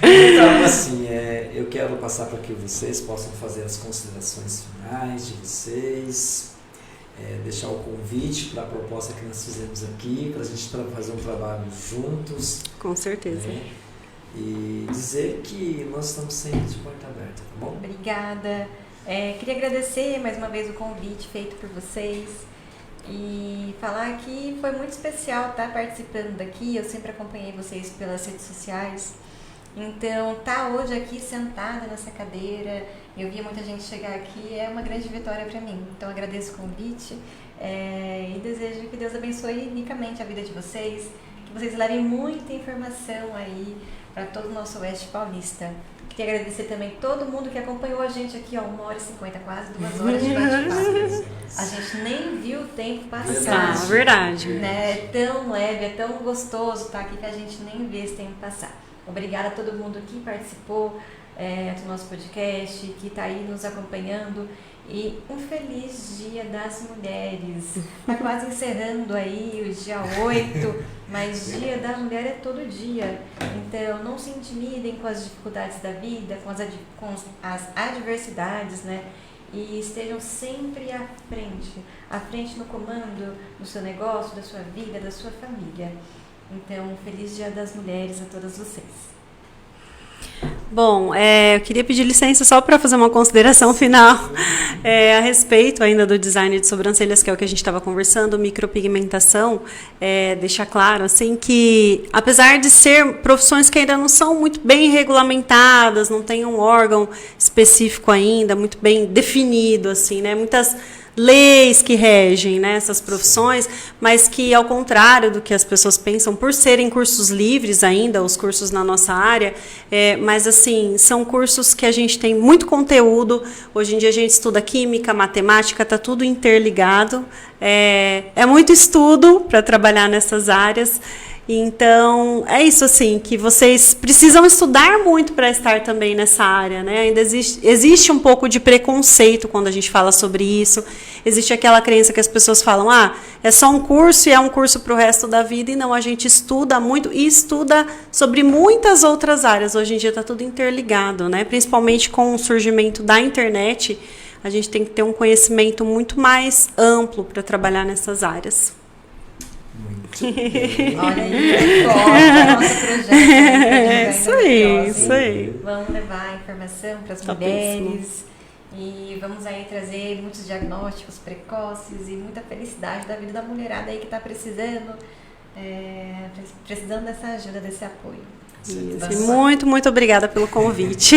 Então, assim, eu quero passar para que vocês possam fazer as considerações finais de vocês, deixar o convite para a proposta que nós fizemos aqui, para a gente fazer um trabalho juntos.
Com certeza.
Né? E dizer que nós estamos sempre de porta aberta, tá bom?
Obrigada. Queria agradecer mais uma vez o convite feito por vocês e falar que foi muito especial estar participando daqui. Eu sempre acompanhei vocês pelas redes sociais. Então, estar hoje aqui sentada nessa cadeira, eu vi muita gente chegar aqui, é uma grande vitória para mim. Então, agradeço o convite e desejo que Deus abençoe ricamente a vida de vocês, que vocês levem muita informação aí para todo o nosso Oeste Paulista. Queria agradecer também todo mundo que acompanhou a gente aqui, 1h50, quase 2 horas de bate-papo. A gente nem viu o tempo passar.
Verdade.
Né? É tão leve, é tão gostoso estar aqui que a gente nem vê esse tempo passar. Obrigada a todo mundo que participou do nosso podcast, que está aí nos acompanhando. E um feliz Dia das Mulheres. Está quase encerrando aí o dia 8, mas Dia da Mulher é todo dia. Então, não se intimidem com as dificuldades da vida, com as adversidades, né? E estejam sempre à frente no comando do seu negócio, da sua vida, da sua família. Então, um feliz Dia das Mulheres a todas vocês.
Bom, eu queria pedir licença só para fazer uma consideração final a respeito ainda do design de sobrancelhas, que é o que a gente estava conversando, micropigmentação, deixar claro assim que, apesar de ser profissões que ainda não são muito bem regulamentadas, não tem um órgão específico ainda, muito bem definido, assim, né? Muitas leis que regem, né, essas profissões, mas que, ao contrário do que as pessoas pensam, por serem cursos livres ainda, os cursos na nossa área, mas assim, são cursos que a gente tem muito conteúdo. Hoje em dia a gente estuda química, matemática, está tudo interligado, é muito estudo para trabalhar nessas áreas. Então, é isso assim, que vocês precisam estudar muito para estar também nessa área, né? Ainda existe um pouco de preconceito quando a gente fala sobre isso. Existe aquela crença que as pessoas falam, é só um curso e é um curso para o resto da vida. E não, a gente estuda muito e estuda sobre muitas outras áreas. Hoje em dia está tudo interligado, né? Principalmente com o surgimento da internet, a gente tem que ter um conhecimento muito mais amplo para trabalhar nessas áreas.
Olha aí, nosso projeto.
Isso aí.
Vamos levar a informação para as mulheres e vamos aí trazer muitos diagnósticos precoces e muita felicidade da vida da mulherada aí que está precisando dessa ajuda, desse apoio.
Isso. Muito, muito obrigada pelo convite.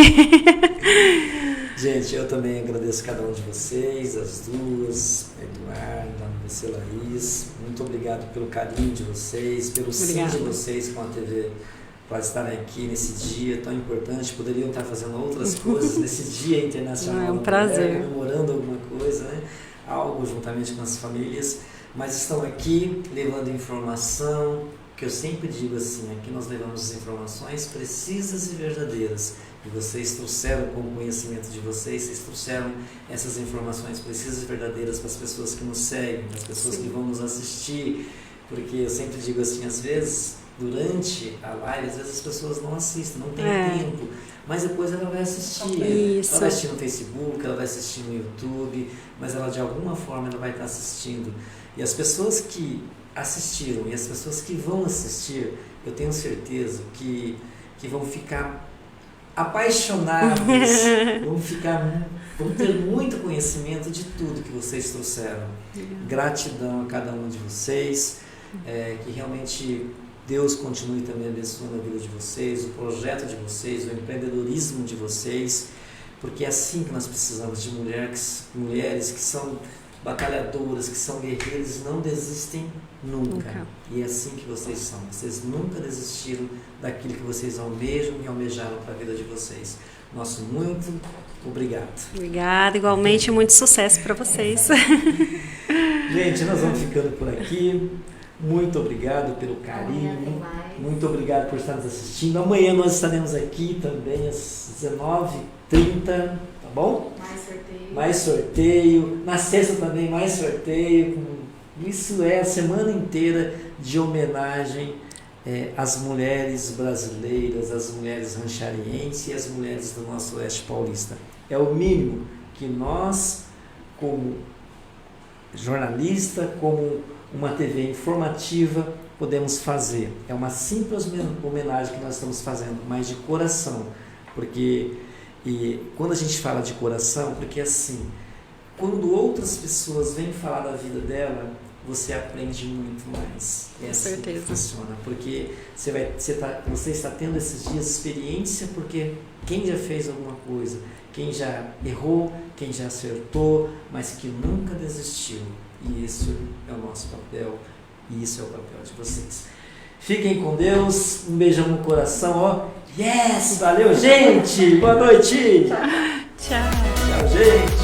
Gente, eu também agradeço cada um de vocês, as duas, Eduardo, você, Laís. Muito obrigado pelo carinho de vocês, pelo sim de vocês com a TV, para estarem aqui nesse dia tão importante. Poderiam estar fazendo outras coisas nesse Dia Internacional.
É um prazer.
Mulher, comemorando alguma coisa, né? Algo juntamente com as famílias, mas estão aqui levando informação, que eu sempre digo assim, aqui nós levamos as informações precisas e verdadeiras. E vocês trouxeram com o conhecimento de vocês trouxeram essas informações precisas e verdadeiras para as pessoas que nos seguem, para as pessoas que vão nos assistir. Porque eu sempre digo assim, às vezes, durante a live, às vezes as pessoas não assistem, não tem tempo. Mas depois ela vai assistir.
Isso.
Ela vai assistir no Facebook, ela vai assistir no YouTube, mas ela de alguma forma ela vai estar assistindo. E as pessoas que assistiram e as pessoas que vão assistir, eu tenho certeza que vão ficar apaixonados, vão ter muito conhecimento de tudo que vocês trouxeram. Gratidão a cada um de vocês, que realmente Deus continue também abençoando a vida de vocês, o projeto de vocês, o empreendedorismo de vocês, porque é assim que nós precisamos de mulheres que são batalhadoras, que são guerreiras e não desistem nunca.
Nunca.
E é assim que vocês são. Vocês nunca desistiram daquilo que vocês almejam e almejaram para a vida de vocês. Nosso muito obrigado.
Obrigada, igualmente, muito sucesso para vocês.
Gente, nós vamos ficando por aqui. Muito obrigado pelo
Amanhã tem
carinho.
mais.
Muito obrigado por estar nos assistindo. Amanhã nós estaremos aqui também às 19h30, tá bom?
Mais sorteio.
Mais sorteio. Na sexta também mais sorteio. Isso é a semana inteira de homenagem às mulheres brasileiras, às mulheres rancharienses e às mulheres do nosso Oeste Paulista. É o mínimo que nós, como jornalista, como uma TV informativa, podemos fazer. É uma simples homenagem que nós estamos fazendo, mas de coração. Porque quando a gente fala de coração, porque assim, quando outras pessoas vêm falar da vida dela, você aprende muito mais. É assim
certeza.
que funciona. Porque você está tendo esses dias experiência, porque quem já fez alguma coisa, quem já errou, quem já acertou, mas que nunca desistiu. E isso é o nosso papel, e isso é o papel de vocês. Fiquem com Deus, um beijão no coração, ó. Yes! Valeu, gente! Boa noite!
Tchau.
Tchau, gente!